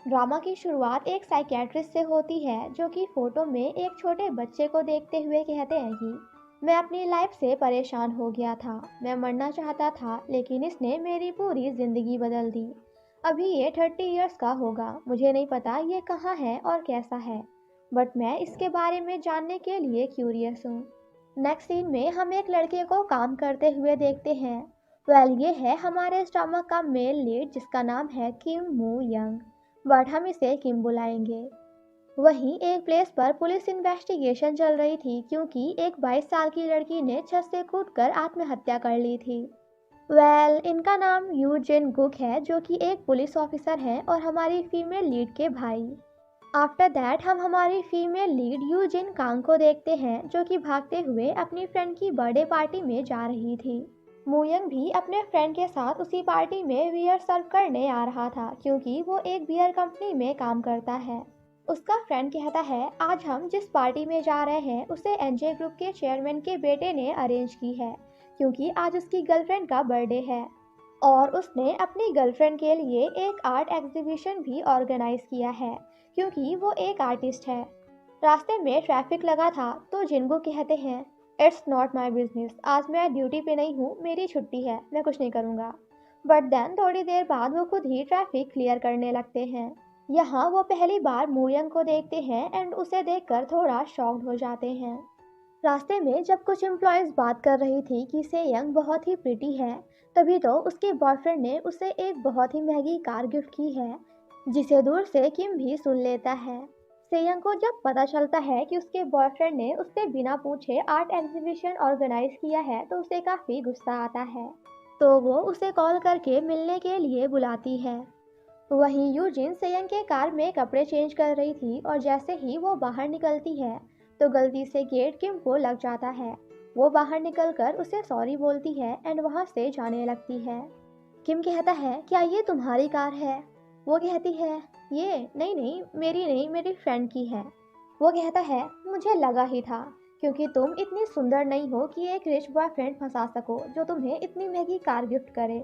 Drama की शुरुआत एक साइकियाट्रिस्ट से होती है जो कि फोटो में एक छोटे बच्चे को देखते हुए कहते हैं कि मैं अपनी लाइफ से परेशान हो गया था। मैं मरना चाहता था लेकिन इसने मेरी पूरी ज़िंदगी बदल दी। अभी ये 30 इयर्स का होगा। मुझे नहीं पता ये कहाँ है और कैसा है, बट मैं इसके बारे में जानने के लिए क्यूरियस हूँ। नेक्स्ट सीन में हम एक लड़के को काम करते हुए देखते हैं। ये है हमारे इस ड्रामा का मेल लीड जिसका नाम है किम मू यंग, बट हम इसे किम बुलाएंगे। वहीं एक प्लेस पर पुलिस इन्वेस्टिगेशन चल रही थी क्योंकि एक 22 साल की लड़की ने छत से कूदकर आत्महत्या कर ली थी। इनका नाम यू जिन गुक है जो कि एक पुलिस ऑफिसर है और हमारी फीमेल लीड के भाई। आफ्टर दैट हम हमारी female lead Yoo Jin Kang को देखते हैं जो कि भागते हुए अपनी फ्रेंड की बर्थडे पार्टी में जा रही थी। मुयंग भी अपने फ्रेंड के साथ उसी पार्टी में बियर सर्व करने आ रहा था क्योंकि वो एक बियर कंपनी में काम करता है। उसका फ्रेंड कहता है आज हम जिस पार्टी में जा रहे हैं उसे एनजे ग्रुप के चेयरमैन के बेटे ने अरेंज की है क्योंकि आज उसकी गर्लफ्रेंड का बर्थडे है और उसने अपनी गर्लफ्रेंड के लिए एक आर्ट एग्जीबिशन भी ऑर्गेनाइज किया है क्योंकि वो एक आर्टिस्ट है। रास्ते में ट्रैफिक लगा था तो जिनगू कहते हैं इट्स नॉट माई बिजनेस, आज मैं ड्यूटी पे नहीं हूँ, मेरी छुट्टी है, मैं कुछ नहीं करूँगा। बट देन थोड़ी देर बाद वो खुद ही ट्रैफिक क्लियर करने लगते हैं। यहाँ वो पहली बार मूयंग को देखते हैं एंड उसे देखकर थोड़ा शॉक्ड हो जाते हैं। रास्ते में जब कुछ एम्प्लॉयज़ बात कर रही थी कि सेयंग बहुत ही प्रिटी है, तभी तो उसके बॉयफ्रेंड ने उसे एक बहुत ही महंगी कार गिफ्ट की है, जिसे दूर से किम भी सुन लेता है। सेयंग को जब पता चलता है कि उसके बॉयफ्रेंड ने उससे बिना पूछे आर्ट एग्जीबिशन ऑर्गेनाइज किया है तो उसे काफ़ी गुस्सा आता है, तो वो उसे कॉल करके मिलने के लिए बुलाती है। वहीं यूजिन सेयंग के कार में कपड़े चेंज कर रही थी और जैसे ही वो बाहर निकलती है तो गलती से गेट किम को लग जाता है। वो बाहर निकलकर उसे सॉरी बोलती है एंड वहाँ से जाने लगती है। किम कहता है क्या ये तुम्हारी कार है? वो कहती है ये नहीं नहीं, मेरी नहीं, मेरी फ्रेंड की है। वो कहता है मुझे लगा ही था क्योंकि तुम इतनी सुंदर नहीं हो कि एक रिच बॉयफ्रेंड फंसा सको जो तुम्हें इतनी महंगी कार गिफ्ट करे।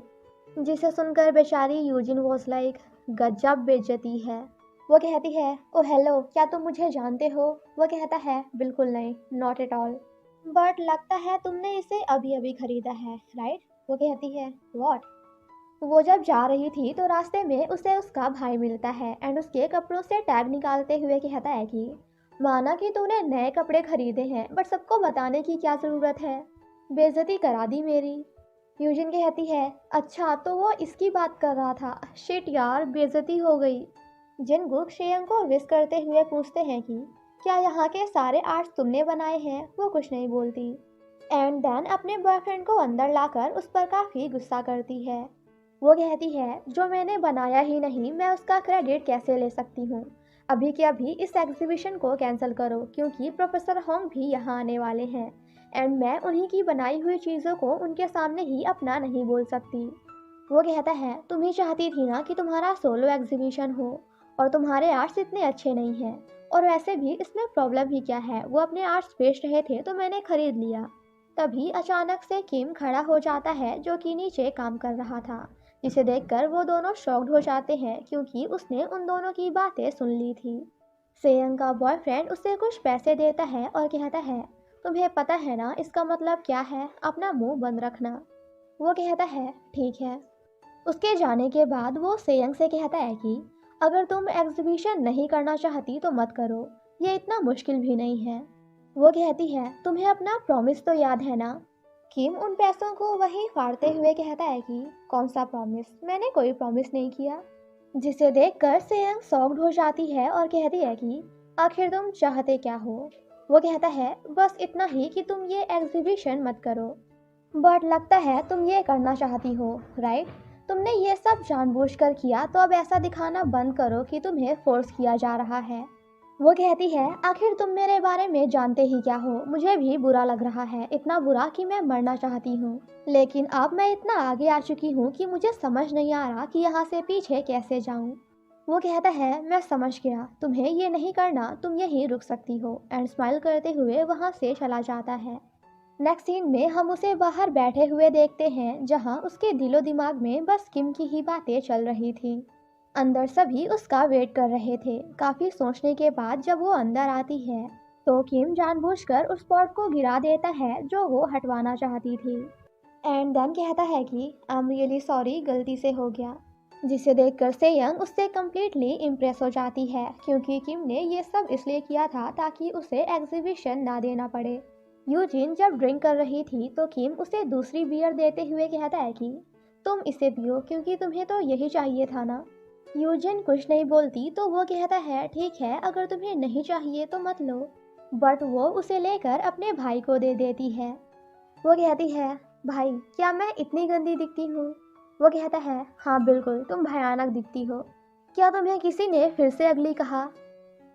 जिसे सुनकर बेचारी यूजिन वॉज लाइक गजब बेइज्जती है। वो कहती है ओ हेलो, क्या तुम मुझे जानते हो? वो कहता है बिल्कुल नहीं, नॉट एट ऑल, बट लगता है तुमने इसे अभी अभी खरीदा है, राइट? वो कहती है व्हाट? वो जब जा रही थी तो रास्ते में उसे उसका भाई मिलता है एंड उसके कपड़ों से टैग निकालते हुए कहता है कि माना कि तूने नए कपड़े खरीदे हैं बट सबको बताने की क्या ज़रूरत है, बेइज्जती करा दी मेरी। यूजिन कहती है अच्छा तो वो इसकी बात कर रहा था, शिट यार बेइज्जती हो गई। जिनगुक शेयंग को विश करते हुए पूछते हैं कि क्या यहाँ के सारे आर्ट्स तुमने बनाए हैं? वो कुछ नहीं बोलती एंड देन अपने बॉयफ्रेंड को अंदर लाकर उस पर काफ़ी गुस्सा करती है। वो कहती है जो मैंने बनाया ही नहीं मैं उसका क्रेडिट कैसे ले सकती हूँ? अभी के अभी इस एग्जीबिशन को कैंसिल करो क्योंकि प्रोफेसर होंग भी यहाँ आने वाले हैं एंड मैं उन्हीं की बनाई हुई चीज़ों को उनके सामने ही अपना नहीं बोल सकती। वो कहता है तुम ही चाहती थी ना कि तुम्हारा सोलो एग्जीबिशन हो और तुम्हारे आर्ट्स इतने अच्छे नहीं हैं, और वैसे भी इसमें प्रॉब्लम ही क्या है, वो अपने आर्ट्स बेच रहे थे तो मैंने खरीद लिया। तभी अचानक से किम खड़ा हो जाता है जो कि नीचे काम कर रहा था, जिसे देखकर वो दोनों शॉक्ड हो जाते हैं क्योंकि उसने उन दोनों की बातें सुन ली थी। सेयंग का बॉयफ्रेंड उसे कुछ पैसे देता है और कहता है तुम्हें पता है ना इसका मतलब क्या है, अपना मुंह बंद रखना। वो कहता है ठीक है। उसके जाने के बाद वो सेयंग से कहता है कि अगर तुम एग्जीबिशन नहीं करना चाहती तो मत करो, ये इतना मुश्किल भी नहीं है। वो कहती है तुम्हें अपना प्रॉमिस तो याद है ना? किम उन पैसों को वहीं फाड़ते हुए कहता है कि कौन सा प्रॉमिस, मैंने कोई प्रॉमिस नहीं किया। जिसे देखकर सेयंग शॉक्ड हो जाती है और कहती है कि आखिर तुम चाहते क्या हो? वो कहता है बस इतना ही कि तुम ये एग्जीबिशन मत करो, बट लगता है तुम ये करना चाहती हो, राइट? तुमने ये सब जानबूझकर किया तो अब ऐसा दिखाना बंद करो कि तुम्हें फोर्स किया जा रहा है। वो कहती है आखिर तुम मेरे बारे में जानते ही क्या हो, मुझे भी बुरा लग रहा है, इतना बुरा कि मैं मरना चाहती हूँ, लेकिन अब मैं इतना आगे आ चुकी हूँ कि मुझे समझ नहीं आ रहा कि यहाँ से पीछे कैसे जाऊँ। वो कहता है मैं समझ गया, तुम्हें ये नहीं करना, तुम यहीं रुक सकती हो, एंड स्माइल करते हुए वहाँ से चला जाता है। नेक्स्ट सीन में हम उसे बाहर बैठे हुए देखते हैं जहाँ उसके दिलो दिमाग में बस किम की ही बातें चल रही थी। अंदर सभी उसका वेट कर रहे थे। काफी सोचने के बाद जब वो अंदर आती है तो किम जानबूझकर उस पॉट को गिरा देता है जो वो हटवाना चाहती थी। एंड देन कहता है कि आई एम रियली सॉरी, गलती से हो गया। जिसे देखकर सेयंग उससे कम्प्लीटली इम्प्रेस हो जाती है क्योंकि किम ने ये सब इसलिए किया था ताकि उसे एग्जीबिशन ना देना पड़े। यूजिन जब ड्रिंक कर रही थी तो किम उसे दूसरी बियर देते हुए कहता है कि तुम इसे पियो क्योंकि तुम्हें तो यही चाहिए था ना। यूजिन कुछ नहीं बोलती तो वो कहता है ठीक है, अगर तुम्हें नहीं चाहिए तो मत लो। बट वो उसे लेकर अपने भाई को दे देती है। वो कहती है भाई क्या मैं इतनी गंदी दिखती हूँ? वो कहता है हाँ बिल्कुल, तुम भयानक दिखती हो। क्या तुम्हें किसी ने फिर से अगली कहा?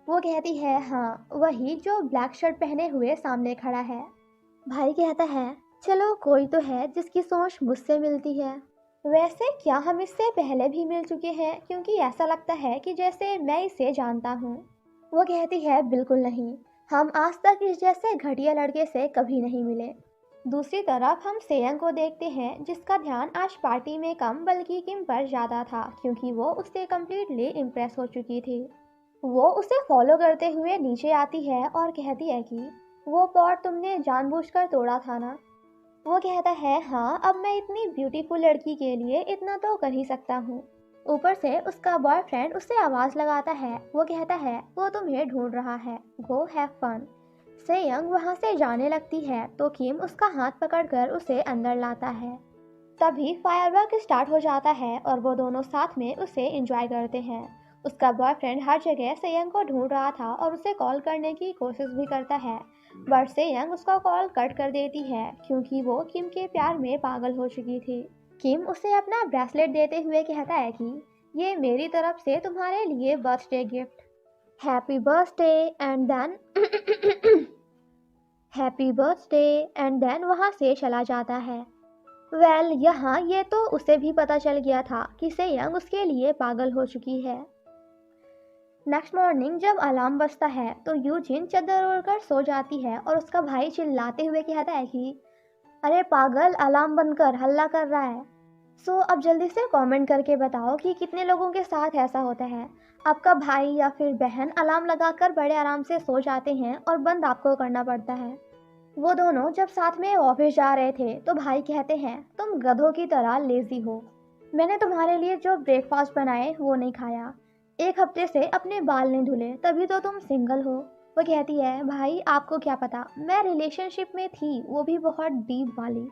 वो कहती है हाँ, वही जो ब्लैक शर्ट पहने हुए सामने खड़ा है। भाई कहता है चलो कोई तो है जिसकी सोच मुझसे मिलती है। वैसे क्या हम इससे पहले भी मिल चुके हैं, क्योंकि ऐसा लगता है कि जैसे मैं इसे जानता हूँ। वो कहती है बिल्कुल नहीं, हम आज तक इस जैसे घटिया लड़के से कभी नहीं मिले। दूसरी तरफ हम सेयंग को देखते हैं जिसका ध्यान आज पार्टी में कम बल्कि किम पर ज़्यादा था क्योंकि वो उससे कम्प्लीटली इम्प्रेस हो चुकी थी। वो उसे फॉलो करते हुए नीचे आती है और कहती है कि वो पॉट तुमने जानबूझकर तोड़ा था ना। वो कहता है हाँ, अब मैं इतनी ब्यूटीफुल लड़की के लिए इतना तो कर ही सकता हूँ। ऊपर से उसका बॉयफ्रेंड उससे आवाज़ लगाता है। वो कहता है वो तुम्हें ढूंढ रहा है, गो हैव फन। सेयंग वहाँ से जाने लगती है तो किम उसका हाथ पकड़कर उसे अंदर लाता है। तभी फायरवर्क स्टार्ट हो जाता है और वो दोनों साथ में उसे एंजॉय करते हैं। उसका बॉयफ्रेंड हर जगह सेयंग को ढूंढ रहा था और उसे कॉल करने की कोशिश भी करता है, बट सेयंग उसका कॉल कट कर देती है क्योंकि वो किम के प्यार में पागल हो चुकी थी। किम उसे अपना ब्रेसलेट देते हुए कहता है कि ये मेरी तरफ से तुम्हारे लिए birthday gift, happy birthday. And then happy birthday and then वहाँ से चला जाता है। यहाँ ये तो उसे भी पता चल गया था कि सेयंग उसके लिए पागल हो चुकी है। नेक्स्ट मॉर्निंग जब अलार्म बजता है तो यूजिन चादर ओढ़कर सो जाती है और उसका भाई चिल्लाते हुए कहता है कि अरे पागल, अलार्म बंद कर, हल्ला कर रहा है। अब जल्दी से कमेंट करके बताओ कि कितने लोगों के साथ ऐसा होता है। आपका भाई या फिर बहन अलार्म लगाकर बड़े आराम से सो जाते हैं और बंद आपको करना पड़ता है। वो दोनों जब साथ में ऑफिस जा रहे थे तो भाई कहते हैं तुम गधों की तरह लेजी हो, मैंने तुम्हारे लिए जो ब्रेकफास्ट बनाए वो नहीं खाया, एक हफ्ते से अपने बाल नहीं धुले, तभी तो तुम सिंगल हो। वो कहती है भाई आपको क्या पता, मैं रिलेशनशिप में थी, वो भी बहुत डीप वाली।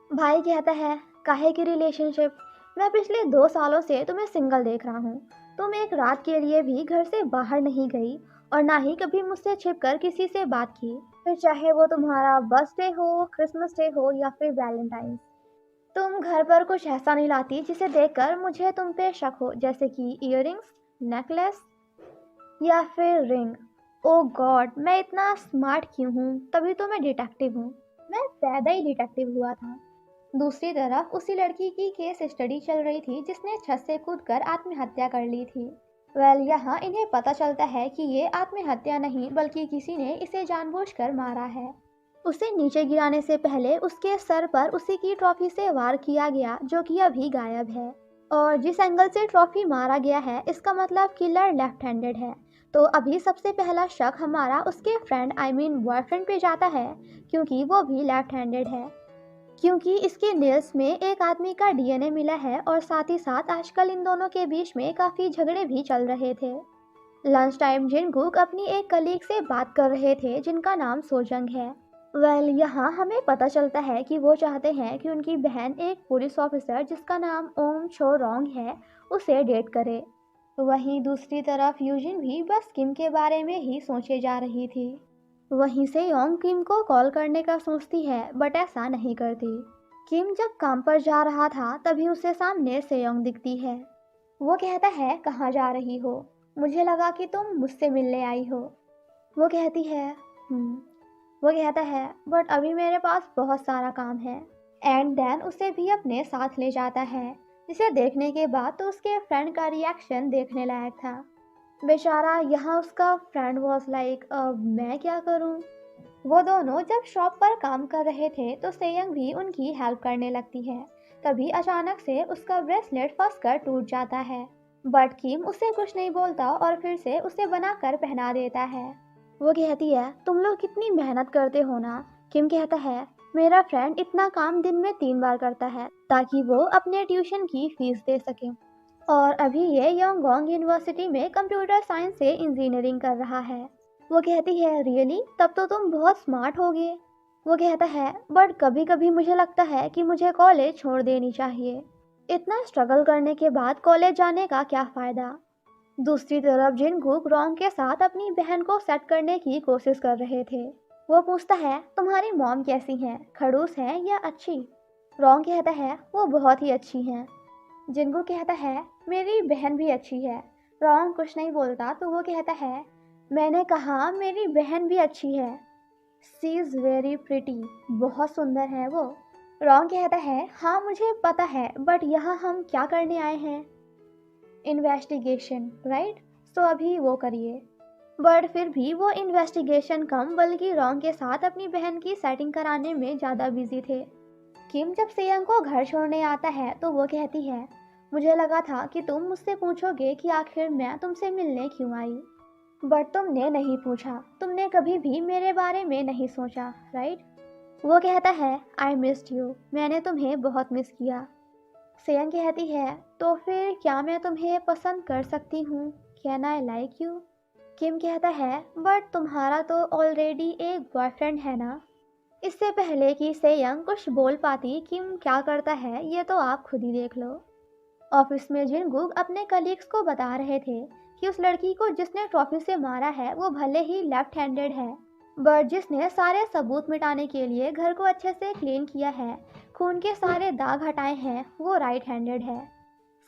भाई कहता है काहे की रिलेशनशिप, मैं पिछले 2 सालों से तुम्हें सिंगल देख रहा हूँ। तुम एक रात के लिए भी घर से बाहर नहीं गई और ना ही कभी मुझसे छिपकर किसी से बात की, फिर चाहे वो तुम्हारा बर्थडे हो, क्रिसमस डे हो या फिर वैलेंटाइंस। तुम घर पर कुछ ऐसा नहीं लाती जिसे देखकर मुझे तुम पे शक हो, जैसे कि इयररिंग्स, नेकलेस या फिर रिंग। ओ गॉड, मैं इतना स्मार्ट क्यों हूँ, तभी तो मैं डिटेक्टिव हूँ, मैं पैदा ही डिटेक्टिव हुआ था। दूसरी तरफ उसी लड़की की केस स्टडी चल रही थी जिसने छत से कूदकर आत्महत्या कर ली थी। यहाँ इन्हें पता चलता है कि ये आत्महत्या नहीं बल्कि किसी ने इसे जानबूझकर मारा है। उसे नीचे गिराने से पहले उसके सर पर उसी की ट्रॉफी से वार किया गया जो कि अभी गायब है, और जिस एंगल से ट्रॉफी मारा गया है इसका मतलब किलर लेफ्ट हैंडेड है। तो अभी सबसे पहला शक हमारा उसके फ्रेंड आई मीन बॉयफ्रेंड पे जाता है क्योंकि वो भी लेफ्ट हैंडेड है, क्योंकि इसके नेल्स में एक आदमी का डीएनए मिला है और साथ ही साथ आजकल इन दोनों के बीच में काफ़ी झगड़े भी चल रहे थे। लंच टाइम जिनगुक अपनी एक कलीग से बात कर रहे थे जिनका नाम सोजंग है। यहाँ हमें पता चलता है कि वो चाहते हैं कि उनकी बहन एक पुलिस ऑफिसर जिसका नाम ओम छो रोंग है उसे डेट करे। वहीं दूसरी तरफ यूजिन भी बस किम के बारे में ही सोचे जा रही थी। वहीं से योंग किम को कॉल करने का सोचती है बट ऐसा नहीं करती। किम जब काम पर जा रहा था तभी उसे सामने सेयोंग दिखती है। वो कहता है कहाँ जा रही हो, मुझे लगा कि तुम मुझसे मिलने आई हो। वो कहती है वो कहता है बट अभी मेरे पास बहुत सारा काम है। एंड देन उसे भी अपने साथ ले जाता है, जिसे देखने के बाद तो उसके फ्रेंड का रिएक्शन देखने लायक था। बेचारा, यहाँ उसका फ्रेंड वॉज लाइक अब मैं क्या करूँ। वो दोनों जब शॉप पर काम कर रहे थे तो सेयंग भी उनकी हेल्प करने लगती है। तभी अचानक से उसका ब्रेसलेट फंस कर टूट जाता है। बट किम उसे कुछ नहीं बोलता और फिर से उसे बनाकर पहना देता है। वो कहती है, तुम लोग कितनी मेहनत करते हो ना। किम कहता है, मेरा फ्रेंड इतना काम दिन में 3 बार करता है ताकि वो अपने ट्यूशन की फीस दे सके, और अभी ये यांगोंग यूनिवर्सिटी में कंप्यूटर साइंस से इंजीनियरिंग कर रहा है। वो कहती है, रियली, तब तो तुम बहुत स्मार्ट होगे। वो कहता है, बट कभी कभी मुझे लगता है कि मुझे कॉलेज छोड़ देनी चाहिए। इतना स्ट्रगल करने के बाद कॉलेज जाने का क्या फ़ायदा। दूसरी तरफ जिनगुक रॉन्ग के साथ अपनी बहन को सेट करने की कोशिश कर रहे थे। वो पूछता है, तुम्हारी मॉम कैसी हैं, खड़ूस हैं या अच्छी। रॉन्ग कहता है, वो बहुत ही अच्छी हैं। जिनगुक कहता है, मेरी बहन भी अच्छी है। रॉन्ग कुछ नहीं बोलता तो वो कहता है, मैंने कहा मेरी बहन भी अच्छी है। सी इज़ वेरी प्रिटी, बहुत सुंदर है वो। रॉन्ग कहता है, हाँ मुझे पता है, बट यहाँ हम क्या करने आए हैं। Investigation, right. सो अभी वो करिए। बट फिर भी वो इन्वेस्टिगेशन कम बल्कि रॉन्ग के साथ अपनी बहन की सेटिंग कराने में ज़्यादा बिजी थे। किम जब सेयंग को घर छोड़ने आता है तो वो कहती है, मुझे लगा था कि तुम मुझसे पूछोगे कि आखिर मैं तुमसे मिलने क्यों आई, बट तुमने नहीं पूछा। तुमने कभी भी मेरे बारे में नहीं सोचा, राइट। वो कहता है, आई मिस्ड यू, मैंने तुम्हें बहुत मिस किया। सेयन कहती है, तो फिर क्या मैं तुम्हें पसंद कर सकती हूँ, कैन आई लाइक यू। किम कहता है, बट तुम्हारा तो ऑलरेडी एक बॉयफ्रेंड है ना। इससे पहले कि सेयंग कुछ बोल पाती किम क्या करता है ये तो आप खुद ही देख लो। ऑफिस में जिनगुक अपने कलीग्स को बता रहे थे कि उस लड़की को जिसने ट्रॉफी से मारा है वो भले ही लेफ्ट हैंडेड है, बट जिसने सारे सबूत मिटाने के लिए घर को अच्छे से क्लीन किया है, खून के सारे दाग हटाए हैं, वो राइट हैंडेड है।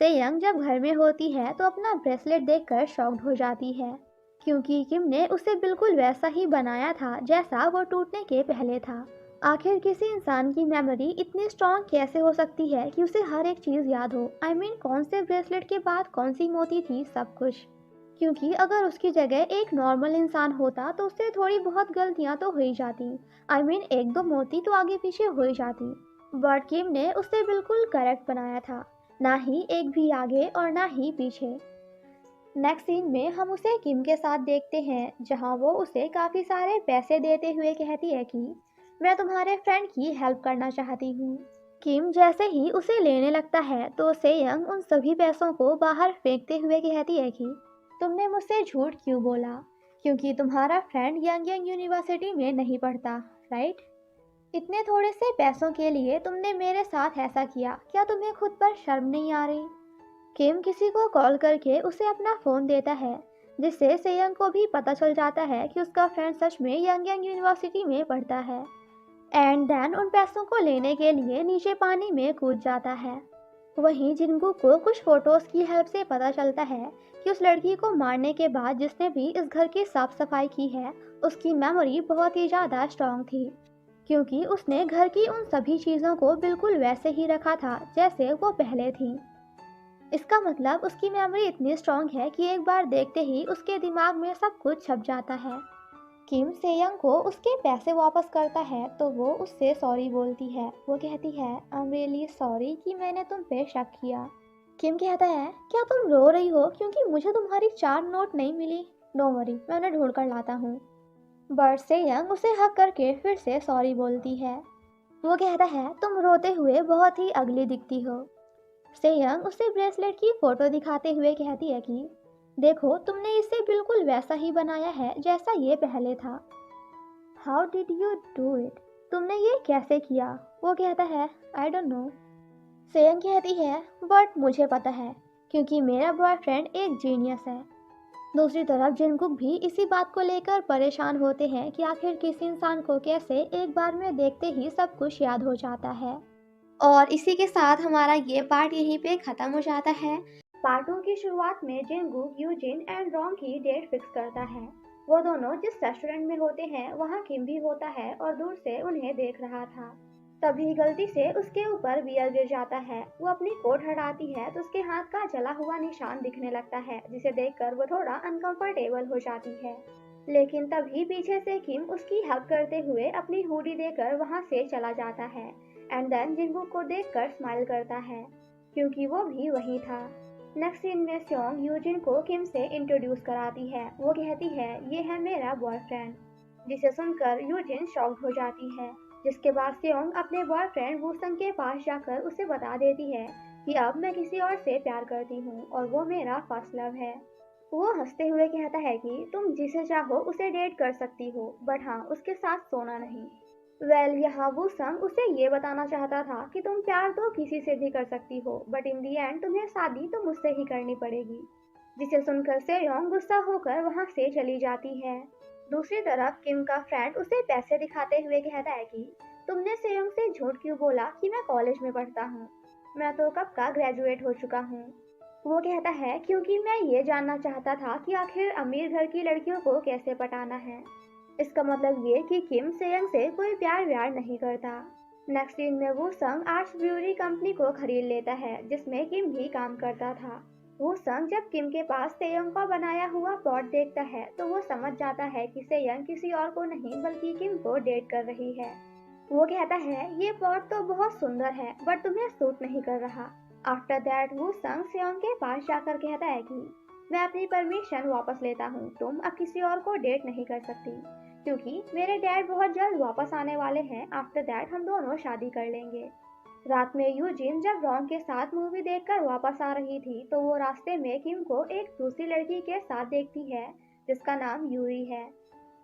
सेयंग जब घर में होती है तो अपना ब्रेसलेट देखकर शॉक्ड हो जाती है, क्योंकि किम ने उसे बिल्कुल वैसा ही बनाया था जैसा वो टूटने के पहले था। आखिर किसी इंसान की मेमोरी इतनी स्ट्रॉन्ग कैसे हो सकती है कि उसे हर एक चीज़ याद हो। आई मीन कौन से ब्रेसलेट के बाद कौन सी मोती थी, सब कुछ। क्योंकि अगर उसकी जगह एक नॉर्मल इंसान होता तो उससे थोड़ी बहुत गलतियां तो हो ही जाती। आई मीन एक दो मोती तो आगे पीछे हो ही जाती, बट किम ने उसे बिल्कुल करेक्ट बनाया था, ना ही एक भी आगे और ना ही पीछे। नेक्स्ट सीन में हम उसे किम के साथ देखते हैं जहां वो उसे काफ़ी सारे पैसे देते हुए कहती है कि मैं तुम्हारे फ्रेंड की हेल्प करना चाहती हूँ। किम जैसे ही उसे लेने लगता है तो सेयंग उन सभी पैसों को बाहर फेंकते हुए कहती है कि तुमने मुझसे झूठ क्यों बोला, क्योंकि तुम्हारा फ्रेंड यांगयांग यूनिवर्सिटी में नहीं पढ़ता, राइट। इतने थोड़े से पैसों के लिए तुमने मेरे साथ ऐसा किया, क्या तुम्हें खुद पर शर्म नहीं आ रही। किम किसी को कॉल करके उसे अपना फ़ोन देता है, जिससे सेयंग को भी पता चल जाता है कि उसका फ्रेंड सच में यांगयांग यूनिवर्सिटी में पढ़ता है। एंड देन उन पैसों को लेने के लिए नीचे पानी में कूद जाता है। वहीं जिनगू को कुछ फोटोज़ की हेल्प से पता चलता है कि उस लड़की को मारने के बाद जिसने भी इस घर की साफ सफाई की है उसकी मेमोरी बहुत ही ज़्यादा स्ट्रांग थी, क्योंकि उसने घर की उन सभी चीज़ों को बिल्कुल वैसे ही रखा था जैसे वो पहले थी। इसका मतलब उसकी मेमोरी इतनी स्ट्रांग है कि एक बार देखते ही उसके दिमाग में सब कुछ छप जाता है। किम सेयंग को उसके पैसे वापस करता है तो वो उससे सॉरी बोलती है। वो कहती है, आई एम रियली सॉरी कि मैंने तुम पे शक किया। किम कहता है, क्या तुम रो रही हो क्योंकि मुझे तुम्हारी 4 नोट नहीं मिली। डोंट वरी, मैं उन्हें ढूंढ कर लाता हूँ। बट सेयंग उसे हक करके फिर से सॉरी बोलती है। वो कहता है, तुम रोते हुए बहुत ही अगली दिखती हो। सेयंग उसे ब्रेसलेट की फोटो दिखाते हुए कहती है कि देखो तुमने इसे बिल्कुल वैसा ही बनाया है जैसा ये पहले था। How did you do it, तुमने ये कैसे किया। वो कहता है, आई डोंट नो। सेयंग कहती है, बट मुझे पता है क्योंकि मेरा बॉयफ्रेंड एक जीनियस है। दूसरी तरफ जिनकुक भी इसी बात को लेकर परेशान होते हैं कि आखिर किसी इंसान को कैसे एक बार में देखते ही सब कुछ याद हो जाता है। और इसी के साथ हमारा ये पार्ट यहीं पे ख़त्म हो जाता है। पार्ट 2 की शुरुआत में जिनगुक यूजिन एंड रॉन्ग की डेट फिक्स करता है। वो दोनों जिस रेस्टोरेंट में होते हैं वहाँ किम भी होता है और दूर से उन्हें देख रहा था। तभी गलती से उसके ऊपर बियर गिर जाता है। वो अपनी कोट हटाती है तो उसके हाथ का जला हुआ निशान दिखने लगता है, जिसे देखकर वो थोड़ा अनकंफर्टेबल हो जाती है। लेकिन तभी पीछे से किम उसकी हेल्प करते हुए अपनी हुडी देकर वहाँ से चला जाता है। एंड देन जिनगुक को देखकर स्माइल करता है, क्योंकि वो भी वही था। नेक्स्ट सीन में स्योंग यूजिन को किम से इंट्रोड्यूस कराती है। वो कहती है ये है मेरा बॉयफ्रेंड, जिसे सुनकर यूजिन शॉक्ड हो जाती है। जिसके बाद स्योंग अपने बॉयफ्रेंड वूसंग के पास जाकर उसे बता देती है कि अब मैं किसी और से प्यार करती हूँ और वो मेरा फर्स्ट लव है। वो हंसते हुए कहता है कि तुम जिसे चाहो उसे डेट कर सकती हो, बट हाँ उसके साथ सोना नहीं। यहाँ वूसंग उसे ये बताना चाहता था कि तुम प्यार तो किसी से भी कर सकती हो, बट इन दी एंड तुम्हें शादी तो मुझसे ही करनी पड़ेगी। जिसे सुनकर सेयोंग गुस्सा होकर वहां से चली जाती है। दूसरी तरफ किम का फ्रेंड उसे पैसे दिखाते हुए कहता है कि तुमने सेयोंग से झूठ क्यों बोला कि मैं कॉलेज में पढ़ता हूँ, मैं तो कब का ग्रेजुएट हो चुका हूँ। वो कहता है क्योंकि मैं ये जानना चाहता था कि आखिर अमीर घर की लड़कियों को कैसे पटाना है। इसका मतलब ये कि किम सेयंग से कोई प्यार व्यार नहीं करता। नेक्स्ट सीन में वो संग आर्ट्स ब्रूअरी कंपनी को खरीद लेता है जिसमें किम भी काम करता था। वो संग जब किम के पास सेयंग का बनाया हुआ पॉट देखता है तो वो समझ जाता है कि सेयंग किसी और को नहीं बल्कि किम को डेट कर रही है। वो कहता है ये पॉट तो बहुत सुंदर है बट तुम्हें सूट नहीं कर रहा। आफ्टर दैट वो संग सेयंग के पास जाकर कहता है कि मैं अपनी परमिशन वापस लेता हूँ, तुम अब किसी और को डेट नहीं कर सकती क्योंकि मेरे डैड बहुत जल्द वापस आने वाले हैं। आफ्टर दैट हम दोनों शादी कर लेंगे। रात में यूजिन जब रॉन्ग के साथ मूवी देखकर वापस आ रही थी तो वो रास्ते में किम को एक दूसरी लड़की के साथ देखती है जिसका नाम यूरी है।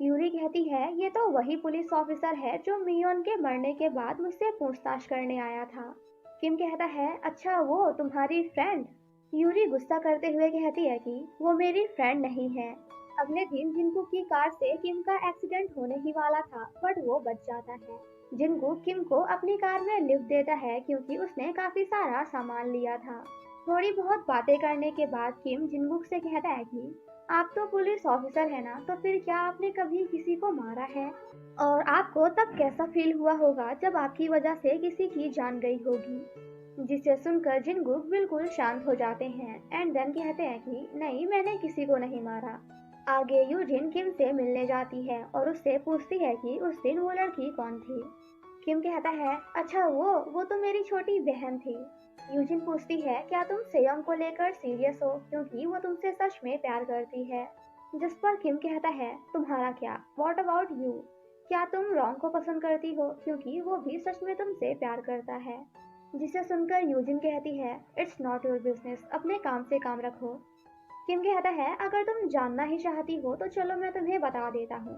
यूरी कहती है ये तो वही पुलिस ऑफिसर है जो मियोन के मरने के बाद मुझसे पूछताछ करने आया था। किम कहता है अच्छा वो तुम्हारी फ्रेंड। यूरी गुस्सा करते हुए कहती है कि वो मेरी फ्रेंड नहीं है। अगले दिन जिनकुक की कार से किम का एक्सीडेंट होने ही वाला था बट वो बच जाता है। जिनकुक किम को अपनी कार में लिफ्ट देता है क्योंकि उसने काफी सारा सामान लिया था। थोड़ी बहुत बातें करने के बाद किम जिनकुक से कहता है कि आप तो पुलिस ऑफिसर है ना, तो फिर क्या आपने कभी किसी को मारा है और आपको तब कैसा फील हुआ होगा जब आपकी वजह से किसी की जान गई होगी। जिसे सुनकर जिनकुक बिल्कुल शांत हो जाते हैं एंड देन कहते हैं कि नहीं मैंने किसी को नहीं मारा। आगे यूजिन किम से मिलने जाती है और उससे पूछती है कि उस दिन वो लड़की कौन थी। किम कहता है अच्छा वो तो मेरी छोटी बहन थी। यूजिन पूछती है क्या तुम सेयोंग को लेकर सीरियस हो क्योंकि वो तुमसे सच में प्यार करती है। जिस पर किम कहता है तुम्हारा क्या, व्हाट अबाउट यू, क्या तुम रॉन्ग को पसंद करती हो क्योंकि वो भी सच में तुमसे प्यार करता है। जिसे सुनकर यूजिन कहती है इट्स नॉट योर बिजनेस, अपने काम से काम रखो। किम कहता है अगर तुम जानना ही चाहती हो तो चलो मैं तुम्हें बता देता हूँ,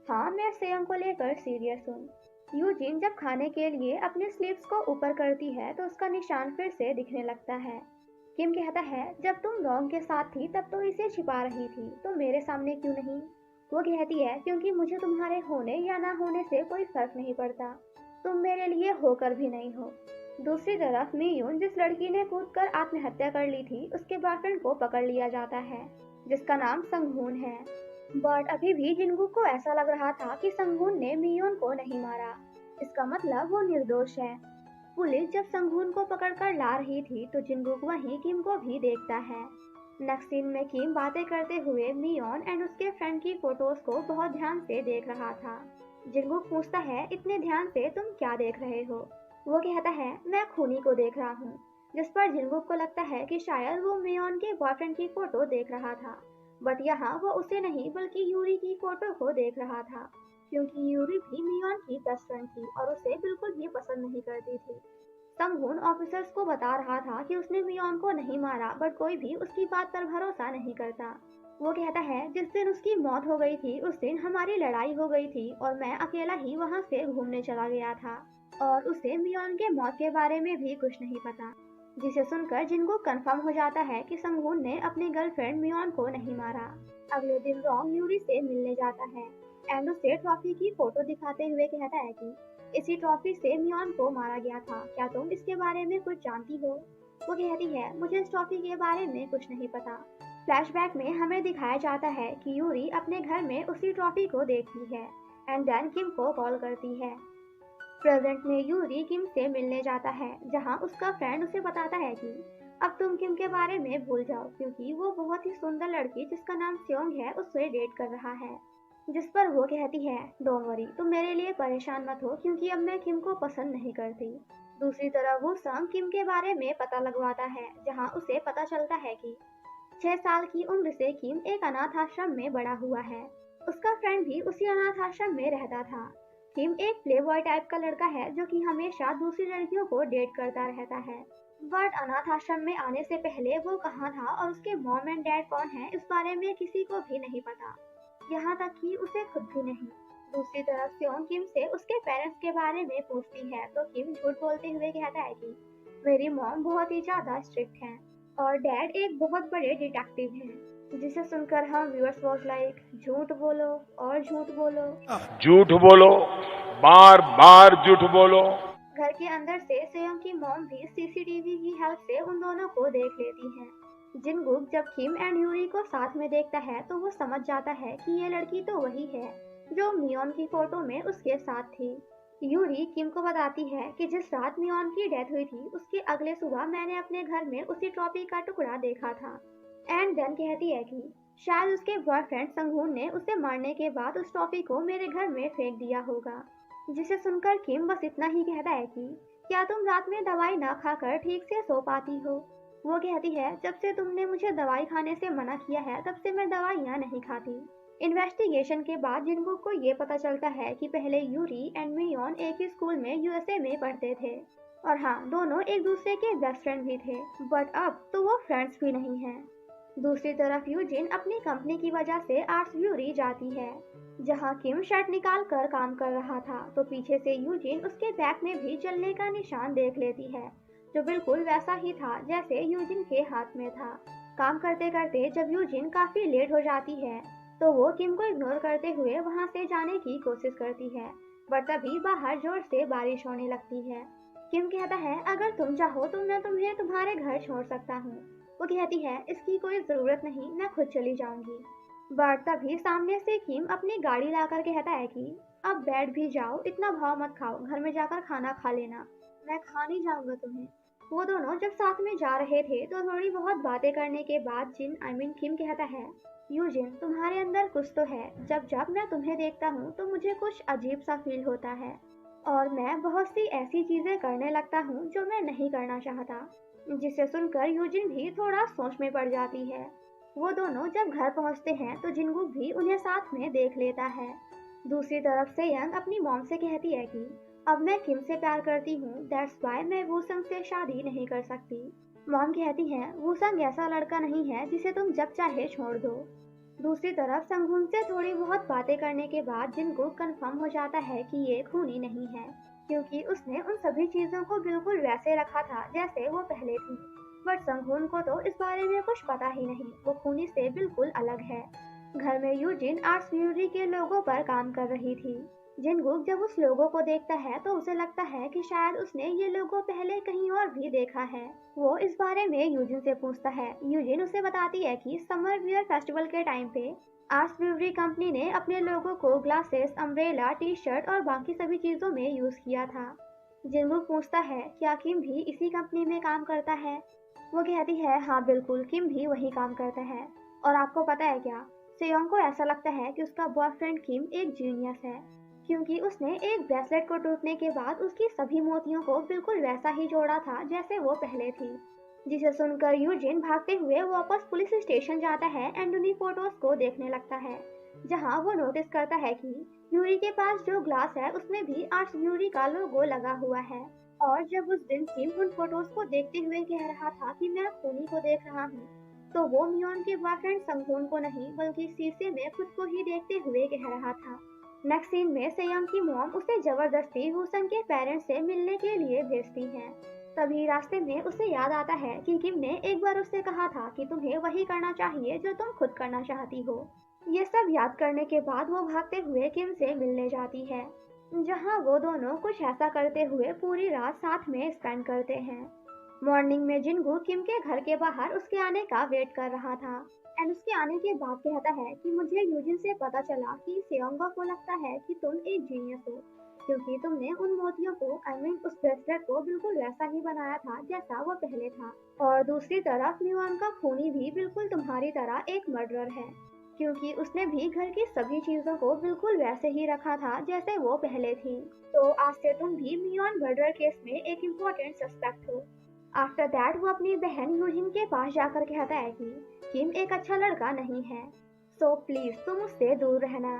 हाँ मैं सेयोंग को लेकर सीरियस हूँ। यूजिन जब खाने के लिए अपने स्लीव्स को ऊपर करती है तो उसका निशान फिर से दिखने लगता है। किम कहता है जब तुम रॉन्ग के साथ थी तब तो इसे छिपा रही थी, तो मेरे सामने क्यों नहीं। वो कहती है क्योंकि मुझे तुम्हारे होने या ना होने से कोई फर्क नहीं पड़ता, तुम मेरे लिए होकर भी नहीं हो। दूसरी तरफ मियून जिस लड़की ने कूदकर आत्महत्या कर ली थी उसके बॉयफ्रेंड को पकड़ लिया जाता है जिसका नाम संगहून है। बट अभी भी जिनगुक को ऐसा लग रहा था कि संगहून ने मियोन को नहीं मारा, इसका मतलब वो निर्दोष है। पुलिस जब संगहून को पकड़कर ला रही थी तो जिनगुक वहीं किम को भी देखता है। नेक्स्ट सीन में किम बातें करते हुए मियोन एंड उसके फ्रेंड की फोटोज को बहुत ध्यान से देख रहा था। जिनगुक पूछता है इतने ध्यान से तुम क्या देख रहे हो। वो कहता है मैं खूनी को देख रहा हूँ। जिस पर जिनगुक को लगता है कि शायद वो मियोन के बॉयफ्रेंड की फोटो देख रहा था, बट यहाँ वो उसे नहीं बल्कि यूरी की फोटो को देख रहा था क्योंकि यूरी भी मियोन की बेस्ट फ्रेंड थी और उसे बिल्कुल भी पसंद नहीं करती थी। संगहून ऑफिसर्स को बता रहा था कि उसने मियोन को नहीं मारा बट कोई भी उसकी बात पर भरोसा नहीं करता। वो कहता है जिस दिन उसकी मौत हो गई थी उस दिन हमारी लड़ाई हो गई थी और मैं अकेला ही वहाँ से घूमने चला गया था और उसे मियोन के मौत के बारे में भी कुछ नहीं पता। जिसे सुनकर जिनको कंफर्म हो जाता है कि संगहून ने अपनी गर्लफ्रेंड मियोन को नहीं मारा। अगले दिन रॉन्ग यूरी से मिलने जाता है एंड उसे ट्रॉफी की फोटो दिखाते हुए कहता है कि इसी ट्रॉफी से मियोन को मारा गया था, क्या तुम इसके बारे में कुछ जानती हो। वो कहती है मुझे इस ट्रॉफी के बारे में कुछ नहीं पता। फ्लैशबैक में हमें दिखाया जाता है कि यूरी अपने घर में उसी ट्रॉफी को देखती है एंड देन किम को कॉल करती है। प्रेजेंट में यूरी किम से मिलने जाता है जहां उसका फ्रेंड उसे बताता है कि अब तुम किम के बारे में भूल जाओ क्योंकि वो बहुत ही सुंदर लड़की जिसका नाम स्योंग है उससे डेट कर रहा है। जिस पर वो कहती है डोंट वरी, तुम मेरे लिए परेशान मत हो क्योंकि अब मैं किम को पसंद नहीं करती। दूसरी तरफ वो संग किम के बारे में पता लगवाता है, जहां उसे पता चलता है कि 6 साल की उम्र से किम एक अनाथ आश्रम में बड़ा हुआ है। उसका फ्रेंड भी उसी अनाथ आश्रम में रहता था। किम एक प्लेबॉय टाइप का लड़का है जो कि हमेशा दूसरी लड़कियों को डेट करता रहता है। बट अनाथ आश्रम में आने से पहले वो कहाँ था और उसके मॉम एंड डैड कौन है, इस बारे में किसी को भी नहीं पता, यहाँ तक कि उसे खुद भी नहीं। दूसरी तरफ सेओंग किम से उसके पेरेंट्स के बारे में पूछती है तो किम झूठ बोलते हुए कहता है कि मेरी मॉम बहुत ही ज्यादा स्ट्रिक्ट है और डैड एक बहुत बड़े डिटेक्टिव हैं। जिसे सुनकर हम व्यूअर्स वॉज लाइक झूठ बोलो और झूठ बोलो। झूठ बोलो, बार बार झूठ बोलो। घर के अंदर से सेयोंग की मॉम भी सीसीटीवी की हेल्प से उन दोनों को देख लेती है। जिनगुक जब किम एंड यूरी को साथ में देखता है तो वो समझ जाता है कि ये लड़की तो वही है जो मियोन की फोटो में उसके साथ थी। यूरी किम को बताती है कि जिस रात मियोन की डेथ हुई थी उसके अगले सुबह मैंने अपने घर में उसी ट्रॉफी का टुकड़ा देखा था। एंड देन कहती है कि शायद उसके बॉयफ्रेंड संगून ने उसे मारने के बाद उस ट्रॉफी को मेरे घर में फेंक दिया होगा। जिसे सुनकर किम बस इतना ही कहता है कि क्या तुम रात में दवाई ना खाकर ठीक से सो पाती हो। वो कहती है जब से तुमने मुझे दवाई खाने से मना किया है तब से मैं दवाइयाँ नहीं खाती। इन्वेस्टिगेशन के बाद जिनगुक को ये पता चलता है कि पहले यूरी एंड मियोन एक ही स्कूल में यूएसए में पढ़ते थे और हाँ, दोनों एक दूसरे के बेस्ट फ्रेंड भी थे, बट अब तो वो फ्रेंड्स भी नहीं हैं। दूसरी तरफ यूजिन अपनी कंपनी की वजह से आर्ट्स ब्यूरी जाती है, जहां किम शर्ट निकाल कर काम कर रहा था तो पीछे से यूजिन उसके बैक में भी जलने का निशान देख लेती है, जो बिल्कुल वैसा ही था जैसे यूजिन के हाथ में था। काम करते करते जब यूजिन काफी लेट हो जाती है तो वो किम को इग्नोर करते हुए वहां से जाने की कोशिश करती है, बट तभी बाहर जोर से बारिश होने लगती है। किम कहता है अगर तुम चाहो तो मैं तुम्हें तुम्हारे घर छोड़ सकता हूँ। वो कहती है इसकी कोई जरूरत नहीं, मैं खुद चली जाऊंगी। बट तभी सामने से किम अपनी गाड़ी लाकर कहता है कि अब बैठ भी जाओ, इतना भाव मत खाओ, घर में जाकर खाना खा लेना, मैं खा नहीं जाऊंगा तुम्हें। वो दोनों जब साथ में जा रहे थे तो थोड़ी बहुत बातें करने के बाद जिन आई मीन किम कहता है यूजिन तुम्हारे अंदर कुछ तो है, जब जब मैं तुम्हें देखता हूँ तो मुझे कुछ अजीब सा फील होता है और मैं बहुत सी ऐसी चीजें करने लगता हूँ जो मैं नहीं करना चाहता। जिसे सुनकर यूजिन भी थोड़ा सोच में पड़ जाती है। वो दोनों जब घर पहुंचते हैं तो जिनगुक भी उन्हें साथ में देख लेता है। दूसरी तरफ से यंग अपनी मॉम से कहती है कि अब मैं किम से प्यार करती हूँ, दैट्स वाई मैं वूसंग से शादी नहीं कर सकती। मॉम कहती है वूसंग ऐसा लड़का नहीं है जिसे तुम जब चाहे छोड़ दो। दूसरी तरफ संगून से थोड़ी बहुत बातें करने के बाद जिनको कंफर्म हो जाता है कि ये खूनी नहीं है, क्योंकि उसने उन सभी चीजों को बिल्कुल वैसे रखा था जैसे वो पहले थी। बट संगून को तो इस बारे में कुछ पता ही नहीं, वो खूनी से बिल्कुल अलग है। घर में यूजिन आर्ट्स ब्यूरी के लोगों पर काम कर रही थी। जिनगुक जब उस लोगो को देखता है तो उसे लगता है कि शायद उसने ये लोगो पहले कहीं और भी देखा है। वो इस बारे में यूजिन से पूछता है। यूजिन उसे बताती है कि समर वियर फेस्टिवल के टाइम पे आर्ट्स ब्यूरी कंपनी ने अपने लोगों को ग्लासेस, अम्ब्रेला, टी शर्ट और बाकी सभी चीजों में यूज किया था। जिनगुक पूछता है क्या किम भी इसी कंपनी में काम करता है। वो कहती है हाँ बिल्कुल, किम भी वही काम करता है। और आपको पता है क्या, सेयोंग को ऐसा लगता है कि उसका बॉयफ्रेंड किम एक जीनियस है, क्योंकि उसने एक ब्रेसलेट को टूटने के बाद उसकी सभी मोतियों को बिल्कुल वैसा ही जोड़ा था जैसे वो पहले थी। जिसे सुनकर यूजिन भागते हुए वापस पुलिस स्टेशन जाता है एंड उन्हीं फोटोज को देखने लगता है, जहां वो नोटिस करता है कि यूरी के पास जो ग्लास है उसमें भी आर्ट्स यूरी का लोगो लगा हुआ है। और जब उस दिन किम उन फोटोज को देखते हुए कह रहा था कि मैं खूनी को देख रहा हूँ, तो वो मियोन के बॉयफ्रेंड संगून को नहीं बल्कि शीशे में खुद को ही देखते हुए कह रहा था। नेक्स्ट सीन में सेयोंग की मॉम उसे जबरदस्ती वूसन के पेरेंट्स से मिलने के लिए भेजती हैं। तभी रास्ते में उसे याद आता है कि किम ने एक बार उससे कहा था कि तुम्हें वही करना चाहिए जो तुम खुद करना चाहती हो। ये सब याद करने के बाद वो भागते हुए किम से मिलने जाती है, जहां वो दोनों कुछ ऐसा करते हुए पूरी रात साथ में स्पेंड करते हैं। मॉर्निंग में जिनगू किम के घर के बाहर उसके आने का वेट कर रहा था एंड उसके आने के बाद कहता है कि मुझे यूजिन से पता चला कि सेयोंगा को लगता है कि तुम एक जीनियस हो, क्योंकि तुमने उन मोतियों को आई मीन उस ब्रेसलेट को बिल्कुल वैसा ही बनाया था जैसा वो पहले था। और दूसरी तरफ मिवान का खूनी भी बिल्कुल तुम्हारी तरह एक मर्डरर है। क्योंकि उसने भी घर की सभी चीजों को बिल्कुल वैसे ही रखा था जैसे वो पहले थी। तो आज से तुम भी मियोन मर्डर केस में एक इम्पोर्टेंट सस्पेक्ट हो। आफ्टर दैट वो अपनी बहन यूजिन के पास जाकर कहता है कि किम एक अच्छा लड़का नहीं है, सो प्लीज तुम उससे दूर रहना।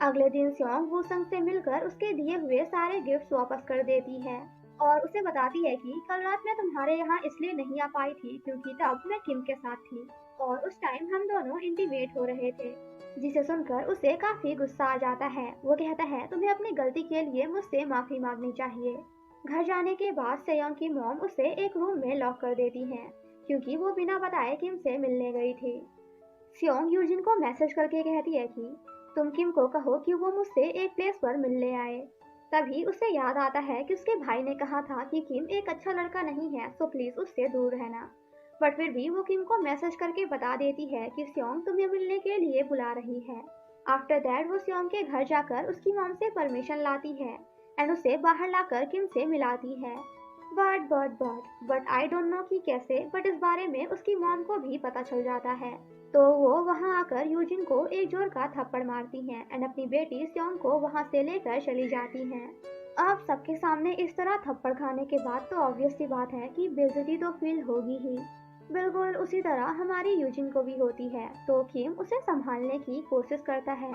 अगले दिन स्योंग वूसंग से मिलकर उसके दिए हुए सारे गिफ्ट्स वापस कर देती है और उसे बताती है कि कल रात मैं तुम्हारे यहाँ इसलिए नहीं आ पाई थी क्योंकि तब मैं किम के साथ थी और उस टाइम हम दोनों इंटीमेट हो रहे थे। जिसे सुनकर उसे काफी गुस्सा आ जाता है। वो कहता है तुम्हें अपनी गलती के लिए मुझसे माफी मांगनी चाहिए। घर जाने के बाद सेयोंग की मॉम उसे एक रूम में लॉक कर देती हैं क्योंकि वो बिना बताए किम से मिलने गई थी। सियोंग यूजिन को मैसेज करके कहती है कि तुम किम को कहो कि वो मुझसे एक प्लेस पर मिलने आए। तभी उसे याद आता है कि उसके भाई ने कहा था कि किम एक अच्छा लड़का नहीं है, सो प्लीज उससे दूर रहना। बट फिर भी वो किम को मैसेज करके बता देती है कि सियोंग तुम्हें मिलने के लिए बुला रही है। आफ्टर दैट वो सियोंग के घर जाकर उसकी मॉम से परमिशन लाती है एंड उसे बाहर लाकर किम से मिलाती है। बट आई डोंट नो कि कैसे, बट इस बारे में उसकी मॉम को भी पता चल जाता है। तो वो वहां आकर यूजिन को एक जोर का थप्पड़ मारती हैं एंड अपनी बेटी स्योंग को वहां से लेकर चली जाती हैं। अब सबके सामने इस तरह थप्पड़ खाने के बाद तो ऑब्वियस सी बात है कि बेइज्जती तो फील होगी ही। बिल्कुल उसी तरह हमारी यूजिन को भी होती है। तो किम उसे संभालने की कोशिश करता है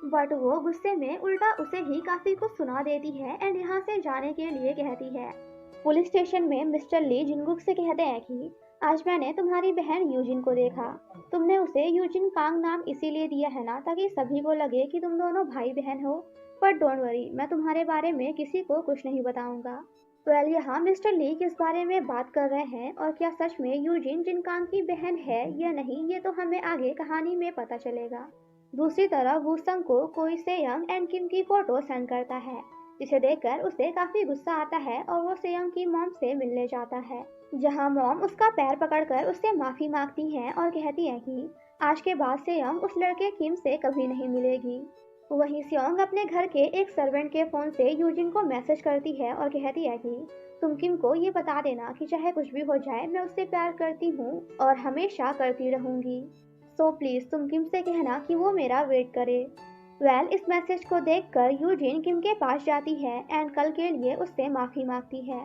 बट वो गुस्से में उल्टा उसे ही काफी कुछ सुना देती है एंड यहाँ से जाने के लिए कहती है। पुलिस स्टेशन में मिस्टर ली जिनगुक से कहते हैं कि आज मैंने तुम्हारी बहन यूजिन को देखा। तुमने उसे यूजिन कांग नाम इसीलिए दिया है ना ताकि सभी को लगे कि तुम दोनों भाई बहन हो। बट डोंट वरी, मैं तुम्हारे बारे में किसी को कुछ नहीं बताऊंगा। वेल यहाँ मिस्टर ली किस बारे में बात कर रहे हैं और क्या सच में यूजिन जिनकांग की बहन है या नहीं, ये तो हमें आगे कहानी में पता चलेगा। दूसरी तरफ वूसंग को कोई सेयंग एंड किम की फोटो सेंड करता है जिसे देखकर उसे काफी गुस्सा आता है और वो सेयंग की मॉम से मिलने जाता है जहां मॉम उसका पैर पकड़कर उससे माफी मांगती हैं और कहती है कि आज के बाद सेयंग उस लड़के किम से कभी नहीं मिलेगी। वहीं स्योंग अपने घर के एक सर्वेंट के फोन से यूजिन को मैसेज करती है और कहती है कि तुम किम को ये बता देना कि चाहे कुछ भी हो जाए मैं उससे प्यार करती हूँ और हमेशा करती रहूंगी। सो प्लीज तुम किम से कहना कि वो मेरा वेट करे। वेल इस मैसेज को देखकर यूजिन किम के पास जाती है एंड कल के लिए उससे माफी मांगती है।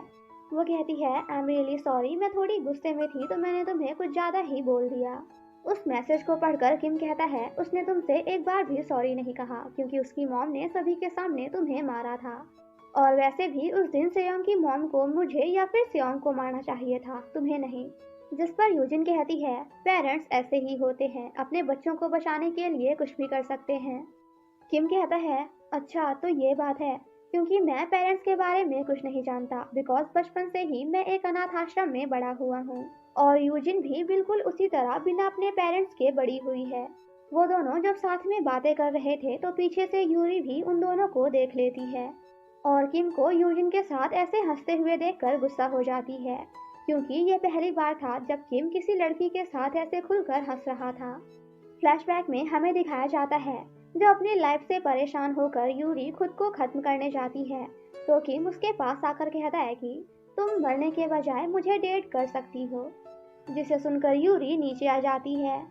वो कहती है आई एम रियली सॉरी, मैं थोड़ी गुस्से में थी तो मैंने तुम्हें कुछ ज्यादा ही बोल दिया। उस मैसेज को पढ़कर किम कहता है उसने तुमसे एक बार भी सॉरी नहीं कहा क्योंकि उसकी मॉम ने सभी के सामने तुम्हें मारा था और वैसे भी उस दिन सेयोंग की मॉम को मुझे या फिर सेयोंग को मारना चाहिए था, तुम्हें नहीं। जिस पर यूजिन कहती है पेरेंट्स ऐसे ही होते हैं, अपने बच्चों को बचाने के लिए कुछ भी कर सकते हैं। किम कहता है अच्छा तो ये बात है, क्योंकि मैं पेरेंट्स के बारे में कुछ नहीं जानता बिकॉज बचपन से ही मैं एक अनाथ आश्रम में बड़ा हुआ हूँ और यूजिन भी बिल्कुल उसी तरह बिना अपने पेरेंट्स के बड़ी हुई है। वो दोनों जब साथ में बातें कर रहे थे तो पीछे से यूरी भी उन दोनों को देख लेती है और किम को यूजिन के साथ ऐसे हंसते हुए देखकर गुस्सा हो जाती है क्योंकि ये पहली बार था जब किम किसी लड़की के साथ ऐसे खुलकर हंस रहा था। फ्लैशबैक में हमें दिखाया जाता है जब अपनी लाइफ से परेशान होकर यूरी खुद को खत्म करने जाती है तो किम उसके पास आकर कहता है कि तुम मरने के बजाय मुझे डेट कर सकती हो, जिसे सुनकर यूरी नीचे आ जाती है।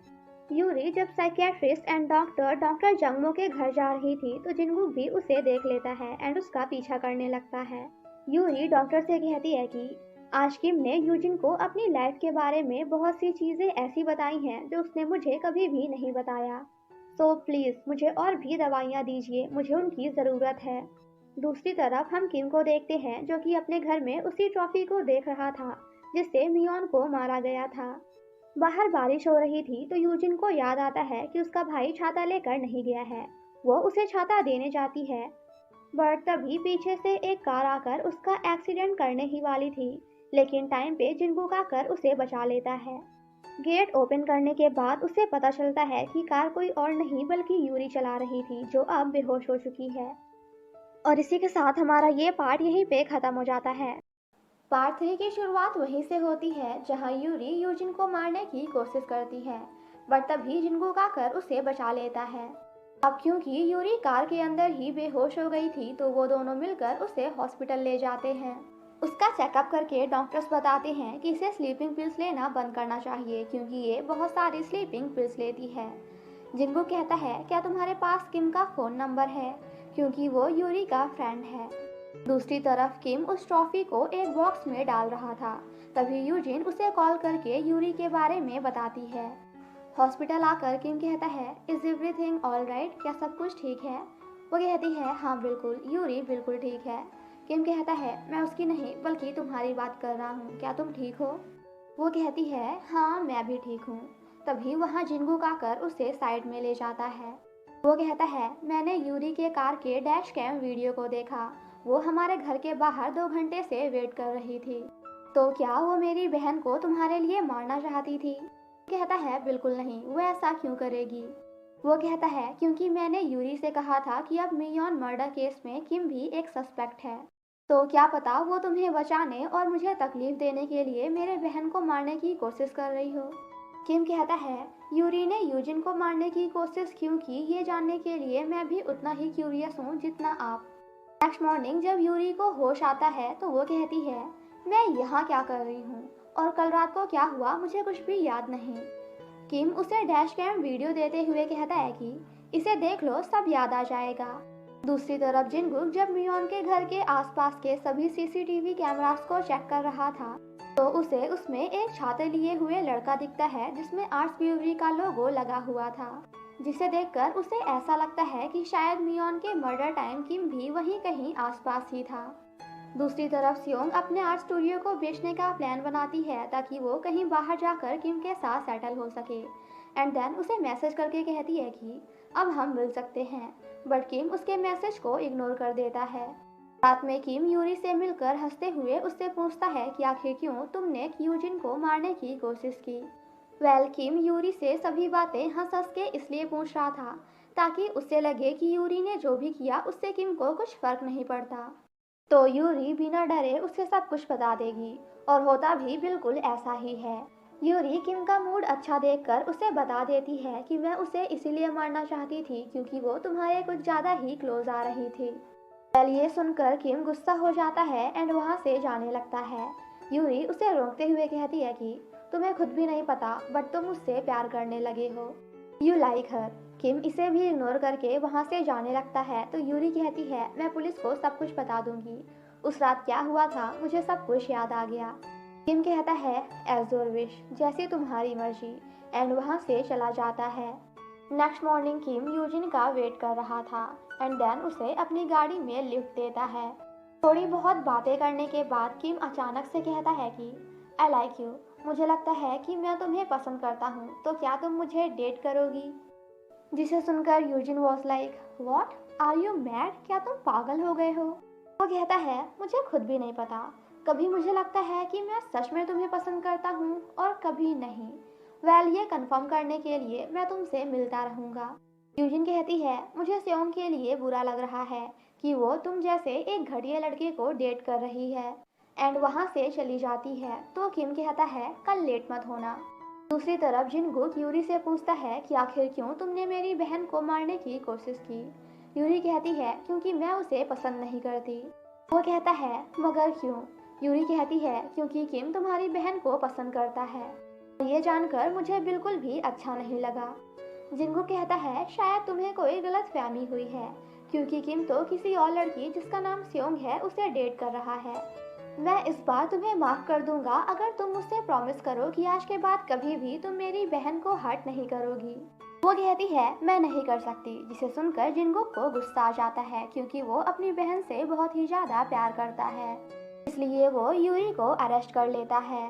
यूरी जब साइकियाट्रिस्ट एंड डॉक्टर जंगमो के घर जा रही थी तो जिनगुक भी उसे देख लेता है एंड उसका पीछा करने लगता है। यूरी डॉक्टर से कहती है कि आज किम ने यूजिन को अपनी लाइफ के बारे में बहुत सी चीजें ऐसी बताई हैं जो उसने मुझे कभी भी नहीं बताया। सो प्लीज मुझे और भी दवाइयाँ दीजिए, मुझे उनकी ज़रूरत है। दूसरी तरफ हम किम को देखते हैं जो कि अपने घर में उसी ट्रॉफी को देख रहा था जिससे मियोन को मारा गया था। बाहर बारिश हो रही थी तो यूजिन को याद आता है कि उसका भाई छाता लेकर नहीं गया है। वो उसे छाता देने जाती है बट तभी पीछे से एक कार आकर उसका एक्सीडेंट करने ही वाली थी, लेकिन टाइम पे जिनगुक आकर उसे बचा लेता है। गेट ओपन करने के बाद उसे पता चलता है कि कार कोई और नहीं बल्कि यूरी चला रही थी जो अब बेहोश हो चुकी है। और इसी के साथ हमारा ये पार्ट यहीं पे ख़त्म हो जाता है। पार्ट 3 की शुरुआत वहीं से होती है जहां यूरी यूजिन को मारने की कोशिश करती है बट तभी जिनगुक आकर उसे बचा लेता है। अब क्योंकि यूरी कार के अंदर ही बेहोश हो गई थी तो वो दोनों मिलकर उसे हॉस्पिटल ले जाते हैं। उसका चेकअप करके डॉक्टर्स बताते हैं कि इसे स्लीपिंग पिल्स लेना बंद करना चाहिए क्योंकि ये बहुत सारी स्लीपिंग पिल्स लेती है। जिनको कहता है क्या तुम्हारे पास किम का फ़ोन नंबर है, क्योंकि वो यूरी का फ्रेंड है। दूसरी तरफ किम उस ट्रॉफी को एक बॉक्स में डाल रहा था। तभी यूजिन उसे कॉल करके यूरी के बारे में बताती है। हॉस्पिटल आकर किम कहता है इज एवरीथिंग ऑल राइट, क्या सब कुछ ठीक है। वो कहती है हाँ बिल्कुल, यूरी बिल्कुल ठीक है। किम कहता है मैं उसकी नहीं बल्कि तुम्हारी बात कर रहा हूँ, क्या तुम ठीक हो। वो कहती है हाँ मैं भी ठीक हूँ। तभी वहाँ जिंगूक आकर उसे साइड में ले जाता है। वो कहता है मैंने यूरी के कार के डैश कैम वीडियो को देखा, वो हमारे घर के बाहर 2 घंटे से वेट कर रही थी। तो क्या वो मेरी बहन को तुम्हारे लिए मारना चाहती थी। कहता है बिल्कुल नहीं, वो ऐसा क्यों करेगी। वो कहता है क्योंकि मैंने यूरी से कहा था कि अब मियोन मर्डर केस में किम भी एक सस्पेक्ट है, तो क्या पता वो तुम्हें बचाने और मुझे तकलीफ देने के लिए मेरे बहन को मारने की कोशिश कर रही हो। किम कहता है यूरी ने यूजिन को मारने की कोशिश क्यों की, ये जानने के लिए मैं भी उतना ही क्यूरियस हूँ जितना आप। नेक्स्ट मॉर्निंग जब यूरी को होश आता है तो वो कहती है मैं यहाँ क्या कर रही हूँ और कल रात को क्या हुआ मुझे कुछ भी याद नहीं। किम उसे डैश कैम वीडियो देते हुए कहता है कि इसे देख लो, सब याद आ जाएगा। दूसरी तरफ जिनगुक जब मियोन के घर के आसपास के सभी सीसीटीवी कैमरास को चेक कर रहा था तो उसे उसमें एक छाते लिए हुए लड़का दिखता है जिसमें आर्ट्स ब्यूवरी का लोगो लगा हुआ था, जिसे देखकर उसे ऐसा लगता है कि शायद मियोन के मर्डर टाइम किम भी वहीं कहीं आसपास ही था। दूसरी तरफ सियोंग अपने आर्ट स्टूडियो को बेचने का प्लान बनाती है ताकि वो कहीं बाहर जाकर किम के साथ सेटल हो सके। एंड देन उसे मैसेज करके कहती है कि अब हम मिल सकते हैं, बट किम उसके मैसेज को इग्नोर कर देता है। रात में किम यूरी से मिलकर हंसते हुए उससे पूछता है कि आखिर क्यों तुमने यूजिन को मारने की कोशिश की। किम यूरी से सभी बातें हंस हंस के इसलिए पूछ रहा था ताकि उससे लगे कि यूरी ने जो भी किया उससे किम को कुछ फर्क नहीं पड़ता, तो यूरी बिना डरे उसे सब कुछ बता देगी। और होता भी बिल्कुल ऐसा ही है। यूरी किम का मूड अच्छा देखकर उसे बता देती है कि मैं उसे इसीलिए मारना चाहती थी क्योंकि वो तुम्हारे कुछ ज़्यादा ही क्लोज आ रही थी। ये सुनकर किम गुस्सा हो जाता है एंड वहाँ से जाने लगता है। यूरी उसे रोकते हुए कहती है कि तुम्हें खुद भी नहीं पता बट तुम उससे प्यार करने लगे हो, यू लाइक हर। किम इसे भी इग्नोर करके वहाँ से जाने लगता है तो यूरी कहती है मैं पुलिस को सब कुछ बता दूंगी, उस रात क्या हुआ था मुझे सब कुछ याद आ गया। किम कहता है एज योर विश, जैसी तुम्हारी मर्जी, एंड वहाँ से चला जाता है। नेक्स्ट मॉर्निंग किम यूजिन का वेट कर रहा था एंड देन उसे अपनी गाड़ी में लिफ्ट देता है। थोड़ी बहुत बातें करने के बाद किम अचानक से कहता है कि आई लाइक यू, मुझे लगता है कि मैं तुम्हें पसंद करता हूँ, तो क्या तुम मुझे डेट करोगी। जिसे सुनकर Yoojin was like what are you mad, क्या तुम पागल हो गए हो। वो कहता है मुझे खुद भी नहीं पता, कभी मुझे लगता है कि मैं सच में तुम्हें पसंद करता हूँ और कभी नहीं। ये कंफर्म करने के लिए मैं तुमसे मिलता रहूँगा। यूजिन कहती है मुझे सियोंग के लिए बुरा लग रहा है कि वो तुम जैसे एक घटिया लड़के को डेट कर रही है, एंड वहाँ से चली जाती है। तो किम कहता है कल लेट मत होना। दूसरी तरफ जिनगुक यूरी से पूछता है कि आखिर क्यों तुमने मेरी बहन को मारने की कोशिश की। यूरी कहती है क्योंकि मैं उसे पसंद नहीं करती। वो कहता है मगर क्यों। यूरी कहती है क्योंकि किम तुम्हारी बहन को पसंद करता है, ये जानकर मुझे बिल्कुल भी अच्छा नहीं लगा। जिनगुक कहता है शायद तुम्हें कोई गलतफहमी हुई है क्योंकि किम तो किसी और लड़की जिसका नाम सियोंग है उसे डेट कर रहा है। मैं इस बार तुम्हें माफ कर दूंगा अगर तुम मुझसे प्रॉमिस करो कि आज के बाद कभी भी तुम मेरी बहन को हर्ट नहीं करोगी। वो कहती है मैं नहीं कर सकती, जिसे सुनकर जिनगुक को गुस्सा आ जाता है क्योंकि वो अपनी बहन से बहुत ही ज्यादा प्यार करता है, इसलिए वो यूरी को अरेस्ट कर लेता है।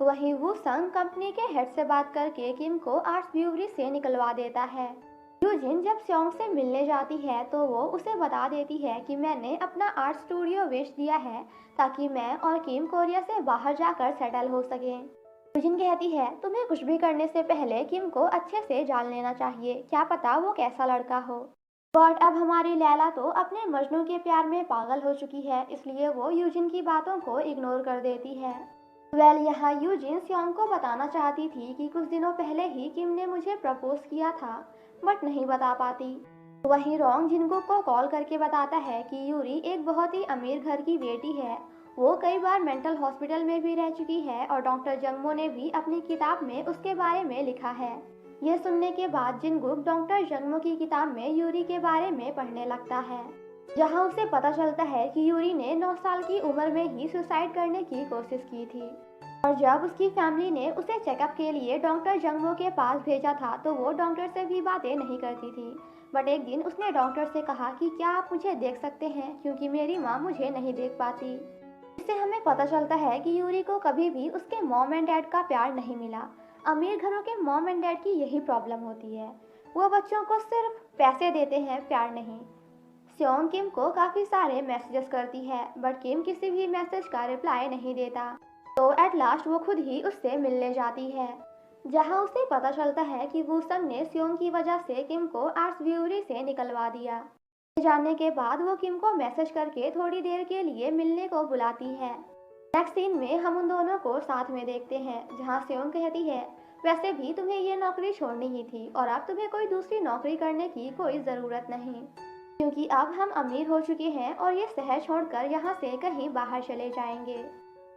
वहीं वो संग कंपनी के हेड से बात करके किम को आर्ट्स ब्यूवरी से निकलवा देता है। यूजिन जब सियोंग से मिलने जाती है तो वो उसे बता देती है कि मैंने अपना आर्ट स्टूडियो बेच दिया है ताकि मैं और किम कोरिया से बाहर जाकर सेटल हो सकें। यूजिन कहती है तुम्हें कुछ भी करने से पहले किम को अच्छे से जान लेना चाहिए, क्या पता वो कैसा लड़का हो। बट अब हमारी लैला तो अपने मजनू के प्यार में पागल हो चुकी है, इसलिए वो यूजिन की बातों को इग्नोर कर देती है। यहाँ यूजिन सियोंग को बताना चाहती थी कि कुछ दिनों पहले ही किम ने मुझे प्रपोज किया था बट नहीं बता पाती। वहीं रोंग जिनगुक को कॉल करके बताता है कि यूरी एक बहुत ही अमीर घर की बेटी है, वो कई बार मेंटल हॉस्पिटल में भी रह चुकी है और डॉक्टर जंगमो ने भी अपनी किताब में उसके बारे में लिखा है। ये सुनने के बाद जिनगुक डॉक्टर जंगमो की किताब में यूरी के बारे में पढ़ने लगता है, जहां उसे पता चलता है कि यूरी ने 9 साल की उम्र में ही सुसाइड करने की कोशिश की थी। और जब उसकी फैमिली ने उसे चेकअप के लिए डॉक्टर जंगमो के पास भेजा था तो वो डॉक्टर से भी बातें नहीं करती थी। बट एक दिन उसने डॉक्टर से कहा कि क्या आप मुझे देख सकते हैं, क्योंकि मेरी माँ मुझे नहीं देख पाती। इससे हमें पता चलता है कि यूरी को कभी भी उसके मॉम एंड डैड का प्यार नहीं मिला। अमीर घरों के मॉम एंड डैड की यही प्रॉब्लम होती है, वो बच्चों को सिर्फ पैसे देते हैं, प्यार नहीं। स्योंग किम को काफ़ी सारे मैसेजेस करती है, बट किम किसी भी मैसेज का रिप्लाई नहीं देता। तो एट लास्ट वो खुद ही उससे मिलने जाती है, जहां उसे पता चलता है कि वूसंग ने स्योंग की वजह से किम को आर्ट्स ब्यूरी से निकलवा दिया। ये जानने के बाद वो किम को मैसेज करके थोड़ी देर के लिए मिलने को बुलाती है। नेक्स्ट सीन में हम उन दोनों को साथ में देखते हैं, जहां स्योंग कहती है, वैसे भी तुम्हें ये नौकरी छोड़नी ही थी और अब तुम्हें कोई दूसरी नौकरी करने की कोई ज़रूरत नहीं, क्योंकि अब हम अमीर हो चुके हैं और ये शहर छोड़कर यहाँ से कहीं बाहर चले जाएंगे।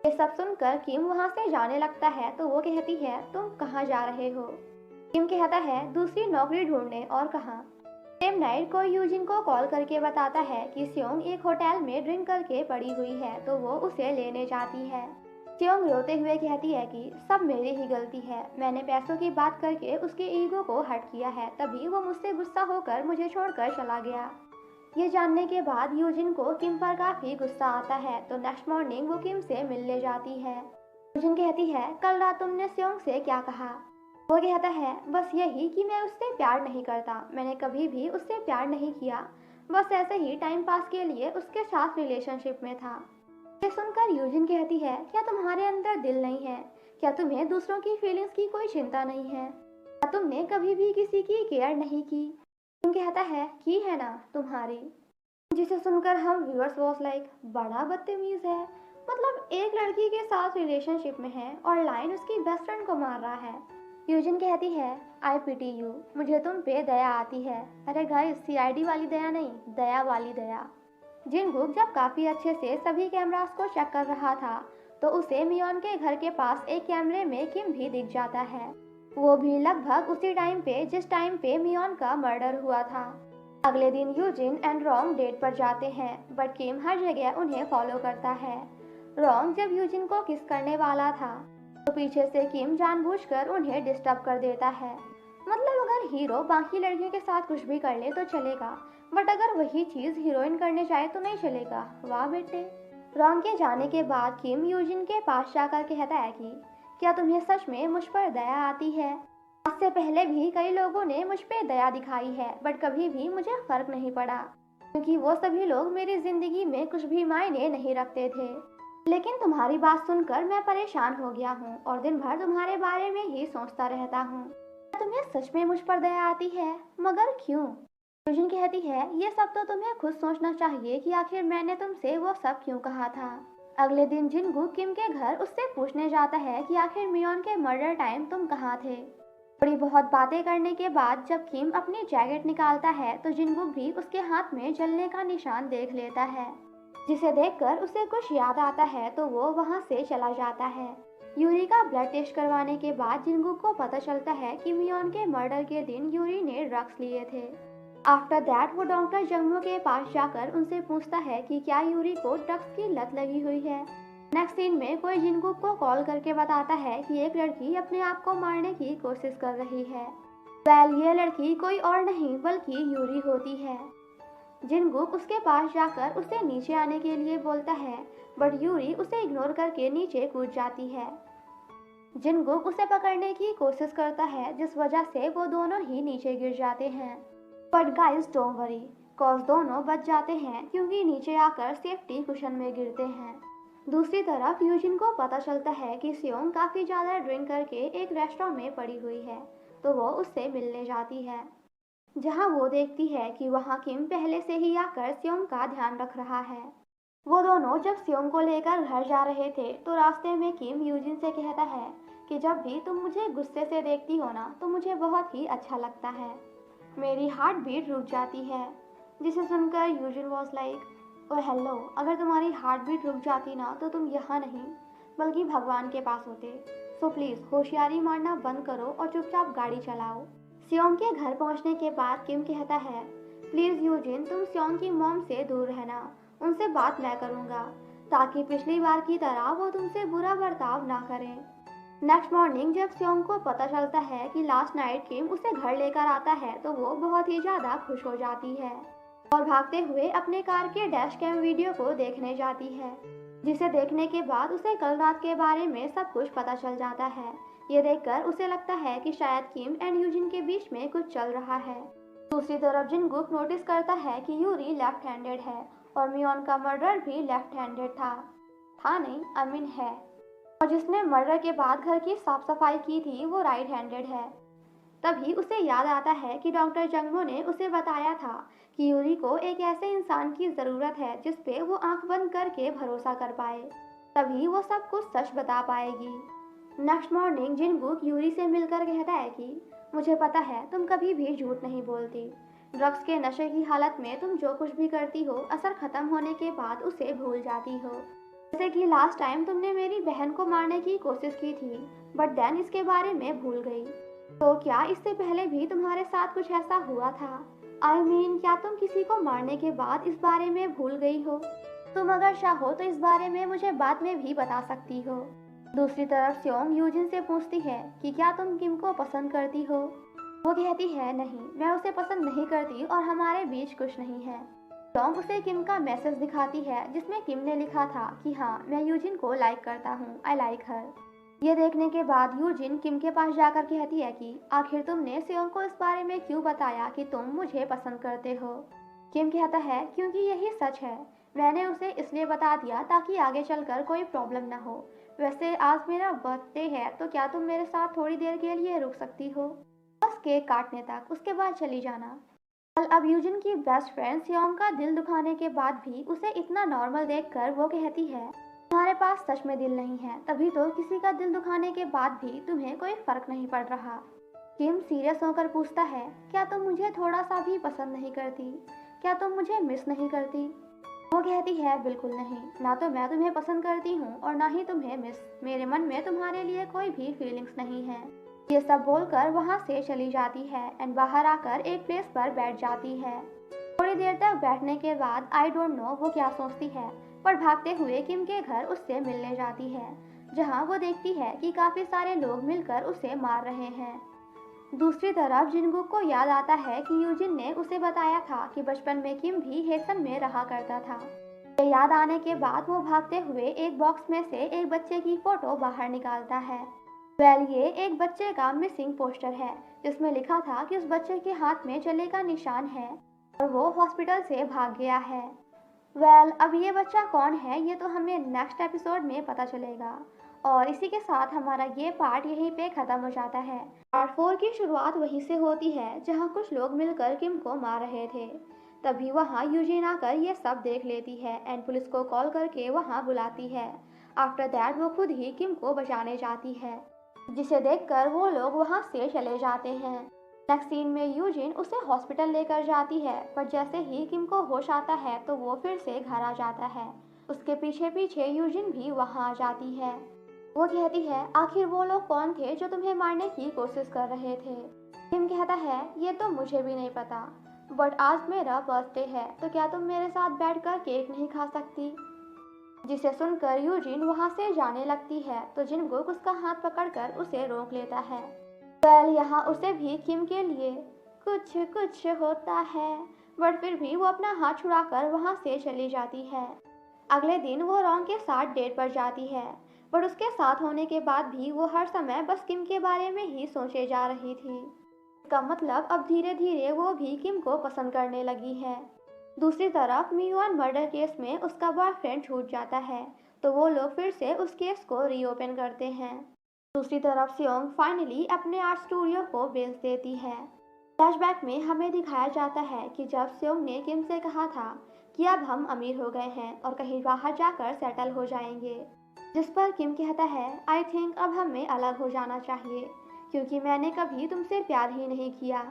ये सब सुनकर किम वहाँ से जाने लगता है तो वो कहती है, तुम कहाँ जा रहे हो? किम कहता है, दूसरी नौकरी ढूंढने। और कहाँ? सेम नाइट को यूजिन को कॉल करके बताता है कि स्योंग एक होटल में ड्रिंक करके पड़ी हुई है, तो वो उसे लेने जाती है। स्योंग रोते हुए कहती है कि सब मेरी ही गलती है, मैंने पैसों की बात करके उसके ईगो को हर्ट किया है, तभी वो मुझसे गुस्सा होकर मुझे छोड़कर चला गया। ये जानने के बाद यूजिन को किम पर काफी गुस्सा आता है, तो नेक्स्ट मॉर्निंग वो किम से मिलने जाती है। यूजिन कहती है, कल रात तुमने स्योंग से क्या कहा? वो कहता है, बस यही कि मैं उससे प्यार नहीं करता, मैंने कभी भी उससे प्यार नहीं किया, बस ऐसे ही टाइम पास के लिए उसके साथ रिलेशनशिप में था। ये सुनकर यूजिन कहती है, क्या तुम्हारे अंदर दिल नहीं है? क्या तुम्हें दूसरों की फीलिंग्स की कोई चिंता नहीं है? क्या तुमने कभी भी किसी की केयर नहीं की? किम कहता है, की है ना तुम्हारी। जिसे सुनकर हम व्यूअर्स वॉज लाइक, बड़ा बदतमीज है, मतलब एक लड़की के साथ रिलेशनशिप में है और लाइन उसकी बेस्ट फ्रेंड को मार रहा है। यूजिन कहती है, आई पिटी यू, मुझे तुम पे दया आती है। अरे गाइस, सीआईडी वाली दया नहीं, दया वाली दया। जिनगुक जब काफी अच्छे से सभी कैमरास को चेक कर रहा था तो उसे मियोन के घर के पास एक कैमरे में किम भी दिख जाता है, वो भी लगभग उसी टाइम पे जिस टाइम पे मियोन का मर्डर हुआ था। अगले दिन यूजिन एंड रोंग डेट पर जाते हैं, बट किम हर जगह उन्हें फॉलो करता है। रोंग जब यूजिन को किस करने वाला था तो पीछे से किम जानबूझकर उन्हें डिस्टर्ब कर देता है। मतलब अगर हीरो बाकी लड़कियों के साथ कुछ भी कर ले तो चलेगा, बट अगर वही चीज हीरोइन करने जाए तो नहीं चलेगा। वाह बेटे। रोंग के जाने के बाद किम यूजिन के पास जाकर कहता है कि क्या तुम्हें सच में मुझ पर दया आती है? आज से पहले भी कई लोगों ने मुझ पे दया दिखाई है, बट कभी भी मुझे फर्क नहीं पड़ा, क्योंकि वो सभी लोग मेरी जिंदगी में कुछ भी मायने नहीं रखते थे। लेकिन तुम्हारी बात सुनकर मैं परेशान हो गया हूँ और दिन भर तुम्हारे बारे में ही सोचता रहता हूँ। तुम्हें सच में मुझ पर दया आती है, मगर क्यों? यूजिन कहती है, ये सब तो तुम्हें खुद सोचना चाहिए कि आखिर मैंने तुमसे वो सब क्यों कहा था। अगले दिन जिनगुक किम के घर उससे पूछने जाता है कि आखिर मियोन के मर्डर टाइम तुम कहाँ थे। थोड़ी बहुत बातें करने के बाद जब किम अपनी जैकेट निकालता है तो जिनगुक भी उसके हाथ में जलने का निशान देख लेता है, जिसे देखकर उसे कुछ याद आता है तो वो वहाँ से चला जाता है। यूरी का ब्लड टेस्ट करवाने के बाद जिनगुक को पता चलता है कि मियोन के मर्डर के दिन यूरी ने ड्रग्स लिए थे। आफ्टर दैट वो डॉक्टर जंगमो के पास जाकर उनसे पूछता है कि क्या यूरी को ड्रग्स की लत लगी हुई है। नेक्स्ट सीन में कोई जिनगुक को कॉल करके बताता है कि एक लड़की अपने आप को मारने की कोशिश कर रही है। ये लड़की कोई और नहीं बल्कि यूरी होती है। जिनगुक उसके पास जाकर उसे नीचे आने के लिए बोलता है, बट यूरी उसे इग्नोर करके नीचे कूद जाती है। जिनगुक उसे पकड़ने की कोशिश करता है, जिस वजह से वो दोनों ही नीचे गिर जाते हैं। But guys don't worry, cause दोनों बच जाते हैं क्योंकि नीचे आकर सेफ्टी कुशन में गिरते हैं। दूसरी तरफ यूजिन को पता चलता है कि स्योंग काफी ज्यादा ड्रिंक करके एक रेस्टोरेंट में पड़ी हुई है, तो वो उससे मिलने जाती है, जहां वो देखती है कि वहां किम पहले से ही आकर स्योंग का ध्यान रख रहा है। वो दोनों जब स्योंग को लेकर घर जा रहे थे तो रास्ते में किम यूजिन से कहता है कि जब भी तुम मुझे गुस्से से देखती हो ना तो मुझे बहुत ही अच्छा लगता है, मेरी हार्ट बीट रुक जाती है। जिसे सुनकर Yoojin was like, oh hello, अगर तुम्हारी हार्ट बीट रुक जाती ना तो तुम यहाँ नहीं बल्कि भगवान के पास होते। सो प्लीज़ होशियारी मारना बंद करो और चुपचाप गाड़ी चलाओ। सियोंग के घर पहुंचने के बाद किम कहता है, प्लीज़ यूजिन, तुम सियोंग की मॉम से दूर रहना, उनसे बात मैं करूँगा, ताकि पिछली बार की तरह वो तुमसे बुरा बर्ताव ना करें। नेक्स्ट मॉर्निंग जब सियोंग को पता चलता है कि लास्ट नाइट किम उसे घर लेकर आता है तो वो बहुत ही ज़्यादा खुश हो जाती है और भागते हुए अपने कार के डैश कैम वीडियो को देखने जाती है, जिसे देखने के बाद उसे कल रात के बारे में सब कुछ पता चल जाता है। ये देखकर उसे लगता है कि शायद किम एंड यूजिन के बीच में कुछ चल रहा है। दूसरी तरफ जिनगुक नोटिस करता है कि यूरी लेफ्ट हैंडेड है और मियोन का मर्डर भी लेफ्ट हैंडेड था नहीं, अमीन है, और जिसने मर्डर के बाद घर की साफ सफाई की थी वो राइट हैंडेड है। तभी उसे याद आता है कि डॉक्टर जंगमो ने उसे बताया था कि यूरी को एक ऐसे इंसान की ज़रूरत है जिस पे वो आंख बंद करके भरोसा कर पाए, तभी वो सब कुछ सच बता पाएगी। नेक्स्ट मॉर्निंग जिनगुक यूरी से मिलकर कहता है कि मुझे पता है तुम कभी भी झूठ नहीं बोलती। ड्रग्स के नशे की हालत में तुम जो कुछ भी करती हो असर खत्म होने के बाद उसे भूल जाती हो। जैसे कि लास्ट टाइम तुमने मेरी बहन को मारने की कोशिश की थी बट देन इसके बारे में भूल गई। तो क्या इससे पहले भी तुम्हारे साथ कुछ ऐसा हुआ था? आई मीन क्या तुम किसी को मारने के बाद इस बारे में भूल गई हो? तुम अगर चाहो तो इस बारे में मुझे बाद में भी बता सकती हो। दूसरी तरफ सियोंग यूजिन से पूछती है कि क्या तुम किम को पसंद करती हो? वो कहती है नहीं, मैं उसे पसंद नहीं करती और हमारे बीच कुछ नहीं है। टॉम उसे किम का मैसेज दिखाती है जिसमें किम ने लिखा था कि हाँ, मैं यूजिन को लाइक करता हूँ, आई लाइक हर। ये देखने के बाद यूजिन किम के पास जाकर कहती है कि आखिर तुमने सियोंग को इस बारे में क्यों बताया कि तुम मुझे पसंद करते हो? किम कहता है क्योंकि यही सच है, मैंने उसे इसलिए बता दिया ताकि आगे चलकर कोई प्रॉब्लम ना हो। वैसे आज मेरा बर्थडे है तो क्या तुम मेरे साथ थोड़ी देर के लिए रुक सकती हो? बस केक काटने तक, उसके बाद चली जाना। अब यूजिन की बेस्ट फ्रेंड सियोंग का दिल दुखाने के बाद भी उसे इतना नॉर्मल देखकर वो कहती है तुम्हारे पास सच में दिल नहीं है, तभी तो किसी का दिल दुखाने के बाद भी तुम्हें कोई फर्क नहीं पड़ रहा। किम सीरियस होकर पूछता है क्या तुम मुझे थोड़ा सा भी पसंद नहीं करती? क्या तुम मुझे मिस नहीं करती? वो कहती है बिल्कुल नहीं, ना तो मैं तुम्हें पसंद करती हूँ और ना ही तुम्हें मिस, मेरे मन में तुम्हारे लिए कोई भी फीलिंग्स नहीं है। ये सब बोलकर वहाँ से चली जाती है एंड बाहर आकर एक प्लेस पर बैठ जाती है। थोड़ी देर तक बैठने के बाद आई डोंट नो वो क्या सोचती है, पर भागते हुए किम के घर उससे मिलने जाती है, जहाँ वो देखती है कि काफी सारे लोग मिलकर उसे मार रहे हैं। दूसरी तरफ जिनगुक को याद आता है कि यूजिन ने उसे बताया था कि बचपन में किम भी हेसन में रहा करता था। ये याद आने के बाद वो भागते हुए एक बॉक्स में से एक बच्चे की फोटो बाहर निकालता है। ये एक बच्चे का मिसिंग पोस्टर है जिसमें लिखा था कि उस बच्चे के हाथ में जले का निशान है और वो हॉस्पिटल से भाग गया है। अब ये बच्चा कौन है ये तो हमें नेक्स्ट एपिसोड में पता चलेगा। और इसी के साथ हमारा ये पार्ट यहीं पे ख़त्म हो जाता है। पार्ट 4 की शुरुआत वहीं से होती है जहाँ कुछ लोग मिलकर किम को मार रहे थे। तभी वहाँ यूजिन आकर ये सब देख लेती है एंड पुलिस को कॉल करके वहाँ बुलाती है। आफ्टर दैट वो खुद ही किम को बचाने जाती है, जिसे देखकर वो लोग वहाँ से चले जाते हैं। नेक्स्ट सीन में यूजिन उसे हॉस्पिटल लेकर जाती है, पर जैसे ही किम को होश आता है तो वो फिर से घर आ जाता है। उसके पीछे पीछे यूजिन भी वहाँ आ जाती है। वो कहती है आखिर वो लोग कौन थे जो तुम्हें मारने की कोशिश कर रहे थे? किम कहता है ये तो मुझे भी नहीं पता, बट आज मेरा बर्थडे है तो क्या तुम मेरे साथ बैठकर केक नहीं खा सकती? जिसे सुनकर यूजिन वहाँ से जाने लगती है तो जिनगुक उसका हाथ पकड़कर उसे रोक लेता है। यहाँ उसे भी किम के लिए कुछ कुछ होता है, बट फिर भी वो अपना हाथ छुड़ाकर वहाँ से चली जाती है। अगले दिन वो रॉन्ग के साथ डेट पर जाती है, बट उसके साथ होने के बाद भी वो हर समय बस किम के बारे में ही सोचे जा रही थी। इसका मतलब अब धीरे धीरे वो भी किम को पसंद करने लगी है। दूसरी तरफ मियोन मर्डर केस में उसका बॉयफ्रेंड छूट जाता है तो वो लोग फिर से उस केस को रीओपन करते हैं। दूसरी तरफ सियोंग फाइनली अपने आर्ट स्टूडियो को बेच देती है। फ्लैशबैक में हमें दिखाया जाता है कि जब सियोंग ने किम से कहा था कि अब हम अमीर हो गए हैं और कहीं बाहर जाकर सेटल हो जाएंगे, जिस पर किम कहता है आई थिंक अब हमें अलग हो जाना चाहिए क्योंकि मैंने कभी तुमसे प्यार ही नहीं किया।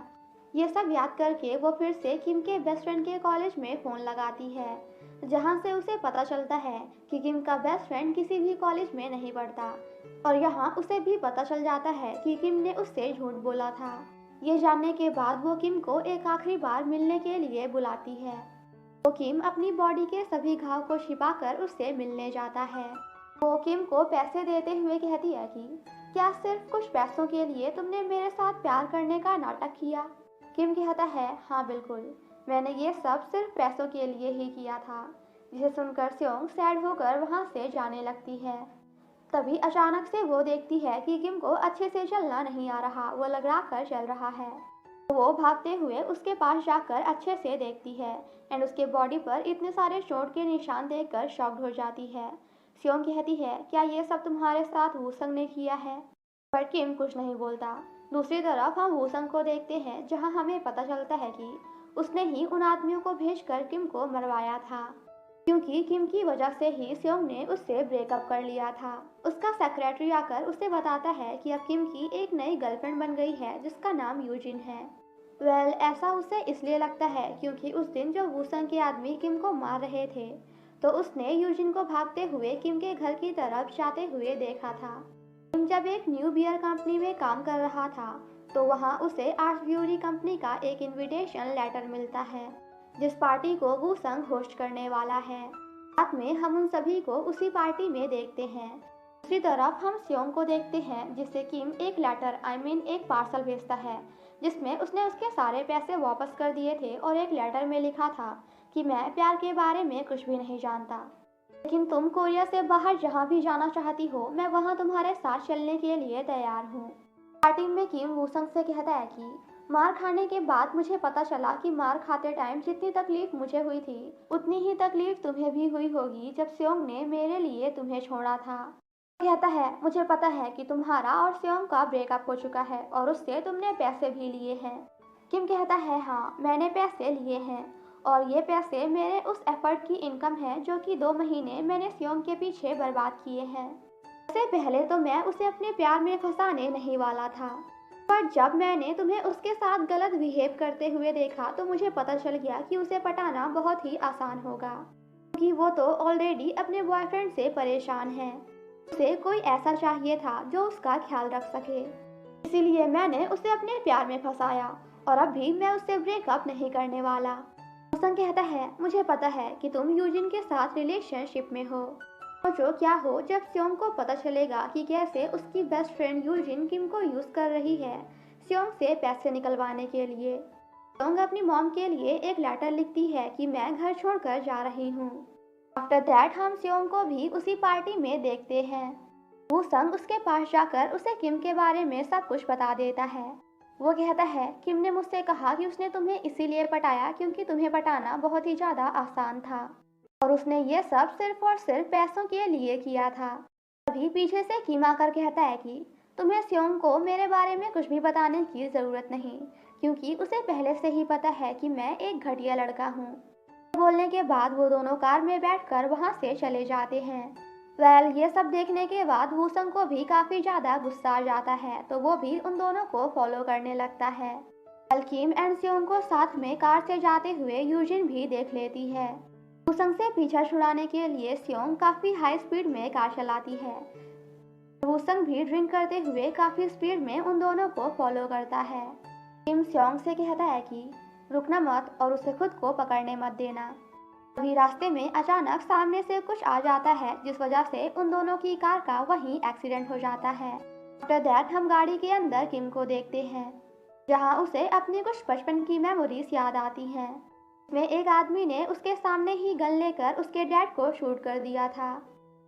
ये सब याद करके वो फिर से किम के बेस्ट फ्रेंड के कॉलेज में फ़ोन लगाती है, जहाँ से उसे पता चलता है कि किम का बेस्ट फ्रेंड किसी भी कॉलेज में नहीं पढ़ता और यहाँ उसे भी पता चल जाता है कि किम ने उससे झूठ बोला था। ये जानने के बाद वो किम को एक आखिरी बार मिलने के लिए बुलाती है। वो किम अपनी बॉडी के सभी घाव को छिपाकर उससे मिलने जाता है। वो किम को पैसे देते हुए कहती है कि क्या सिर्फ कुछ पैसों के लिए तुमने मेरे साथ प्यार करने का नाटक किया? किम कहता है, हाँ बिल्कुल, मैंने ये सब सिर्फ पैसों के लिए ही किया था। जिसे सुनकर स्योंग सैड होकर वहाँ से जाने लगती है। तभी अचानक से वो देखती है कि किम को अच्छे से चलना नहीं आ रहा, वो लगड़ा कर चल रहा है। वो भागते हुए उसके पास जाकर अच्छे से देखती है एंड उसके बॉडी पर इतने सारे चोट के निशान देखकर शॉक्ड हो जाती है। स्योंग कहती है, क्या ये सब तुम्हारे साथ वूसंग ने किया है? पर किम कुछ नहीं बोलता। दूसरी तरफ हम वूसंग को देखते हैं, जहां हमें पता चलता है कि उसने ही उन आदमियों को भेजकर किम को मरवाया था, क्योंकि किम की वजह से ही स्योंग ने उससे ब्रेकअप कर लिया था। उसका सेक्रेटरी आकर उसे बताता है कि अब किम की एक नई गर्लफ्रेंड बन गई है जिसका नाम यूजिन है। ऐसा उसे इसलिए लगता है क्योंकि उस दिन जो वूसंग के आदमी किम को मार रहे थे, तो उसने यूजिन को भागते हुए किम के घर की तरफ जाते हुए देखा था। किम जब एक न्यू बियर कंपनी में काम कर रहा था, तो वहाँ उसे आर्ट्स ब्यूरी कंपनी का एक इनविटेशन लेटर मिलता है, जिस पार्टी को वूसंग होस्ट करने वाला है। रात में हम उन सभी को उसी पार्टी में देखते हैं। दूसरी तरफ हम स्योंग को देखते हैं, जिसे किम एक लेटर एक पार्सल भेजता है, जिसमें उसने उसके सारे पैसे वापस कर दिए थे और एक लेटर में लिखा था कि मैं प्यार के बारे में कुछ भी नहीं जानता, लेकिन तुम कोरिया से बाहर जहाँ भी जाना चाहती हो, मैं वहाँ तुम्हारे साथ चलने के लिए तैयार हूँ। पार्टी में किम वूसंग से कहता है कि मार खाने के बाद मुझे पता चला कि मार खाते टाइम जितनी तकलीफ मुझे हुई थी, उतनी ही तकलीफ तुम्हें भी हुई होगी जब स्योंग ने मेरे लिए तुम्हें छोड़ा था। कहता है, मुझे पता है कि तुम्हारा और स्योंग का ब्रेकअप हो चुका है और उससे तुमने पैसे भी लिए हैं। किम कहता है, हाँ मैंने पैसे लिए हैं और ये पैसे मेरे उस एफर्ट की इनकम है जो कि 2 महीने मैंने स्योंग के पीछे बर्बाद किए हैं। इससे पहले तो मैं उसे अपने प्यार में फंसाने नहीं वाला था, पर जब मैंने तुम्हें उसके साथ गलत बिहेव करते हुए देखा तो मुझे पता चल गया कि उसे पटाना बहुत ही आसान होगा, क्योंकि वो तो ऑलरेडी अपने बॉयफ्रेंड से परेशान है। उसे कोई ऐसा चाहिए था जो उसका ख्याल रख सके, इसीलिए मैंने उसे अपने प्यार में फंसाया और अब भी मैं उससे ब्रेकअप नहीं करने वाला। वूसंग कहता है, मुझे पता है कि तुम यूजिन के साथ रिलेशनशिप में हो। सोचो क्या हो जब स्योंग को पता चलेगा कि कैसे उसकी बेस्ट फ्रेंड यूजिन किम को यूज कर रही है स्योंग से पैसे निकलवाने के लिए। स्योंग अपनी मॉम के लिए एक लेटर लिखती है कि मैं घर छोड़कर जा रही हूँ। आफ्टर दैट हम स्योंग को भी उसी पार्टी में देखते हैं। वूसंग उसके पास जाकर उसे किम के बारे में सब कुछ बता देता है। वो कहता है, किम ने मुझसे कहा कि उसने तुम्हें इसीलिए पटाया क्योंकि तुम्हें पटाना बहुत ही ज़्यादा आसान था और उसने ये सब सिर्फ और सिर्फ पैसों के लिए किया था। अभी पीछे से किम आकर कहता है कि तुम्हें स्योंग को मेरे बारे में कुछ भी बताने की ज़रूरत नहीं, क्योंकि उसे पहले से ही पता है कि मैं एक घटिया लड़का हूँ। बोलने के बाद वो दोनों कार में बैठकर वहाँ से चले जाते हैं। ये सब देखने के बाद वूसंग को भी काफ़ी ज़्यादा गुस्सा आ जाता है, तो वो भी उन दोनों को फॉलो करने लगता है। किम एंड स्योंग को साथ में कार से जाते हुए यूजिन भी देख लेती है। वूसंग से पीछा छुड़ाने के लिए स्योंग काफ़ी हाई स्पीड में कार चलाती है। वूसंग भी ड्रिंक करते हुए काफ़ी स्पीड में उन दोनों को फॉलो करता है। किम स्योंग से कहता है कि रुकना मत और उसे खुद को पकड़ने मत देना। अभी रास्ते में अचानक सामने से कुछ आ जाता है, जिस वजह से उन दोनों की कार का वहीं एक्सीडेंट हो जाता है। आफ्टर दैट हम गाड़ी के अंदर किम को देखते हैं, जहां उसे अपनी कुछ बचपन की मेमोरीज याद आती हैं। में एक आदमी ने उसके सामने ही गन लेकर उसके डैड को शूट कर दिया था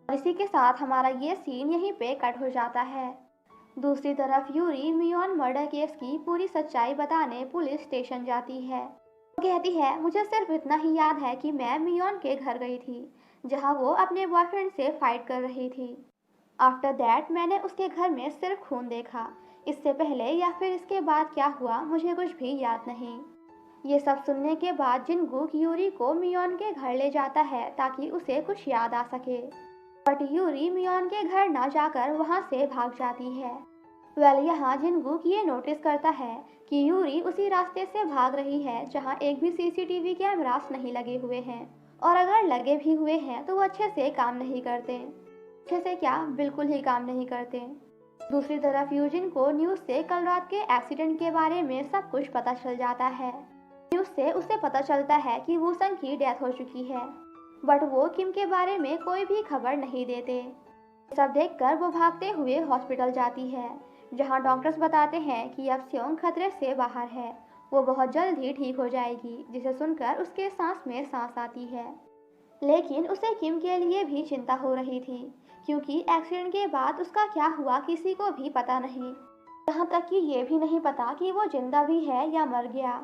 और इसी के साथ हमारा ये सीन यहीं पे कट हो जाता है। दूसरी तरफ यूरी मियोन मर्डर केस की पूरी सच्चाई बताने पुलिस स्टेशन जाती है। वो कहती है, मुझे सिर्फ इतना ही याद है कि मैं मियोन के घर गई थी, जहां वो अपने बॉयफ्रेंड से फाइट कर रही थी। आफ्टर दैट मैंने उसके घर में सिर्फ खून देखा। इससे पहले या फिर इसके बाद क्या हुआ मुझे कुछ भी याद नहीं। ये सब सुनने के बाद जिनगुक यूरी को मियोन के घर ले जाता है ताकि उसे कुछ याद आ सके, बट यूरी मियोन के घर ना जाकर वहाँ से भाग जाती है। यहाँ जिनगुक ये नोटिस करता है कि यूरी उसी रास्ते से भाग रही है जहाँ एक भी सीसीटीवी कैमरास नहीं लगे हुए हैं, और अगर लगे भी हुए हैं तो वो अच्छे से काम नहीं करते। अच्छे से क्या बिल्कुल ही काम नहीं करते। दूसरी तरफ यूजिन को न्यूज़ से कल रात के एक्सीडेंट के बारे में सब कुछ पता चल जाता है। न्यूज़ से उसे पता चलता है कि वूसंग की डेथ हो चुकी है, बट वो किम के बारे में कोई भी खबर नहीं देते। सब देखकर वो भागते हुए हॉस्पिटल जाती है, जहां डॉक्टर्स बताते हैं कि अब स्योंग खतरे से बाहर है, वो बहुत जल्द ही ठीक हो जाएगी, जिसे सुनकर उसके सांस में सांस आती है। लेकिन उसे किम के लिए भी चिंता हो रही थी, क्योंकि एक्सीडेंट के बाद उसका क्या हुआ किसी को भी पता नहीं। यहाँ तक कि ये भी नहीं पता कि वो जिंदा भी है या मर गया।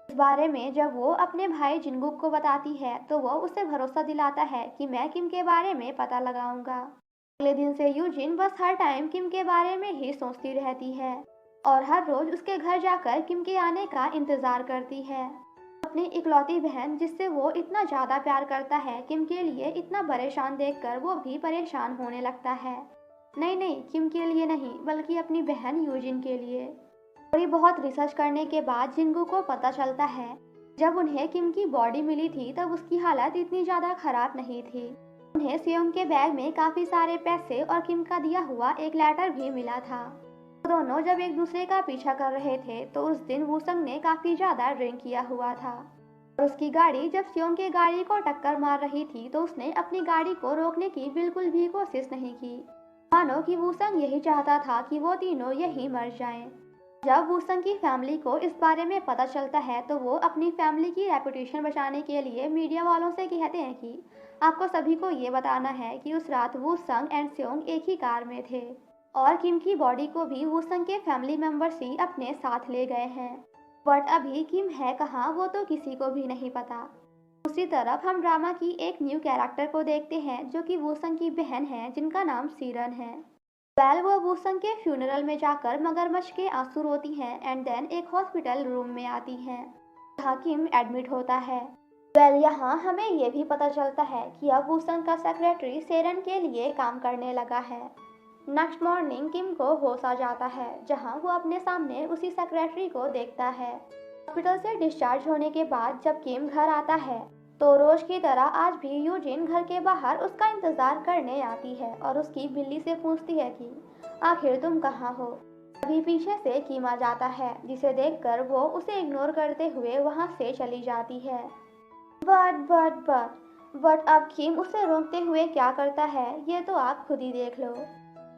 इस बारे में जब वो अपने भाई जिनगुक को बताती है तो वो उसे भरोसा दिलाता है कि मैं किम के बारे में पता लगाऊंगा। अगले दिन से यूजिन बस हर टाइम किम के बारे में ही सोचती रहती है और हर रोज उसके घर जाकर किम के आने का इंतजार करती है। अपनी इकलौती बहन जिससे वो इतना ज़्यादा प्यार करता है, किम के लिए इतना परेशान देखकर वो भी परेशान होने लगता है। नहीं नहीं, किम के लिए नहीं, बल्कि अपनी बहन यूजिन के लिए। थोड़ी बहुत रिसर्च करने के बाद जिंगू को पता चलता है जब उन्हें किम की बॉडी मिली थी तब उसकी हालत इतनी ज़्यादा खराब नहीं थी। उन्हें सियोंग के बैग में काफ़ी सारे पैसे और किम का दिया हुआ एक लेटर भी मिला था। दोनों जब एक दूसरे का पीछा कर रहे थे तो उस दिन वूसंग ने काफी ज्यादा ड्रिंक किया हुआ था और उसकी गाड़ी जब सियोंग की गाड़ी को टक्कर मार रही थी तो उसने अपनी गाड़ी को रोकने की बिल्कुल भी कोशिश नहीं की, मानो कि वूसंग यही चाहता था कि वो तीनों यही मर जाएं। जब वूसंग की फैमिली को इस बारे में पता चलता है तो वो अपनी फैमिली की रेपुटेशन बचाने के लिए मीडिया वालों से कहते हैं कि आपको सभी को ये बताना है कि उस रात वूसंग एंड सियोंग एक ही कार में थे और किम की बॉडी को भी वूसंग के फैमिली मेंबर्स ही अपने साथ ले गए हैं। बट अभी किम है कहाँ वो तो किसी को भी नहीं पता। दूसरी तरफ हम ड्रामा की एक न्यू कैरेक्टर को देखते हैं जो कि वूसंग की बहन है जिनका नाम सीरन है। वो वूसंग के फ्यूनरल में जाकर मगरमच्छ के आंसू रोती हैं एंड देन एक हॉस्पिटल रूम में आती हैं जहाँ किम एडमिट होता है। यहाँ हमें ये भी पता चलता है कि अब वूसंग का सेक्रेटरी सेरन के लिए काम करने लगा है। नेक्स्ट मॉर्निंग किम को होश आ जाता है जहां वो अपने सामने उसी सेक्रेटरी को देखता है। हॉस्पिटल से डिस्चार्ज होने के बाद जब किम घर आता है तो रोज की तरह आज भी यूजिन घर के बाहर उसका इंतजार करने आती है और उसकी बिल्ली से पूछती है कि आखिर तुम कहाँ हो। अभी पीछे से किम आ जाता है जिसे देखकर वो उसे इग्नोर करते हुए वहां से चली जाती है। बट अब किम उसे रोकते हुए क्या करता है ये तो आप खुद ही देख लो।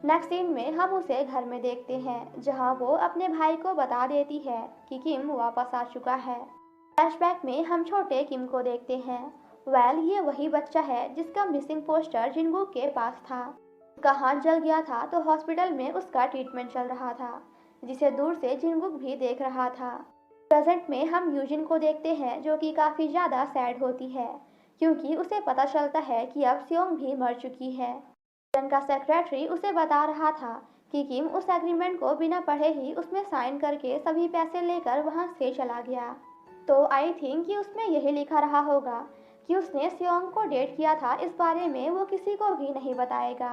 नेक्स्ट सीन में हम उसे घर में देखते हैं जहां वो अपने भाई को बता देती है कि किम वापस आ चुका है। फ्लैशबैक में हम छोटे किम को देखते हैं। ये वही बच्चा है जिसका मिसिंग पोस्टर जिनगुक के पास था। उसका हाथ जल गया था तो हॉस्पिटल में उसका ट्रीटमेंट चल रहा था जिसे दूर से जिनगुक भी देख रहा था। प्रेजेंट में हम यूजिन को देखते हैं जो कि काफ़ी ज़्यादा सैड होती है क्योंकि उसे पता चलता है कि अब सियोंग भी मर चुकी है। का सेक्रेटरी उसे बता रहा था कि किम उस एग्रीमेंट को बिना पढ़े ही उसमें साइन करके सभी पैसे लेकर वहां से चला गया। तो आई थिंक कि उसमें यही लिखा रहा होगा कि उसने सियोंग को डेट किया था। इस बारे में वो किसी को भी नहीं बताएगा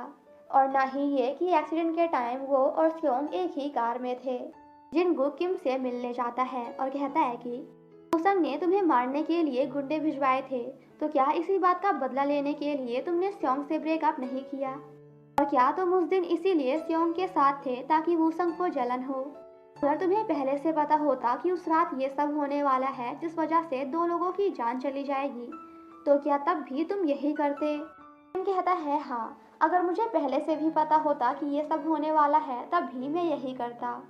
और ना ही ये कि एक्सीडेंट के टाइम वो और सियोंग एक ही कार में थे। जिनगुक किम से मिलने जाता है और कहता है कि वूसंग ने तुम्हें मारने के लिए गुंडे भिजवाए थे, तो क्या इसी बात का बदला लेने के लिए तुमने सियोंग से ब्रेकअप नहीं किया? और क्या तुम उस दिन इसीलिए सियोंग के साथ थे ताकि वूसंग को जलन हो? अगर तुम्हें पहले से पता होता कि उस रात ये सब होने वाला है जिस वजह से 2 लोगों की जान चली जाएगी, तो क्या तब भी तुम यही करते? किम कहता है हाँ, अगर मुझे पहले से भी पता होता कि ये सब होने वाला है तब भी मैं यही करता।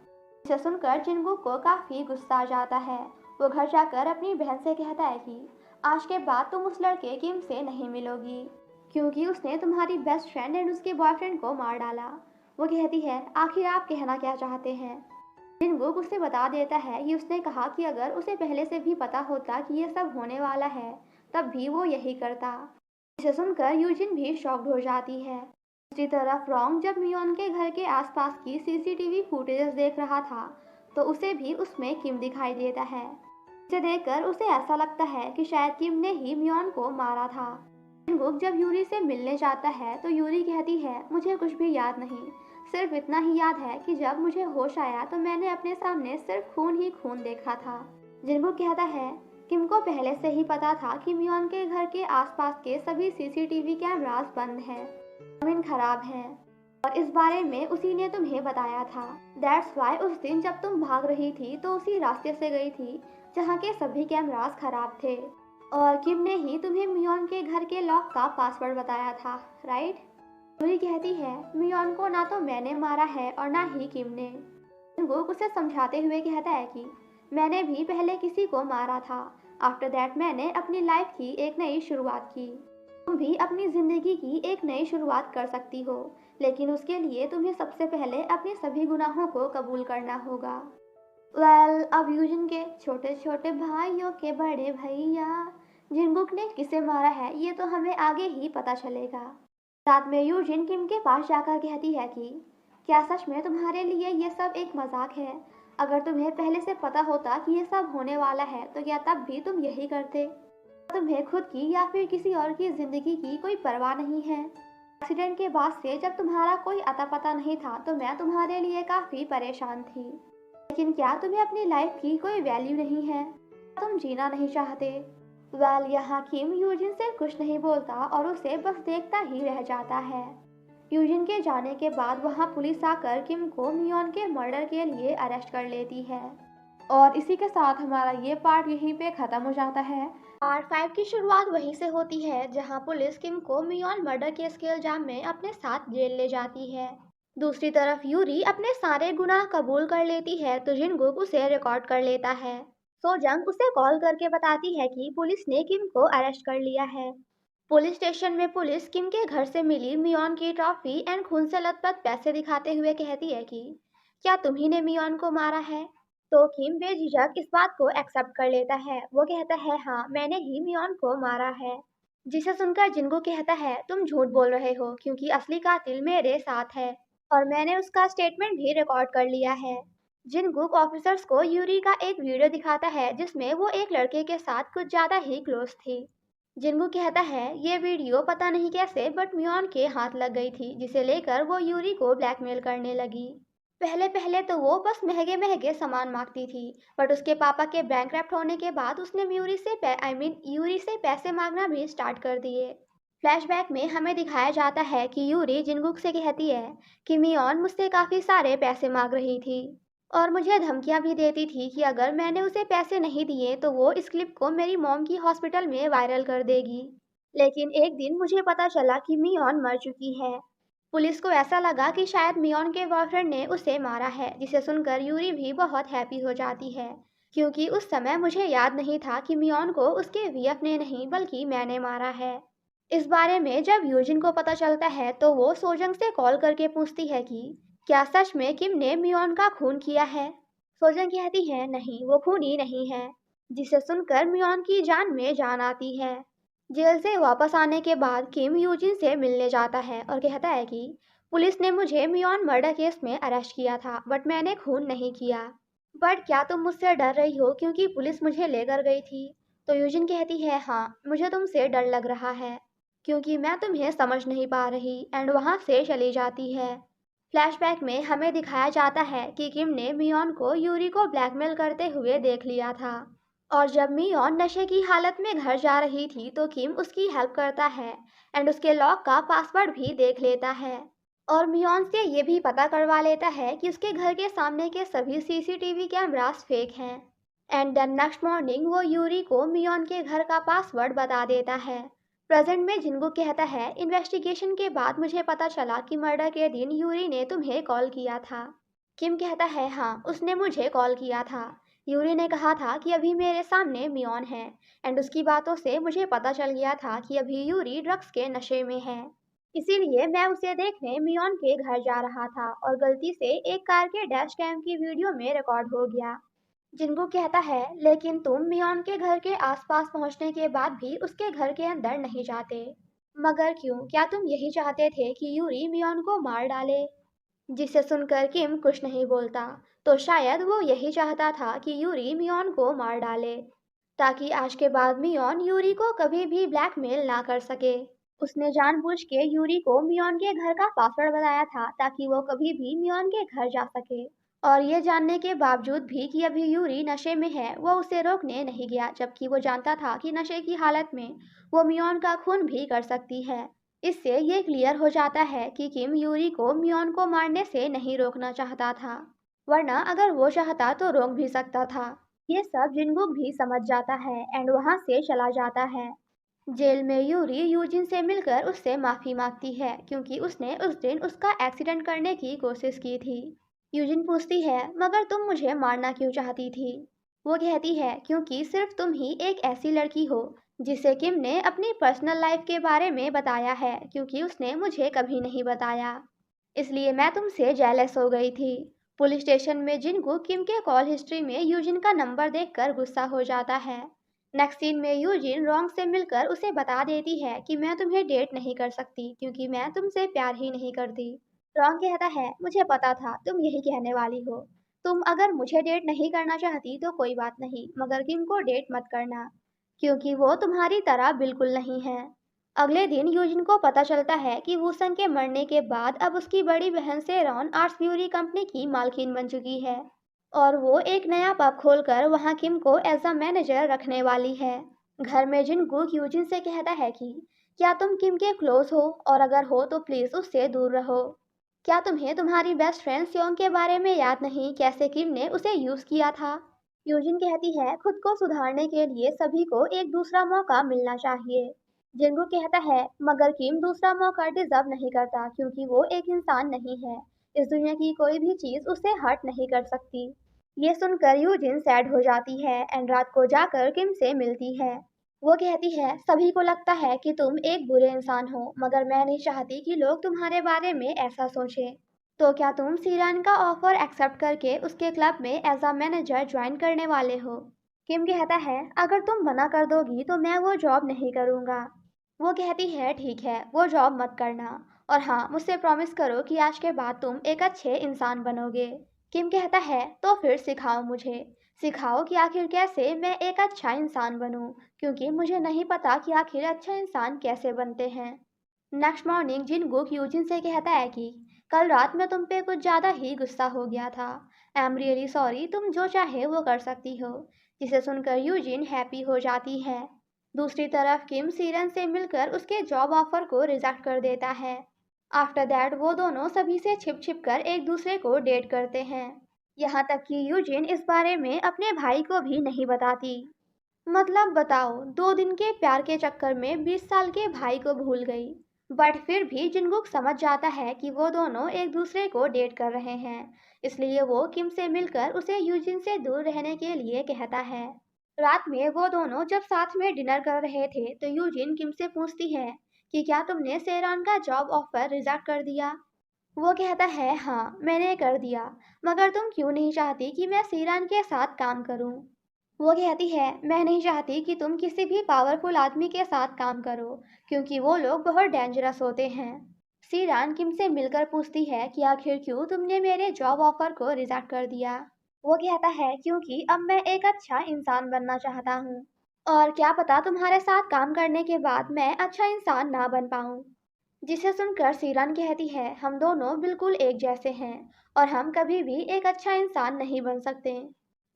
इसे सुनकर जिनगुक को काफी गुस्सा आ जाता है। वो घर जाकर अपनी बहन से कहता है कि आज के बाद तुम उस लड़के किम से नहीं मिलोगी क्योंकि उसने तुम्हारी बेस्ट फ्रेंड एंड उसके बॉयफ्रेंड को मार डाला। वो कहती है आखिर आप कहना क्या चाहते हैं? जिनगुक उसे बता देता है कि उसने कहा कि अगर उसे पहले से भी पता होता कि ये सब होने वाला है तब भी वो यही करता। इसे सुनकर यूजिन भी शॉक्ड हो जाती है। दूसरी तरफ रॉन्ग जब मियोन के घर के आसपास की सीसीटीवी फुटेजेस देख रहा था तो उसे भी उसमें किम दिखाई देता है। इसे देखकर उसे ऐसा लगता है कि शायद किम ने ही मियोन को मारा था। जिनगुक जब यूरी से मिलने जाता है तो यूरी कहती है मुझे कुछ भी याद नहीं, सिर्फ इतना ही याद है कि जब मुझे होश आया तो मैंने अपने सामने सिर्फ खून ही खून देखा था। जिनगुक कहता है किम को पहले से ही पता था कि मियोन के घर के आसपास के सभी सीसीटीवी कैमरास बंद हैं। जमीन खराब है और इस बारे में उसी ने तुम्हें बताया था। दैट्स वाई उस दिन जब तुम भाग रही थी तो उसी रास्ते से गई थी जहाँ के सभी कैमरास खराब थे और किम ने ही तुम्हें मियोन के घर के लॉक का पासवर्ड बताया था, राइट? यूरी कहती है मियोन को ना तो मैंने मारा है और ना ही किम ने। जंगुक उसे समझाते हुए कहता है कि मैंने भी पहले किसी को मारा था। आफ्टर दैट मैंने अपनी लाइफ की एक नई शुरुआत की। तुम भी अपनी जिंदगी की एक नई शुरुआत कर सकती हो, लेकिन उसके लिए तुम्हें सबसे पहले अपने सभी गुनाहों को कबूल करना होगा। अब यूजिन के छोटे छोटे भाइयों के बड़े भैया, जिंगुक ने किसे मारा है ये तो हमें आगे ही पता चलेगा। रात में यूजिन किम के पास जाकर कहती है कि क्या सच में तुम्हारे लिए ये सब एक मजाक है? अगर तुम्हें पहले से पता होता कि ये सब होने वाला है तो क्या तब भी तुम यही करते? तुम्हें खुद की या फिर किसी और की जिंदगी की कोई परवाह नहीं है। एक्सीडेंट के बाद से जब तुम्हारा कोई अता पता नहीं था तो मैं तुम्हारे लिए काफी परेशान थी। लेकिन क्या तुम्हें अपनी लाइफ की कोई वैल्यू नहीं है? तुम जीना नहीं चाहते? यहाँ किम यूजिन से कुछ नहीं बोलता और उसे बस देखता ही रह जाता है। यूजिन के जाने के बाद वहाँ पुलिस आकर किम को मियोन के मर्डर के लिए अरेस्ट कर लेती है। और इसी के साथ हमारा ये पार्ट यहीं पे खत्म हो जाता है। पार्ट 5 की शुरुआत वहीं से होती है जहां पुलिस किम को मियोन मर्डर केस के इल्जाम में अपने साथ जेल ले जाती है। दूसरी तरफ यूरी अपने सारे गुनाह कबूल कर लेती है तो जिनगुक उसे रिकॉर्ड कर लेता है। सोजंग उसे कॉल करके बताती है कि पुलिस ने किम को अरेस्ट कर लिया है। पुलिस स्टेशन में पुलिस किम के घर से मिली मियोन की ट्रॉफी एंड खून से लथपथ पैसे दिखाते हुए कहती है कि क्या तुम्ही ने मियोन को मारा है? तो किम बेझिझक इस बात को एक्सेप्ट कर लेता है। वो कहता है हाँ मैंने ही मियोन को मारा है। जिसे सुनकर जिनको कहता है तुम झूठ बोल रहे हो क्योंकि असली कातिल मेरे साथ है और मैंने उसका स्टेटमेंट भी रिकॉर्ड कर लिया है। जिनगुक ऑफिसर्स को यूरी का एक वीडियो दिखाता है जिसमें वो एक लड़के के साथ कुछ ज्यादा ही क्लोज थी। जिनगुक कहता है ये वीडियो पता नहीं कैसे बट मियोन के हाथ लग गई थी जिसे लेकर वो यूरी को ब्लैकमेल करने लगी। पहले पहले तो वो बस महंगे महंगे सामान मांगती थी बट उसके पापा के बैंकक्रप्ट होने के बाद उसने यूरी से पैसे मांगना भी स्टार्ट कर दिए। फ्लैशबैक में हमें दिखाया जाता है कि यूरी जिनगुक से कहती है कि मियोन मुझसे काफ़ी सारे पैसे मांग रही थी और मुझे धमकियां भी देती थी कि अगर मैंने उसे पैसे नहीं दिए तो वो इस क्लिप को मेरी मॉम की हॉस्पिटल में वायरल कर देगी। लेकिन एक दिन मुझे पता चला कि मियोन मर चुकी है। पुलिस को ऐसा लगा कि शायद मियोन के बॉयफ्रेंड ने उसे मारा है जिसे सुनकर यूरी भी बहुत हैप्पी हो जाती है क्योंकि उस समय मुझे याद नहीं था कि मियोन को उसके वीएफ ने नहीं बल्कि मैंने मारा है। इस बारे में जब यूजिन को पता चलता है तो वो सोजंग से कॉल करके पूछती है कि क्या सच में किम ने मियोन का खून किया है? सोजंग कहती है नहीं वो खूनी नहीं है। जिसे सुनकर मियोन की जान में जान आती है। जेल से वापस आने के बाद किम यूजिन से मिलने जाता है और कहता है कि पुलिस ने मुझे मियोन मर्डर केस में अरेस्ट किया था बट मैंने खून नहीं किया। बट क्या तुम मुझसे डर रही हो क्योंकि पुलिस मुझे लेकर गई थी? तो यूजिन कहती है हाँ मुझे तुमसे डर लग रहा है क्योंकि मैं तुम्हें समझ नहीं पा रही एंड वहाँ से चली जाती है। फ्लैशबैक में हमें दिखाया जाता है कि किम ने मियोन को यूरी को ब्लैकमेल करते हुए देख लिया था और जब मियोन नशे की हालत में घर जा रही थी तो किम उसकी हेल्प करता है एंड उसके लॉक का पासवर्ड भी देख लेता है और मियोन से ये भी पता करवा लेता है कि उसके घर के सामने के सभी सीसीटीवी कैमरास फेक हैं। एंड देन नेक्स्ट मॉर्निंग वो यूरी को मियोन के घर का पासवर्ड बता देता है। प्रेजेंट में जिनको कहता है इन्वेस्टिगेशन के बाद मुझे पता चला कि मर्डर के दिन यूरी ने तुम्हें कॉल किया था। किम कहता है हाँ उसने मुझे कॉल किया था। यूरी ने कहा था कि अभी मेरे सामने मियोन है एंड उसकी बातों से मुझे पता चल गया था कि अभी यूरी ड्रग्स के नशे में है। इसीलिए मैं उसे देखने मियोन के घर जा रहा था और गलती से एक कार के डैश कैम की वीडियो में रिकॉर्ड हो गया। जिनको कहता है लेकिन तुम मियोन के घर के आसपास पहुंचने के बाद भी उसके घर के अंदर नहीं जाते। मगर क्यों? क्या तुम यही चाहते थे कि यूरी मियोन को मार डाले? जिसे सुनकर किम कुछ नहीं बोलता। तो शायद वो यही चाहता था कि यूरी मियोन को मार डाले ताकि आज के बाद मियोन यूरी को कभी भी ब्लैकमेल ना कर सके। उसने जानबूझ के यूरी को मियोन के घर का पासवर्ड बताया था ताकि वो कभी भी मियोन के घर जा सके और ये जानने के बावजूद भी कि अभी यूरी नशे में है वो उसे रोकने नहीं गया जबकि वो जानता था कि नशे की हालत में वो मियोन का खून भी कर सकती है। इससे ये क्लियर हो जाता है कि किम यूरी को मियोन को मारने से नहीं रोकना चाहता था, वरना अगर वो चाहता तो रोक भी सकता था। ये सब जिनगुक भी समझ जाता है एंड वहां से चला जाता है। जेल में यूरी यूजिन से मिलकर उससे माफी मांगती है क्योंकि उसने उस दिन उसका एक्सीडेंट करने की कोशिश की थी। यूजिन पूछती है, मगर तुम मुझे मारना क्यों चाहती थी? वो कहती है, क्योंकि सिर्फ तुम ही एक ऐसी लड़की हो जिसे किम ने अपनी पर्सनल लाइफ के बारे में बताया है, क्योंकि उसने मुझे कभी नहीं बताया। इसलिए मैं तुमसे जेलस हो गई थी। पुलिस स्टेशन में जिनको किम के कॉल हिस्ट्री में यूजिन का नंबर देखकर गुस्सा हो जाता है। नेक्स्ट सीन में यूजिन रोंग से मिलकर उसे बता देती है कि मैं तुम्हें डेट नहीं कर सकती क्योंकि मैं तुमसे प्यार ही नहीं करती। रोंग कहता है, मुझे पता था तुम यही कहने वाली हो। तुम अगर मुझे डेट नहीं करना चाहती तो कोई बात नहीं, मगर किम को डेट मत करना क्योंकि वो तुम्हारी तरह बिल्कुल नहीं है। अगले दिन यूजिन को पता चलता है कि वूसन के मरने के बाद अब उसकी बड़ी बहन से रॉन आर्ट्स ब्यूरी कंपनी की मालकिन बन चुकी है और वो एक नया पब खोलकर वहां किम को एज अ मैनेजर रखने वाली है। घर में जिनगुक यूजिन से कहता है कि क्या तुम किम के क्लोज हो, और अगर हो तो प्लीज उससे दूर रहो। क्या तुम्हें तुम्हारी बेस्ट फ्रेंड सियोंग के बारे में याद नहीं, कैसे किम ने उसे यूज किया था? यूजिन कहती है, खुद को सुधारने के लिए सभी को एक दूसरा मौका मिलना चाहिए। जिंगू कहता है, मगर किम दूसरा मौका डिजर्व नहीं करता क्योंकि वो एक इंसान नहीं है। इस दुनिया की कोई भी चीज उसे हर्ट नहीं कर सकती। ये सुनकर यूजिन सैड हो जाती है एंड रात को जाकर किम से मिलती है। वो कहती है, सभी को लगता है कि तुम एक बुरे इंसान हो, मगर मैं नहीं चाहती कि लोग तुम्हारे बारे में ऐसा सोचें। तो क्या तुम सीरान का ऑफर एक्सेप्ट करके उसके क्लब में एज अ मैनेजर ज्वाइन करने वाले हो? किम कहता है, अगर तुम मना कर दोगी तो मैं वो जॉब नहीं करूँगा। वो कहती है, ठीक है, वो जॉब मत करना, और हाँ, मुझसे प्रॉमिस करो कि आज के बाद तुम एक अच्छे इंसान बनोगे। किम कहता है, तो फिर सिखाओ मुझे। सिखाओ कि आखिर कैसे मैं एक अच्छा इंसान बनूं, क्योंकि मुझे नहीं पता कि आखिर अच्छा इंसान कैसे बनते हैं। नेक्स्ट मॉर्निंग जिनगुक यूजिन से कहता है कि कल रात में तुम पे कुछ ज़्यादा ही गुस्सा हो गया था। आई एम रियली सॉरी, तुम जो चाहे वो कर सकती हो। जिसे सुनकर यूजिन हैप्पी हो जाती है। दूसरी तरफ किम सीरन से मिलकर उसके जॉब ऑफर को रिजेक्ट कर देता है। आफ्टर दैट वो दोनों सभी से छिप छिप कर एक दूसरे को डेट करते हैं। यहाँ तक कि यूजिन इस बारे में अपने भाई को भी नहीं बताती। मतलब बताओ, 2 दिन के प्यार के चक्कर में 20 साल के भाई को भूल गई। बट फिर भी जिनगुक समझ जाता है कि वो दोनों एक दूसरे को डेट कर रहे हैं, इसलिए वो किम से मिलकर उसे यूजिन से दूर रहने के लिए कहता है। रात में वो दोनों जब साथ में डिनर कर रहे थे तो यूजिन किम से पूछती है कि क्या तुमने सेरान का जॉब ऑफर रिजेक्ट कर दिया? वो कहता है, हाँ मैंने कर दिया, मगर तुम क्यों नहीं चाहती कि मैं सीरान के साथ काम करूं? वो कहती है, मैं नहीं चाहती कि तुम किसी भी पावरफुल आदमी के साथ काम करो क्योंकि वो लोग बहुत डेंजरस होते हैं। सीरान किम से मिलकर पूछती है कि आखिर क्यों तुमने मेरे जॉब ऑफर को रिजेक्ट कर दिया? वो कहता है, क्योंकि अब मैं एक अच्छा इंसान बनना चाहता हूँ और क्या पता तुम्हारे साथ काम करने के बाद मैं अच्छा इंसान ना बन पाऊँ। जिसे सुनकर सीरान कहती है, हम दोनों बिल्कुल एक जैसे हैं और हम कभी भी एक अच्छा इंसान नहीं बन सकते।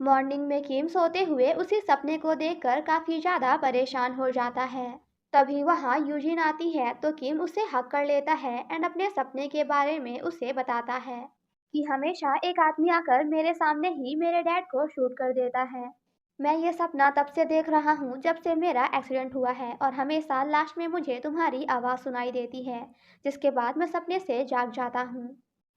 मॉर्निंग में किम सोते हुए उसी सपने को देखकर काफी ज्यादा परेशान हो जाता है। तभी वहां यूजिन आती है तो किम उसे हक कर लेता है एंड अपने सपने के बारे में उसे बताता है कि हमेशा एक आदमी आकर मेरे सामने ही मेरे डैड को शूट कर देता है। मैं ये सपना तब से देख रहा हूँ जब से मेरा एक्सीडेंट हुआ है और हमेशा लास्ट में मुझे तुम्हारी आवाज़ सुनाई देती है, जिसके बाद मैं सपने से जाग जाता हूँ।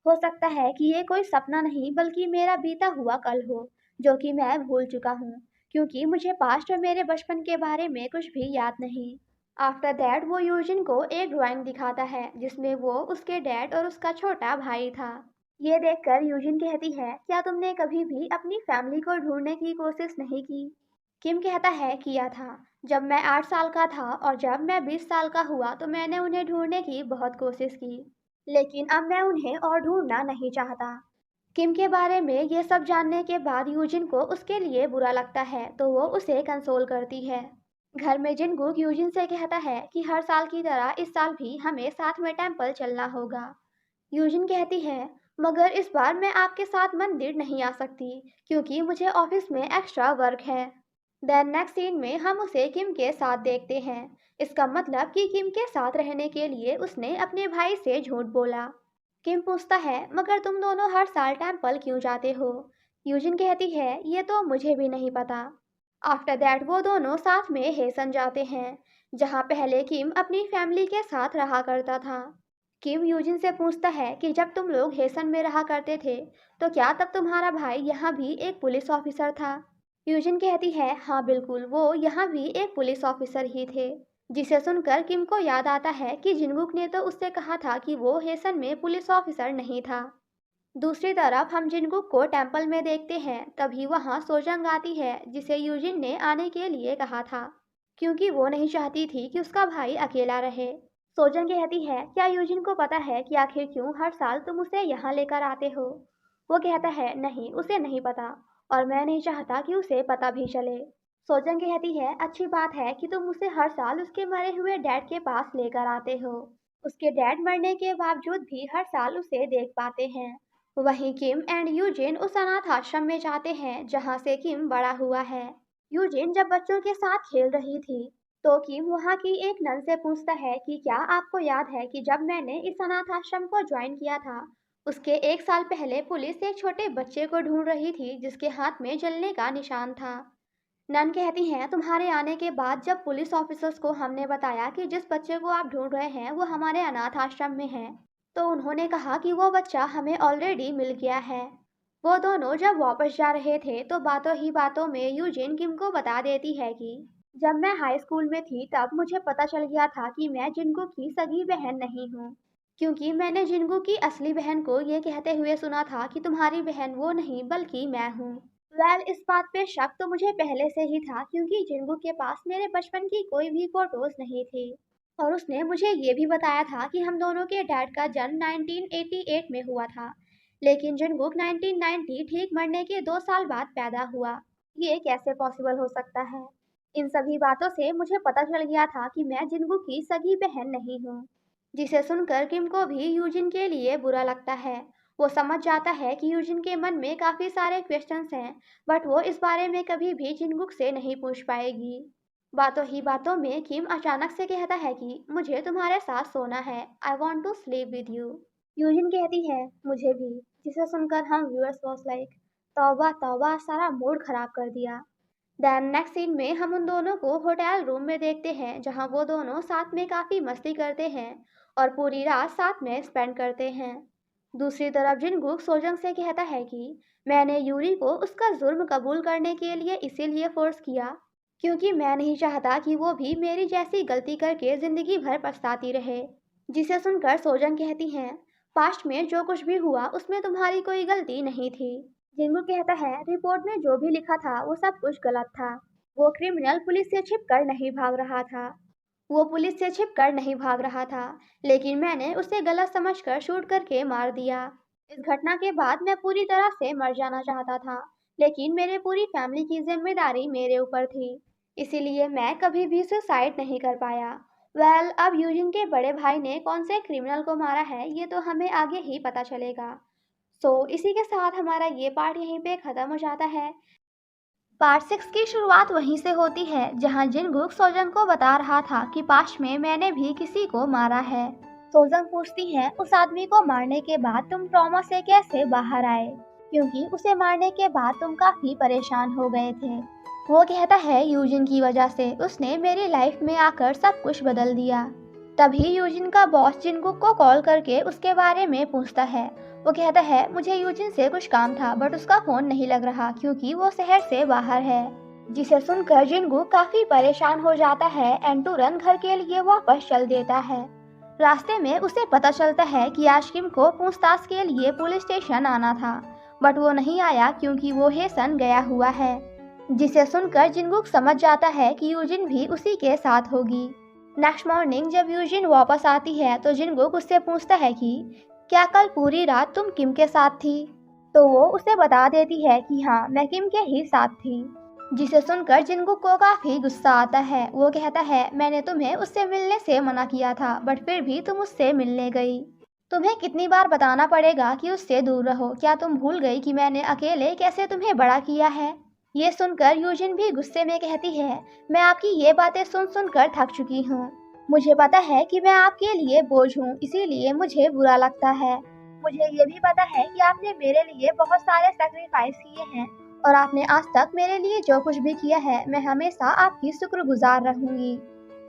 हो सकता है कि ये कोई सपना नहीं बल्कि मेरा बीता हुआ कल हो, जो कि मैं भूल चुका हूँ, क्योंकि मुझे पास्ट और मेरे बचपन के बारे में कुछ भी याद नहीं। आफ्टर दैट वो यूजिन को एक ड्राइंग दिखाता है जिसमें वो उसके डैड और उसका छोटा भाई था। ये देखकर यूजिन कहती है, क्या तुमने कभी भी अपनी फैमिली को ढूंढने की कोशिश नहीं की? किम कहता है, किया था। जब मैं 8 साल का था और जब मैं 20 साल का हुआ तो मैंने उन्हें ढूंढने की बहुत कोशिश की, लेकिन अब मैं उन्हें और ढूंढना नहीं चाहता। किम के बारे में ये सब जानने के बाद यूजिन को उसके लिए बुरा लगता है तो वो उसे कंसोल करती है। घर में जिनगुक यूजिन से कहता है कि हर साल की तरह इस साल भी हमें साथ में टेंपल चलना होगा। यूजिन कहती है, मगर इस बार मैं आपके साथ मंदिर नहीं आ सकती क्योंकि मुझे ऑफिस में एक्स्ट्रा वर्क है। देन नेक्स्ट सीन में हम उसे किम के साथ देखते हैं। इसका मतलब कि किम के साथ रहने के लिए उसने अपने भाई से झूठ बोला। किम पूछता है, मगर तुम दोनों हर साल टेम्पल क्यों जाते हो? यूजिन कहती है, ये तो मुझे भी नहीं पता। आफ्टर दैट वो दोनों साथ में हेसन जाते हैं, जहाँ पहले किम अपनी फैमिली के साथ रहा करता था। किम यूजिन से पूछता है कि जब तुम लोग हेसन में रहा करते थे, तो क्या तब तुम्हारा भाई यहाँ भी एक पुलिस ऑफिसर था? यूजिन कहती है, हाँ बिल्कुल, वो यहाँ भी एक पुलिस ऑफिसर ही थे। जिसे सुनकर किम को याद आता है कि जिनगुक ने तो उससे कहा था कि वो हेसन में पुलिस ऑफिसर नहीं था। दूसरी तरफ हम जिनगुक को टेम्पल में देखते हैं, तभी वहाँ सोजंग आती है, जिसे यूजिन ने आने के लिए कहा था, क्योंकि वो नहीं चाहती थी कि उसका भाई अकेला रहे। सोजंग कहती है, क्या यूजिन को पता है कि आखिर क्यों हर साल तुम उसे यहाँ लेकर आते हो? वो कहता है, नहीं, उसे नहीं पता, और मैं नहीं चाहता कि उसे पता भी चले। सोजंग कहती है, अच्छी बात है कि तुम उसे हर साल उसके मरे हुए डैड के पास लेकर आते हो। उसके डैड मरने के बावजूद भी हर साल उसे देख पाते हैं। वहीं किम एंड यूजिन उस अनाथ आश्रम में जाते हैं जहाँ से किम बड़ा हुआ है। यूजिन जब बच्चों के साथ खेल रही थी, तो किम वहाँ की एक नन से पूछता है कि क्या आपको याद है कि जब मैंने इस अनाथ आश्रम को ज्वाइन किया था, उसके एक साल पहले पुलिस एक छोटे बच्चे को ढूंढ रही थी जिसके हाथ में जलने का निशान था। नन कहती हैं, तुम्हारे आने के बाद जब पुलिस ऑफिसर्स को हमने बताया कि जिस बच्चे को आप ढूंढ रहे हैं वो हमारे अनाथ आश्रम में है, तो उन्होंने कहा कि वो बच्चा हमें ऑलरेडी मिल गया है। वो दोनों जब वापस जा रहे थे तो बातों ही बातों में यूजिन किम को बता देती है कि जब मैं हाई स्कूल में थी तब मुझे पता चल गया था कि मैं जिनगू की सगी बहन नहीं हूँ, क्योंकि मैंने जिनगू की असली बहन को ये कहते हुए सुना था कि तुम्हारी बहन वो नहीं बल्कि मैं हूँ। इस बात पे शक तो मुझे पहले से ही था, क्योंकि जिनगू के पास मेरे बचपन की कोई भी फोटोज नहीं थी, और उसने मुझे ये भी बताया था कि हम दोनों के डैड का जन्म 1988 में हुआ था, लेकिन जिनगुक 1990 ठीक मरने के 2 साल बाद पैदा हुआ। ये कैसे पॉसिबल हो सकता है? इन सभी बातों से मुझे पता चल गया था कि मैं जिनगुक की सगी बहन नहीं हूँ। जिसे सुनकर किम को भी यूजिन के लिए बुरा लगता है। वो समझ जाता है कि यूजिन के मन में काफ़ी सारे क्वेश्चंस हैं, बट वो इस बारे में कभी भी जिनगुक से नहीं पूछ पाएगी। बातों ही बातों में किम अचानक से कहता है कि मुझे तुम्हारे साथ सोना है, I want to sleep with you. Yoojin कहती है, मुझे भी। जिसे सुनकर हम व्यूअर्स वॉज लाइक, तौबा तौबा, सारा मूड खराब कर दिया। देन नेक्स्ट सीन में हम उन दोनों को होटल रूम में देखते हैं, जहां वो दोनों साथ में काफ़ी मस्ती करते हैं और पूरी रात साथ में स्पेंड करते हैं। दूसरी तरफ जिनगुक सोजंग से कहता है कि मैंने यूरी को उसका जुर्म कबूल करने के लिए इसीलिए फोर्स किया, क्योंकि मैं नहीं चाहता कि वो भी मेरी जैसी गलती करके ज़िंदगी भर पछताती रहे। जिसे सुनकर सोजंग कहती हैं, पास्ट में जो कुछ भी हुआ उसमें तुम्हारी कोई गलती नहीं थी। जिंगू कहता है, रिपोर्ट में जो भी लिखा था वो सब कुछ गलत था। वो क्रिमिनल पुलिस से छिपकर नहीं भाग रहा था। वो पुलिस से छिपकर नहीं भाग रहा था, लेकिन मैंने उसे गलत समझकर शूट करके मार दिया। इस घटना के बाद मैं पूरी तरह से मर जाना चाहता था, लेकिन मेरे पूरी फैमिली की जिम्मेदारी मेरे ऊपर थी, इसीलिए मैं कभी भी सुसाइड नहीं कर पाया। अब यूजिन के बड़े भाई ने कौन से क्रिमिनल को मारा है ये तो हमें आगे ही पता चलेगा। इसी के साथ हमारा ये पार्ट यहीं पे ख़त्म हो जाता है। पार्ट 6 की शुरुआत वहीं से होती है जहां जिनगुक सोजंग को बता रहा था कि पास्ट में मैंने भी किसी को मारा है। सोजंग पूछती है, उस आदमी को मारने के बाद तुम ट्रॉमा से कैसे बाहर आए, क्योंकि उसे मारने के बाद तुम काफ़ी परेशान हो गए थे। वो कहता है, यूजिन की वजह से, उसने मेरी लाइफ में आकर सब कुछ बदल दिया। तभी यूजिन का बॉस जिनगुक को कॉल करके उसके बारे में पूछता है। वो कहता है, मुझे यूजिन से कुछ काम था, बट उसका फोन नहीं लग रहा क्योंकि वो शहर से बाहर है। जिसे सुनकर जिनगुक काफी परेशान हो जाता है एंड तुरंत घर के लिए वापस चल देता है। रास्ते में उसे पता चलता है कि आज किम को पूछताछ के लिए पुलिस स्टेशन आना था, बट वो नहीं आया क्योंकि वो हेसन गया हुआ है। जिसे सुनकर जिनगुक समझ जाता है कि यूजिन भी उसी के साथ होगी। नेक्स्ट मॉर्निंग जब यूजिन वापस आती है तो जिनगुक उससे पूछता है कि क्या कल पूरी रात तुम किम के साथ थी? तो वो उसे बता देती है कि हाँ, मैं किम के ही साथ थी। जिसे सुनकर जिनगुक को काफी गुस्सा आता है। वो कहता है, मैंने तुम्हें उससे मिलने से मना किया था, बट फिर भी तुम उससे मिलने गई। तुम्हें कितनी बार बताना पड़ेगा कि उससे दूर रहो? क्या तुम भूल गई कि मैंने अकेले कैसे तुम्हें बड़ा किया है? ये सुनकर यूजिन भी गुस्से में कहती है, मैं आपकी ये बातें सुन सुनकर थक चुकी हूँ। मुझे पता है कि मैं आपके लिए बोझ हूँ, इसीलिए मुझे बुरा लगता है। मुझे ये भी पता है कि आपने मेरे लिए बहुत सारे सैक्रिफाइस किए हैं और आपने आज तक मेरे लिए जो कुछ भी किया है, मैं हमेशा आपकी शुक्रगुजार रहूंगी।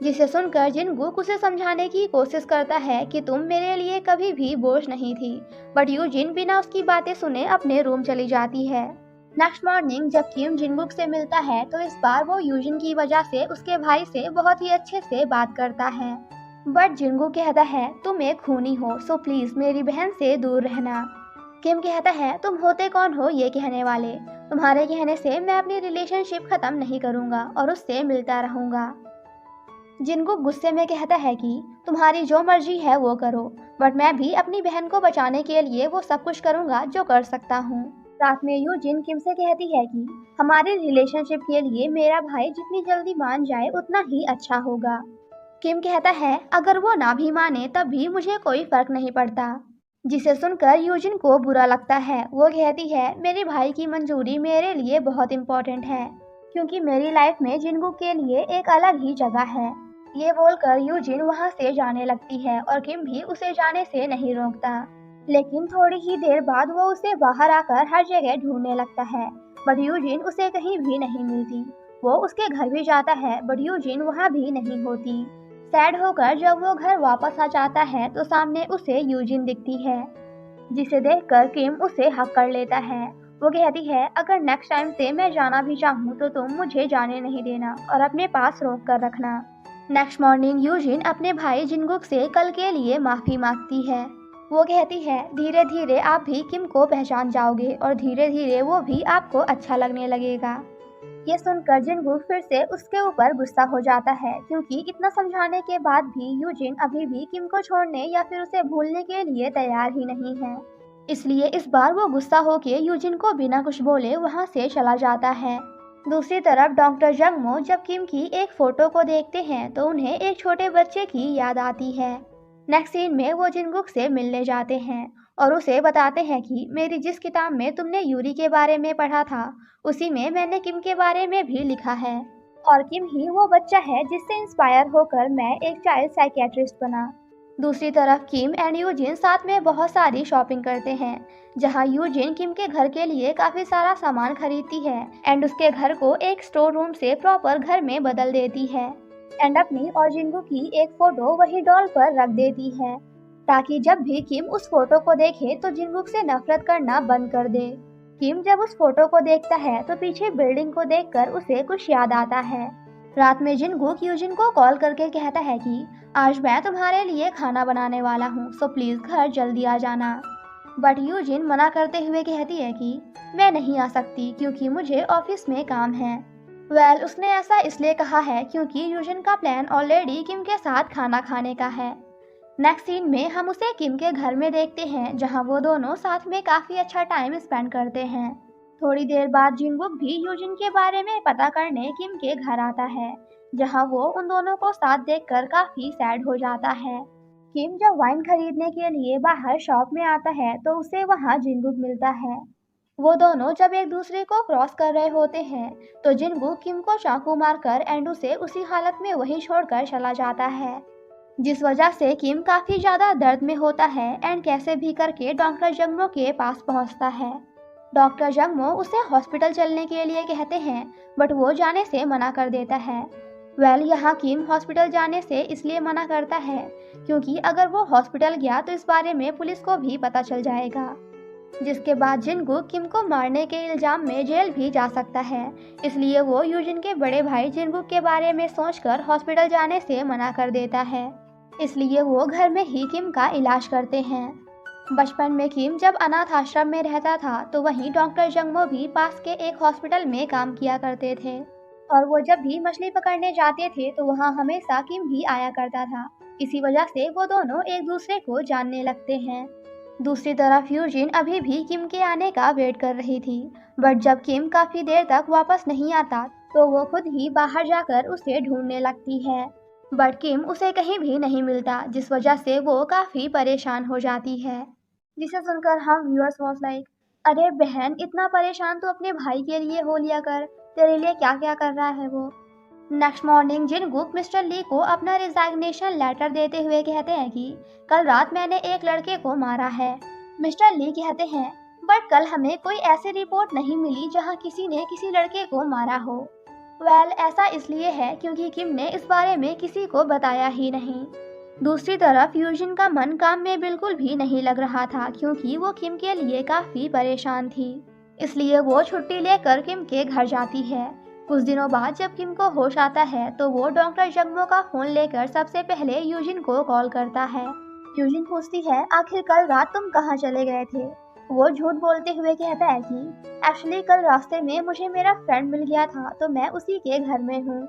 जिसे सुनकर जिनगुक उसे समझाने की कोशिश करता है कि तुम मेरे लिए कभी भी बोझ नहीं थी, बट यूजिन बिना उसकी बातें सुने अपने रूम चली जाती है। नेक्स्ट मॉर्निंग जब किम जिनगुक से मिलता है तो इस बार वो यूजिन की वजह से उसके भाई से बहुत ही अच्छे से बात करता है। बट जिनगुक कहता है, तुम एक खूनी हो, सो प्लीज मेरी बहन से दूर रहना। किम कहता है, तुम होते कौन हो ये कहने वाले? तुम्हारे कहने से मैं अपनी रिलेशनशिप खत्म नहीं करूंगा और उससे मिलता रहूंगा। जिनगुक गुस्से में कहता है कि तुम्हारी जो मर्जी है वो करो, बट मैं भी अपनी बहन को बचाने के लिए वो सब कुछ करूंगा जो कर सकता हूँ। रात में यूजिन किम से कहती है कि हमारे रिलेशनशिप के लिए मेरा भाई जितनी जल्दी मान जाए उतना ही अच्छा होगा। किम कहता है, अगर वो ना भी माने तब भी मुझे कोई फर्क नहीं पड़ता। जिसे सुनकर यूजिन को बुरा लगता है। वो कहती है, मेरे भाई की मंजूरी मेरे लिए बहुत इम्पोर्टेंट है, क्योंकि मेरी लाइफ में जिनगुक के लिए एक अलग ही जगह है। ये बोलकर यूजिन वहाँ से जाने लगती है और किम भी उसे जाने से नहीं रोकता। लेकिन थोड़ी ही देर बाद वो उसे बाहर आकर हर जगह ढूंढने लगता है, बट यूजिन उसे कहीं भी नहीं मिलती। वो उसके घर भी जाता है, बट यूजिन वहाँ भी नहीं होती। सैड होकर जब वो घर वापस आ जाता है तो सामने उसे यूजिन दिखती है, जिसे देखकर किम उसे हक कर लेता है। वो कहती है, अगर नेक्स्ट टाइम से मैं जाना भी चाहूँ तो तुम मुझे जाने नहीं देना और अपने पास रोक कर रखना। नेक्स्ट मॉर्निंग यूजिन अपने भाई जिनगुक से कल के लिए माफ़ी मांगती है। वो कहती है, धीरे धीरे आप भी किम को पहचान जाओगे और धीरे धीरे वो भी आपको अच्छा लगने लगेगा। ये सुनकर जिनगुक फिर से उसके ऊपर गुस्सा हो जाता है, क्योंकि इतना समझाने के बाद भी यूजिन अभी भी किम को छोड़ने या फिर उसे भूलने के लिए तैयार ही नहीं है। इसलिए इस बार वो गुस्सा होकर यूजिन को बिना कुछ बोले वहाँ से चला जाता है। दूसरी तरफ डॉक्टर जंगमो जब किम की एक फोटो को देखते हैं तो उन्हें एक छोटे बच्चे की याद आती है। नेक्स्ट सीन में वो जिनगुक से मिलने जाते हैं और उसे बताते हैं कि मेरी जिस किताब में तुमने यूरी के बारे में पढ़ा था उसी में मैंने किम के बारे में भी लिखा है, और किम ही वो बच्चा है जिससे इंस्पायर होकर मैं एक चाइल्ड साइकियाट्रिस्ट बना। दूसरी तरफ किम एंड यूजिन साथ में बहुत सारी शॉपिंग करते हैं, जहां यूजिन किम के घर के लिए काफी सारा सामान खरीदती है एंड उसके घर को एक स्टोर रूम से प्रॉपर घर में बदल देती है एंड अपनी और जिनगुक की एक फोटो वही डॉल पर रख देती है, ताकि जब भी किम उस फोटो को देखे तो जिनगुक से नफरत करना बंद कर दे। किम जब उस फोटो को देखता है तो पीछे बिल्डिंग को देखकर उसे कुछ याद आता है। रात में जिनगुक यूजिन को कॉल करके कहता है कि आज मैं तुम्हारे लिए खाना बनाने वाला हूँ, सो प्लीज घर जल्दी आ जाना। बट यूजिन मना करते हुए कहती है कि मैं नहीं आ सकती क्योंकि मुझे ऑफिस में काम है। उसने ऐसा इसलिए कहा है क्योंकि यूजिन का प्लान ऑलरेडी किम के साथ खाना खाने का है। नेक्स्ट सीन में हम उसे किम के घर में देखते हैं, जहां वो दोनों साथ में काफी अच्छा टाइम स्पेंड करते हैं। थोड़ी देर बाद जिनगुक भी यूजिन के बारे में पता करने किम के घर आता है, जहां वो उन दोनों को साथ देखकर काफी सैड हो जाता है। किम जब वाइन खरीदने के लिए बाहर शॉप में आता है तो उसे वहां जिनगुक मिलता है। वो दोनों जब एक दूसरे को क्रॉस कर रहे होते हैं तो जिनगुक किम को चाकू मारकर एंड उसे उसी हालत में वहीं छोड़कर चला जाता है, जिस वजह से किम काफी ज्यादा दर्द में होता है एंड कैसे भी करके डॉक्टर जंगमो के पास पहुंचता है। डॉक्टर जंगमो उसे हॉस्पिटल चलने के लिए कहते हैं, बट वो जाने से मना कर देता है। यहाँ किम हॉस्पिटल जाने से इसलिए मना करता है क्योंकि अगर वो हॉस्पिटल गया तो इस बारे में पुलिस को भी पता चल जाएगा, जिसके बाद जिनगुक किम को मारने के इल्जाम में जेल भी जा सकता है। इसलिए वो यूजिन के बड़े भाई जिनगुक के बारे में सोचकर हॉस्पिटल जाने से मना कर देता है। इसलिए वो घर में ही किम का इलाज करते हैं। बचपन में किम जब अनाथ आश्रम में रहता था तो वहीं डॉक्टर जंगमो भी पास के एक हॉस्पिटल में काम किया करते थे, और वो जब भी मछली पकड़ने जाते थे तो वहाँ हमेशा किम भी आया करता था। इसी वजह से वो दोनों एक दूसरे को जानने लगते हैं। दूसरी तरफ यूजिन अभी भी किम के आने का वेट कर रही थी, बट जब किम काफी देर तक वापस नहीं आता तो वो खुद ही बाहर जाकर उसे ढूंढने लगती है, बट किम उसे कहीं भी नहीं मिलता, जिस वजह से वो काफी परेशान हो जाती है। जिसे सुनकर हम व्यूअर्स वाज लाइक, अरे बहन, इतना परेशान तो अपने भाई के लिए हो लिया कर, तेरे लिए क्या क्या कर रहा है वो। नेक्स्ट मॉर्निंग जिनगुक मिस्टर ली को अपना रिजाइग्नेशन लेटर देते हुए कहते हैं कि कल रात मैंने एक लड़के को मारा है। मिस्टर ली कहते हैं बट कल हमें कोई ऐसी रिपोर्ट नहीं मिली जहां किसी ने किसी लड़के को मारा हो। ऐसा इसलिए है क्योंकि किम ने इस बारे में किसी को बताया ही नहीं। दूसरी तरफ यूजिन का मन काम में बिल्कुल भी नहीं लग रहा था क्योंकि वो किम के लिए काफी परेशान थी। इसलिए वो छुट्टी लेकर किम के घर जाती है। कुछ दिनों बाद जब किम को होश आता है तो वो डॉक्टर जंगमो का फोन लेकर सबसे पहले यूजिन को कॉल करता है। यूजिन पूछती है आखिर कल रात तुम कहाँ चले गए थे। वो झूठ बोलते हुए कहता है कि एक्चुअली कल रास्ते में मुझे मेरा फ्रेंड मिल गया था तो मैं उसी के घर में हूँ।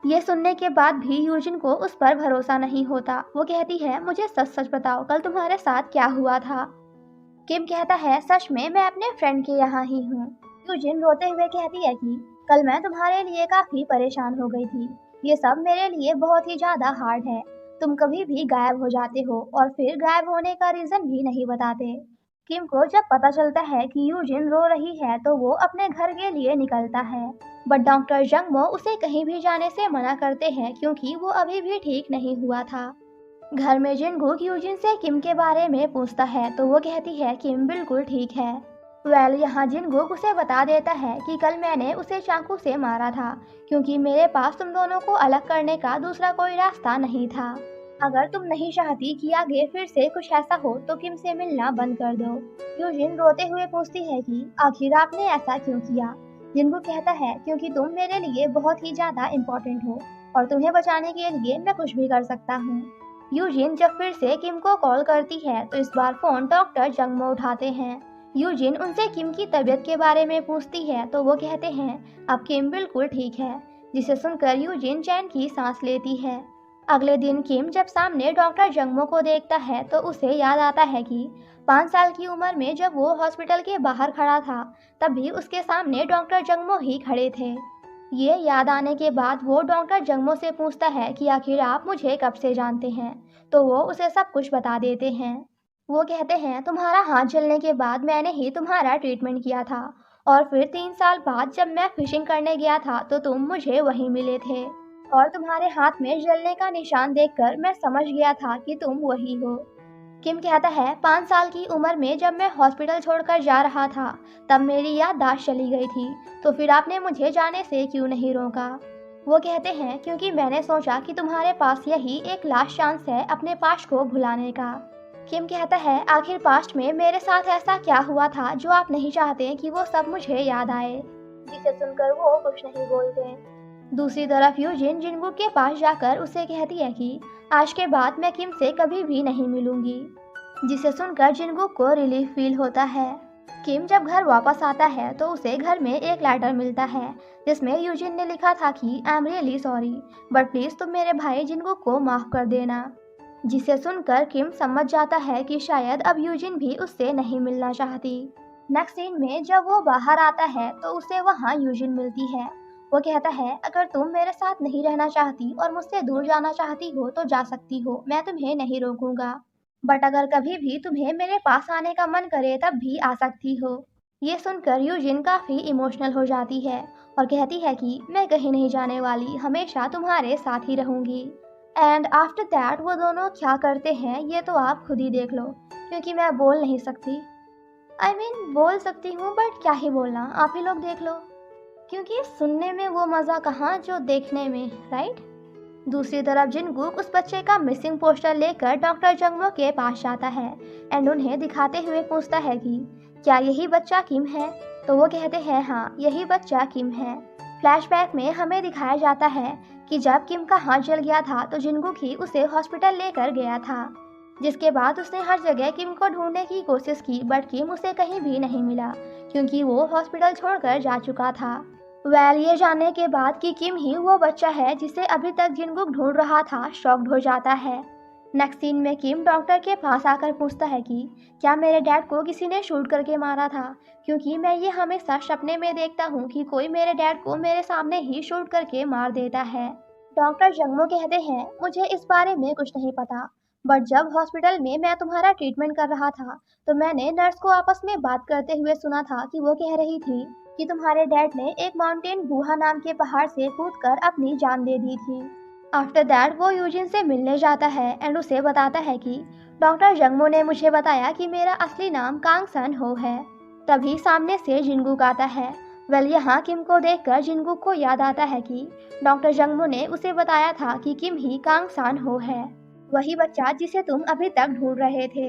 ये सुनने के बाद भी यूजिन को उस पर भरोसा नहीं होता। वो कहती है मुझे सच सच बताओ कल तुम्हारे साथ क्या हुआ था। किम कहता है सच में मैं अपने फ्रेंड के यहाँ ही हूँ। यूजिन रोते हुए कहती है कि कल मैं तुम्हारे लिए काफी परेशान हो गई थी। ये सब मेरे लिए बहुत ही ज्यादा हार्ड है। तुम कभी भी गायब हो जाते हो और फिर गायब होने का रीजन भी नहीं बताते। किम को जब पता चलता है कि यूजिन रो रही है तो वो अपने घर के लिए निकलता है। बट डॉक्टर जंगमो उसे कहीं भी जाने से मना करते हैं क्योंकि वो अभी भी ठीक नहीं हुआ था। घर में जिनगुक यूजिन से किम के बारे में पूछता है तो वो कहती है किम बिल्कुल ठीक है। यहाँ जिनगुक उसे बता देता है कि कल मैंने उसे चाकू से मारा था क्योंकि मेरे पास तुम दोनों को अलग करने का दूसरा कोई रास्ता नहीं था। अगर तुम नहीं चाहती कि आगे फिर से कुछ ऐसा हो तो किम से मिलना बंद कर दो। यूजिन रोते हुए पूछती है कि आखिर आपने ऐसा क्यों किया। जिनगुक कहता है क्योंकि तुम मेरे लिए बहुत ही ज्यादा इम्पोर्टेंट हो और तुम्हें बचाने के लिए मैं कुछ भी कर सकता हूँ। यूजिन जब फिर से किम को कॉल करती है तो इस बार फोन डॉक्टर जंगमो उठाते हैं। यूजिन उनसे किम की तबीयत के बारे में पूछती है तो वो कहते हैं अब किम बिल्कुल ठीक है, जिसे सुनकर यूजिन चैन की सांस लेती है। अगले दिन किम जब सामने डॉक्टर जंगमो को देखता है तो उसे याद आता है कि 5 साल की उम्र में जब वो हॉस्पिटल के बाहर खड़ा था तब भी उसके सामने डॉक्टर जंगमो ही खड़े थे। ये याद आने के बाद वो डॉक्टर जंगमो से पूछता है कि आखिर आप मुझे कब से जानते हैं, तो वो उसे सब कुछ बता देते हैं। वो कहते हैं तुम्हारा हाथ जलने के बाद मैंने ही तुम्हारा ट्रीटमेंट किया था और फिर 3 साल बाद जब मैं फिशिंग करने गया था तो तुम मुझे वहीं मिले थे और तुम्हारे हाथ में जलने का निशान देखकर मैं समझ गया था कि तुम वही हो। किम कहता है 5 साल की उम्र में जब मैं हॉस्पिटल छोड़कर जा रहा था तब मेरी याददाश्त चली गई थी, तो फिर आपने मुझे जाने से क्यों नहीं रोका। वो कहते हैं क्योंकि मैंने सोचा कि तुम्हारे पास यही एक लास्ट चांस है अपने पास्ट को भुलाने का। किम कहता है आखिर पास्ट में मेरे साथ ऐसा क्या हुआ था जो आप नहीं चाहते कि वो सब मुझे याद आए। जिसे सुनकर वो कुछ नहीं बोलते। दूसरी तरफ यूजिन जिनगुक के पास जाकर उसे कहती है कि आज के बाद मैं किम से कभी भी नहीं मिलूंगी, जिसे सुनकर जिनगुक को रिलीफ फील होता है। किम जब घर वापस आता है तो उसे घर में एक लेटर मिलता है जिसमें यूजिन ने लिखा था कि I am really sorry but please तुम मेरे भाई जिनगुक को माफ कर देना। जिसे सुनकर किम समझ जाता है कि शायद अब यूजिन भी उससे नहीं मिलना चाहती। नेक्स्ट सीन में जब वो बाहर आता है तो उसे वहाँ यूजिन मिलती है। वो कहता है अगर तुम मेरे साथ नहीं रहना चाहती और मुझसे दूर जाना चाहती हो तो जा सकती हो, मैं तुम्हें नहीं रोकूंगा, बट अगर कभी भी तुम्हें मेरे पास आने का मन करे तब भी आ सकती हो। ये सुनकर यूजिन काफी इमोशनल हो जाती है और कहती है कि मैं कहीं नहीं जाने वाली, हमेशा तुम्हारे साथ ही रहूंगी। एंड आफ्टर दैट वो दोनों क्या करते हैं ये तो आप खुद ही देख लो, क्योंकि मैं बोल नहीं सकती। बोल सकती हूँ बट क्या ही बोलना, आप ही लोग देख लो, क्योंकि सुनने में वो मज़ा कहाँ जो देखने में, राइट। दूसरी तरफ जिनगुक उस बच्चे का मिसिंग पोस्टर लेकर डॉक्टर जंगमो के पास जाता है एंड उन्हें दिखाते हुए पूछता है कि क्या यही बच्चा किम है, तो वो कहते हैं हाँ यही बच्चा किम है। फ्लैशबैक में हमें दिखाया जाता है कि जब किम का हाथ जल गया था तो जिनगुक ही उसे हॉस्पिटल लेकर गया था, जिसके बाद उसने हर जगह किम को ढूंढने की कोशिश की बट किम उसे कहीं भी नहीं मिला क्योंकि वो हॉस्पिटल छोड़कर जा चुका था। ये जानने के बाद कि किम ही वो बच्चा है जिसे अभी तक जिनगुक ढूंढ रहा था, शॉक्ड हो जाता है। नेक्स्ट सीन में किम डॉक्टर के पास आकर पूछता है कि क्या मेरे डैड को किसी ने शूट करके मारा था, क्योंकि मैं ये हमेशा सपने में देखता हूँ कि कोई मेरे डैड को मेरे सामने ही शूट करके मार देता है। डॉक्टर जंगमो कहते हैं मुझे इस बारे में कुछ नहीं पता, बट जब हॉस्पिटल में मैं तुम्हारा ट्रीटमेंट कर रहा था तो मैंने नर्स को आपस में बात करते हुए सुना था कि वो कह रही थी कि तुम्हारे डैड ने एक माउंटेन गुहा नाम के पहाड़ से कूदकर अपनी जान दे दी थी। आफ्टर दैट वो यूजिन से मिलने जाता है एंड उसे बताता है कि डॉक्टर जंगमो ने मुझे बताया कि मेरा असली नाम कांग सन हो है। तभी सामने से जिनगुक आता है। यहाँ किम को देखकर जिनगुक को याद आता है कि डॉक्टर जंगमो ने उसे बताया था कि किम ही कांग सान हो है, वही बच्चा जिसे तुम अभी तक ढूंढ रहे थे।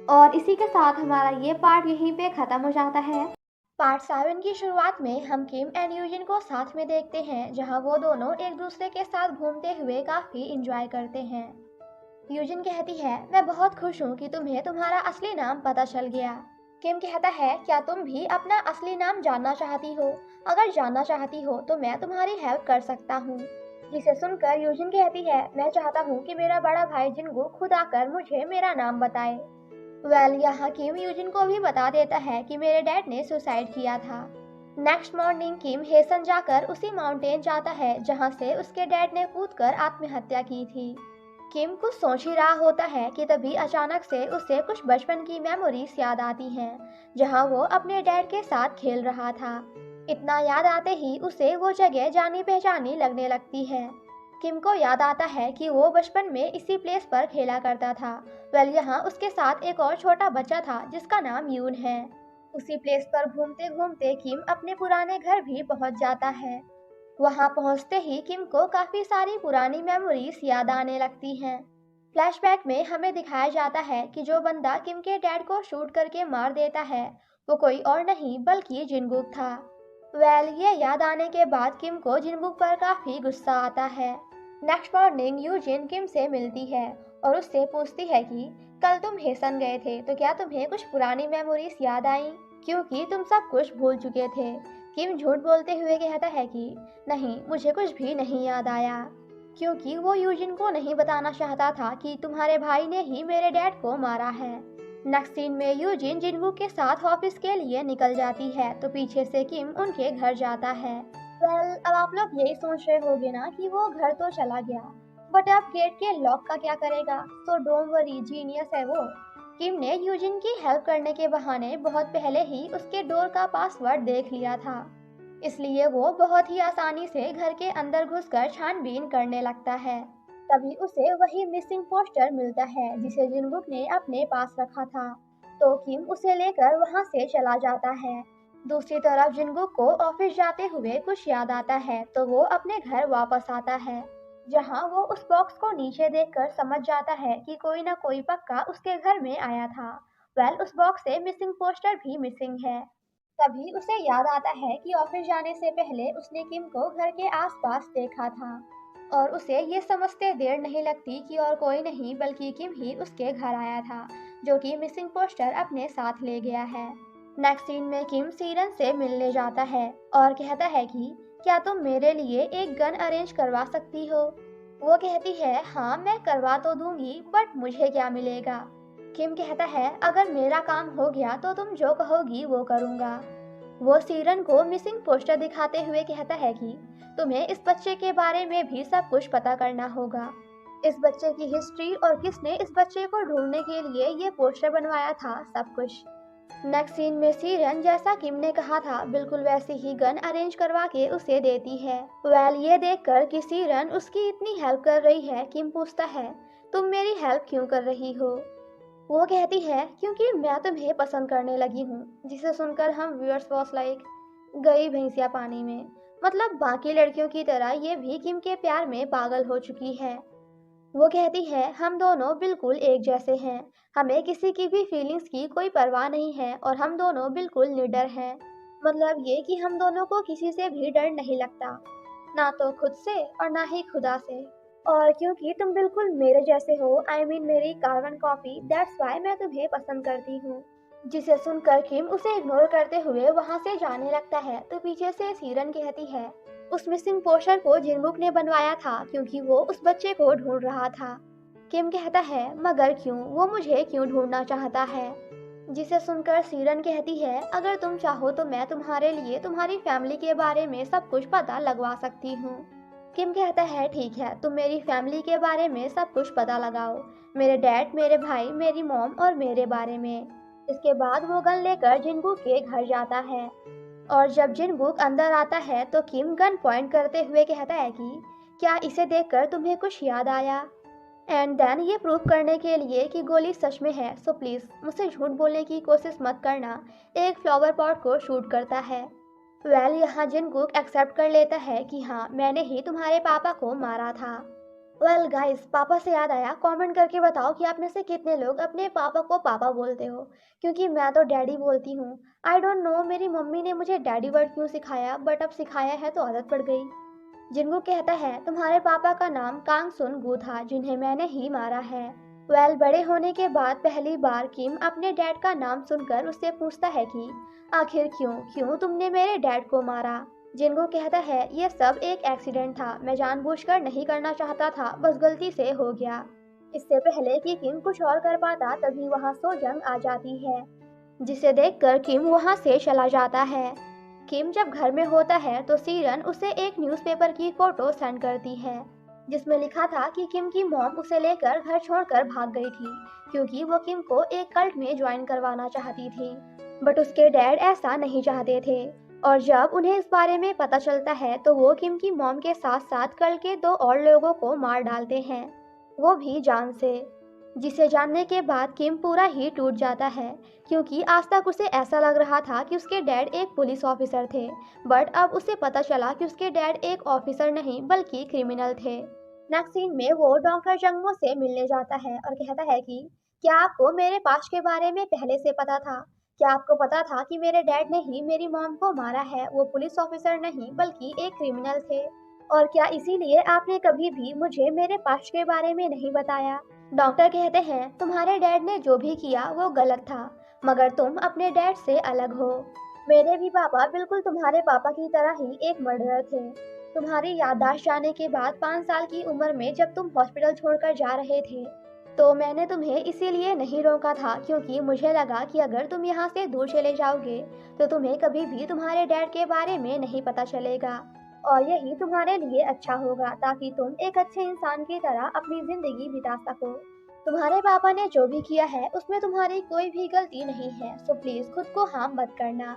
और इसी के साथ हमारा ये पार्ट यहीं पे खत्म हो जाता है। पार्ट 7 की शुरुआत में हम किम एंड यूजिन को साथ में देखते हैं, जहां वो दोनों एक दूसरे के साथ घूमते हुए काफी इंजॉय करते हैं। यूजिन कहती है, मैं बहुत खुश हूँ कि तुम्हें तुम्हारा असली नाम पता चल गया। किम कहता है, क्या तुम भी अपना असली नाम जानना चाहती हो? अगर जानना चाहती हो तो मैं तुम्हारी हेल्प कर सकता हूँ। जिसे सुनकर यूजिन कहती है, मैं चाहता हूँ कि मेरा बड़ा भाई जिनको खुद आकर मुझे मेरा नाम बताए। यहाँ किम यूजिन को भी बता देता है कि मेरे डैड ने सुसाइड किया था। नेक्स्ट मॉर्निंग किम हेसन जाकर उसी माउंटेन जाता है जहाँ से उसके डैड ने कूदकर आत्महत्या की थी। किम कुछ सोच ही रहा होता है कि तभी अचानक से उसे कुछ बचपन की मेमोरीज याद आती हैं, जहां वो अपने डैड के साथ खेल रहा था। इतना याद आते ही उसे वो जगह जानी पहचानी लगने लगती है। किम को याद आता है कि वो बचपन में इसी प्लेस पर खेला करता था। यहाँ उसके साथ एक और छोटा बच्चा था जिसका नाम यून है। उसी प्लेस पर घूमते घूमते किम अपने पुराने घर भी पहुंच जाता है। वहां पहुंचते ही किम को काफी सारी पुरानी मेमोरीज याद आने लगती हैं। फ्लैशबैक में हमें दिखाया जाता है कि जो बंदा किम के डैड को शूट करके मार देता है वो कोई और नहीं बल्कि जिनगुक था। ये याद आने के बाद किम को जिनगुक पर काफी गुस्सा आता है। नेक्स्ट मॉर्निंग यूजिन किम से मिलती है और उससे पूछती है कि कल तुम हेसन गए थे तो क्या तुम्हें कुछ पुरानी मेमोरीज याद आई, क्योंकि तुम सब कुछ भूल चुके थे। किम झूठ बोलते हुए कहता है कि नहीं, मुझे कुछ भी नहीं याद आया, क्योंकि वो यूजिन को नहीं बताना चाहता था कि तुम्हारे भाई ने ही मेरे डैड को मारा है। नेक्स्ट सीन में यूजिन जिनगुक के साथ ऑफिस के लिए निकल जाती है तो पीछे से किम उनके घर जाता है। अब आप लोग यही सोच रहे होगे ना कि वो घर तो चला गया, बट अब गेट के लॉक का क्या करेगा? तो डोंट वरी, जीनियस है वो। किम ने यूजिन की हेल्प करने के बहाने बहुत पहले ही उसके डोर का पासवर्ड देख लिया था, इसलिए वो बहुत ही आसानी से घर के अंदर घुसकर छानबीन करने लगता है। तभी उसे वही मिसिंग पोस्टर मिलता है जिसे जिनगुक ने अपने पास रखा था, तो किम उसे लेकर वहां से चला जाता है। दूसरी तरफ जिनगुक को ऑफिस जाते हुए कुछ याद आता है तो वो अपने घर वापस आता है, जहां वो उस बॉक्स को नीचे देखकर समझ जाता है कि कोई ना कोई पक्का उसके घर में आया था। उस बॉक्स से मिसिंग पोस्टर भी मिसिंग है। तभी उसे याद आता है कि ऑफिस जाने से पहले उसने किम को घर के आसपास देखा था और उसे ये समझते देर नहीं लगती कि और कोई नहीं बल्कि किम ही उसके घर आया था, जो कि मिसिंग पोस्टर अपने साथ ले गया है। नेक्स्ट सीन में किम सीरन से मिलने जाता है और कहता है कि क्या तुम मेरे लिए एक गन अरेंज करवा सकती हो? वो कहती है, हाँ मैं करवा तो दूंगी, बट मुझे क्या मिलेगा? किम कहता है, अगर मेरा काम हो गया तो तुम जो कहोगी वो करूंगा। वो सीरन को मिसिंग पोस्टर दिखाते हुए कहता है कि तुम्हें इस बच्चे के बारे में भी सब कुछ पता करना होगा, इस बच्चे की हिस्ट्री और किसने इस बच्चे को ढूंढने के लिए ये पोस्टर बनवाया था, सब कुछ। नेक्स्ट सीन में सीरन जैसा किम ने कहा था बिल्कुल वैसी ही गन अरेंज करवा के उसे देती है। ये देखकर कि सीरन उसकी इतनी हेल्प कर रही है, किम पूछता है, तुम मेरी हेल्प क्यों कर रही हो? वो कहती है, क्योंकि मैं तुम्हें पसंद करने लगी हूँ। जिसे सुनकर हम व्यूअर्स वॉस लाइक, गई भैंसिया पानी में, मतलब बाकी लड़कियों की तरह ये भी किम के प्यार में पागल हो चुकी है। वो कहती है, हम दोनों बिल्कुल एक जैसे हैं, हमें किसी की भी फीलिंग्स की कोई परवाह नहीं है और हम दोनों बिल्कुल निडर हैं। मतलब ये कि हम दोनों को किसी से भी डर नहीं लगता, ना तो खुद से और ना ही खुदा से। और क्योंकि तुम बिल्कुल मेरे जैसे हो, आई मीन मेरी कार्बन कॉपी, दैट्स वाई मैं तुम्हें पसंद करती हूँ। जिसे सुनकर किम उसे इग्नोर करते हुए वहां से जाने लगता है तो पीछे से सीरन कहती है, उस मिसिंग पोस्टर को जिनगुक ने बनवाया था क्योंकि वो उस बच्चे को ढूंढ रहा था। किम कहता है, मगर क्यों? वो मुझे क्यों ढूंढना चाहता है? जिसे सुनकर सीरन कहती है, अगर तुम चाहो तो मैं तुम्हारे लिए तुम्हारी फैमिली के बारे में सब कुछ पता लगवा सकती हूँ। किम कहता है ठीक है, तुम मेरी फैमिली के बारे में सब कुछ पता लगाओ, मेरे डैड, मेरे भाई, मेरी मॉम और मेरे बारे में। इसके बाद वो गन लेकर जिनगुक के घर जाता है और जब जिनगुक अंदर आता है तो किम गन पॉइंट करते हुए कहता है कि क्या इसे देखकर तुम्हें कुछ याद आया। एंड देन ये प्रूव करने के लिए कि गोली सच में है सो प्लीज़ मुझसे झूठ बोलने की कोशिश मत करना, एक फ्लावर पॉट को शूट करता है। यहाँ जिनगुक एक्सेप्ट कर लेता है कि हाँ मैंने ही तुम्हारे पापा को मारा था। गाइस, पापा से याद आया, कमेंट करके बताओ कि आप में से कितने लोग अपने पापा को पापा बोलते हो, क्योंकि मैं तो डैडी बोलती हूँ। आई डोंट नो मेरी मम्मी ने मुझे डैडी वर्ड क्यों सिखाया, बट अब सिखाया है तो आदत पड़ गई। जिनगुक कहता है तुम्हारे पापा का नाम कांग सुन गू था जिन्हें मैंने ही मारा है। बड़े होने के बाद पहली बार किम अपने डैड का नाम सुनकर उससे पूछता है कि आखिर क्यों क्यों तुमने मेरे डैड को मारा। जिनगुक कहता है ये सब एक एक्सीडेंट था, मैं जानबूझकर नहीं करना चाहता था, बस गलती से हो गया। इससे पहले कि किम कुछ और कर पाता तभी वहाँ सो जंग आ जाती है, जिसे देखकर किम वहाँ से चला जाता है। किम जब घर में होता है तो सीरन उसे एक न्यूज़पेपर की फोटो सेंड करती है जिसमें लिखा था कि किम की मॉम उसे लेकर घर छोड़कर भाग गई थी क्योंकि वो किम को एक कल्ट में ज्वाइन करवाना चाहती थी, बट उसके डैड ऐसा नहीं चाहते थे। और जब उन्हें इस बारे में पता चलता है तो वो किम की मॉम के साथ साथ कल्ट के 2 और लोगों को मार डालते हैं, वो भी जान से। जिसे जानने के बाद किम पूरा ही टूट जाता है क्योंकि आज तक उसे ऐसा लग रहा था कि उसके डैड एक पुलिस ऑफिसर थे, बट अब उसे पता चला कि उसके डैड एक ऑफिसर नहीं बल्कि क्रिमिनल थे। नेक्स्ट सीन में वो डॉक्टर जंगमो से मिलने जाता है और कहता है कि क्या आपको मेरे पास्ट के बारे में पहले से पता था? क्या आपको पता था कि मेरे डैड ने ही मेरी मॉम को मारा है? वो पुलिस ऑफिसर नहीं बल्कि एक क्रिमिनल थे। और क्या इसीलिए आपने कभी भी मुझे मेरे पास्ट के बारे में नहीं बताया? डॉक्टर कहते हैं तुम्हारे डैड ने जो भी किया वो गलत था, मगर तुम अपने डैड से अलग हो। मेरे भी पापा बिल्कुल तुम्हारे पापा की तरह ही एक मर्डरर थे। तुम्हारी याददाश्त जाने के बाद 5 साल की उम्र में जब तुम हॉस्पिटल छोड़कर जा रहे थे तो मैंने तुम्हें इसीलिए नहीं रोका था क्योंकि मुझे लगा कि अगर तुम यहाँ से दूर चले जाओगे तो तुम्हें कभी भी तुम्हारे डैड के बारे में नहीं पता चलेगा और यही तुम्हारे लिए अच्छा होगा ताकि तुम एक अच्छे इंसान की तरह अपनी जिंदगी बिता सको। तुम्हारे पापा ने जो भी किया है उसमें तुम्हारी कोई भी गलती नहीं है, सो प्लीज खुद को हार्म मत करना।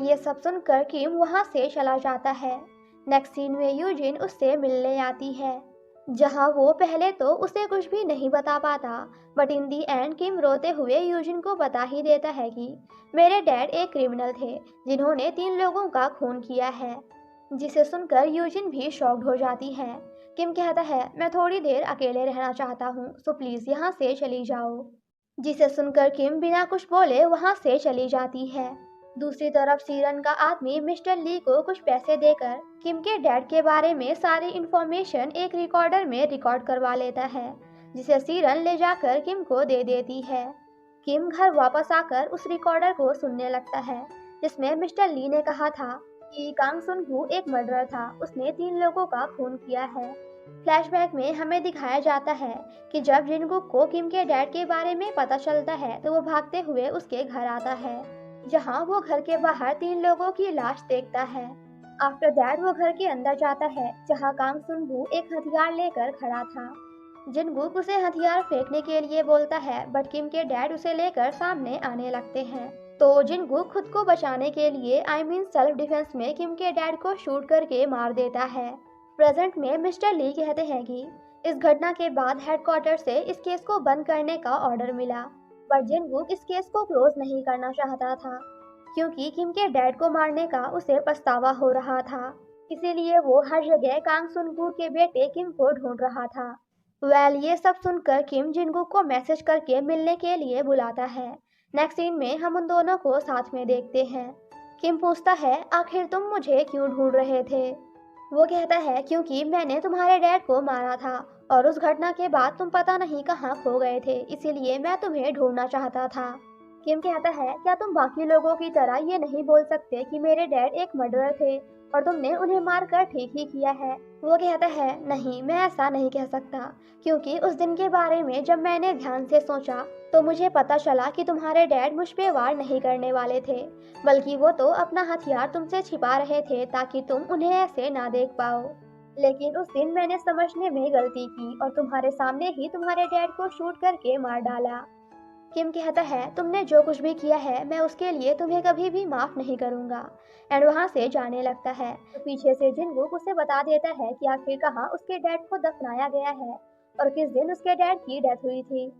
ये सब सुनकर किम वहाँ से चला जाता है। नेक्स्ट सीन में यूजिन उससे मिलने आती है जहाँ वो पहले तो उसे कुछ भी नहीं बता पाता, बट इन दी एंड किम रोते हुए यूजिन को बता ही देता है कि मेरे डैड एक क्रिमिनल थे जिन्होंने 3 लोगों का खून किया है। जिसे सुनकर यूजिन भी शॉक्ड हो जाती है। किम कहता है मैं थोड़ी देर अकेले रहना चाहता हूँ, सो प्लीज यहाँ से चली जाओ। जिसे सुनकर किम बिना कुछ बोले वहाँ से चली जाती है। दूसरी तरफ सीरन का आदमी मिस्टर ली को कुछ पैसे देकर किम के डैड के बारे में सारी इंफॉर्मेशन एक रिकॉर्डर में रिकॉर्ड करवा लेता है, जिसे सीरन ले जाकर किम को दे देती है। किम घर वापस आकर उस रिकॉर्डर को सुनने लगता है जिसमें मिस्टर ली ने कहा था कि कांग सुन हू एक मर्डरर था, उसने 3 लोगों का खून किया है। फ्लैशबैक में हमें दिखाया जाता है कि जब जिनगुक को किम के डैड के बारे में पता चलता है तो वो भागते हुए उसके घर आता है जहां वो घर के बाहर 3 लोगों की लाश देखता है। आफ्टर दैट वो घर के अंदर जाता है जहां कांग सुन हू एक हथियार लेकर खड़ा था। जिनगुक उसे हथियार फेंकने के लिए बोलता है, बट किम के डैड उसे लेकर सामने आने लगते हैं तो जिनगुक खुद को बचाने के लिए सेल्फ डिफेंस में किम के डैड को शूट करके मार देता है। प्रेजेंट में मिस्टर ली कहते हैं कि इस घटना के बाद हेडक्वार्टर से इस केस को बंद करने का ऑर्डर मिला, बट जिनगुक इस केस को क्लोज नहीं करना चाहता था क्योंकि किम के डैड को मारने का उसे पछतावा हो रहा था। इसीलिए वो हर जगह कांग सुनगू के बेटे किम को ढूंढ रहा था। ये सब सुनकर किम जिनगुक को मैसेज करके मिलने के लिए बुलाता है। नेक्स्ट सीन में हम उन दोनों को साथ में देखते हैं। किम पूछता है आखिर तुम मुझे क्यों ढूंढ रहे थे? वो कहता है क्योंकि मैंने तुम्हारे डैड को मारा था और उस घटना के बाद तुम पता नहीं कहाँ खो गए थे, इसीलिए मैं तुम्हें ढूंढना चाहता था। किम कहता है क्या तुम बाकी लोगों की तरह ये नहीं बोल सकते कि मेरे डैड एक मर्डरर थे और तुमने उन्हें मारकर ठीक ही किया है? वो कहता है नहीं, मैं ऐसा नहीं कह सकता क्योंकि उस दिन के बारे में जब मैंने ध्यान से सोचा तो मुझे पता चला कि तुम्हारे डैड मुझ पे वार नहीं करने वाले थे, बल्कि वो तो अपना हथियार तुमसे छिपा रहे थे ताकि तुम उन्हें ऐसे ना देख पाओ। लेकिन उस दिन मैंने समझने में गलती की और तुम्हारे सामने ही तुम्हारे डैड को शूट करके मार डाला। किम कहता है, तुमने जो कुछ भी किया है मैं उसके लिए तुम्हें कभी भी माफ नहीं करूंगा। एंड वहां से जाने लगता है तो पीछे से जिनगुक उसे बता देता है कि आखिर कहाँ उसके डैड को दफनाया गया है और किस दिन उसके डैड की डेथ हुई थी।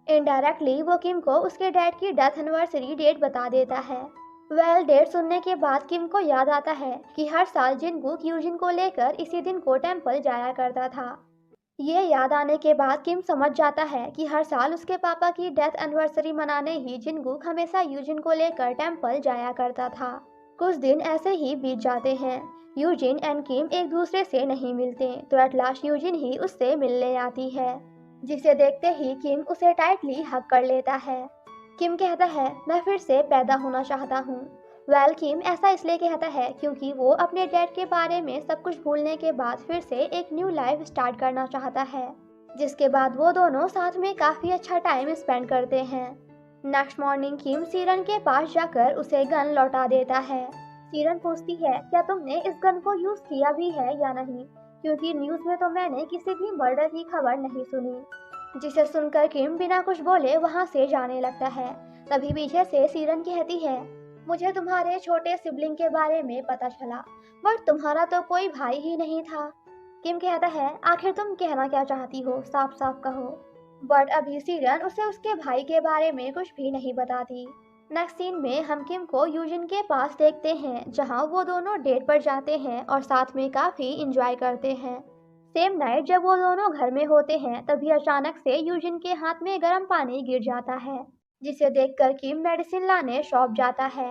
इनडायरेक्टली वो किम को उसके डैड की डेथ एनिवर्सरी डेट बता देता है। डेट सुनने के बाद किम को याद आता है कि हर साल जिनगुक यूजिन को लेकर इसी दिन को टेम्पल जाया करता था। ये याद आने के बाद किम समझ जाता है कि हर साल उसके पापा की डेथ एनिवर्सरी मनाने ही जिनगुक हमेशा यूजिन को लेकर टेम्पल जाया करता था। कुछ दिन ऐसे ही बीत जाते हैं। यूजिन एंड किम एक दूसरे से नहीं मिलते तो एट लास्ट यूजिन ही उससे मिलने आती है, जिसे देखते ही किम उसे टाइटली हग कर लेता है। किम कहता है, मैं फिर से पैदा होना चाहता हूँ। किम ऐसा इसलिए कहता है क्योंकि वो अपने डैड के बारे में सब कुछ भूलने के बाद फिर से एक न्यू लाइफ स्टार्ट करना चाहता है, जिसके बाद वो दोनों साथ में काफी अच्छा टाइम स्पेंड करते हैं। नेक्स्ट मॉर्निंग किम सीरन के पास जाकर उसे गन लौटा देता है। सीरन पूछती है, क्या तुमने इस गन को यूज किया भी है या नहीं, क्योंकि न्यूज में तो मैंने किसी भी मर्डर की खबर नहीं सुनी। जिसे सुनकर किम बिना कुछ बोले वहां से जाने लगता है। तभी पीछे से सीरन कहती है, मुझे तुम्हारे छोटे सिबलिंग के बारे में पता चला, बट तुम्हारा तो कोई भाई ही नहीं था। किम कहता है, आखिर तुम कहना क्या चाहती हो, साफ साफ कहो। बट अभी सीरन उसे उसके भाई के बारे में कुछ भी नहीं बताती। नेक्स्ट सीन में हम किम को यूजिन के पास देखते हैं, जहां वो दोनों डेट पर जाते हैं और साथ में काफी इंजॉय करते हैं। सेम नाइट जब वो दोनों घर में होते हैं तभी अचानक से यूजिन के हाथ में गर्म पानी गिर जाता है, जिसे देखकर किम मेडिसिन लाने शॉप जाता है।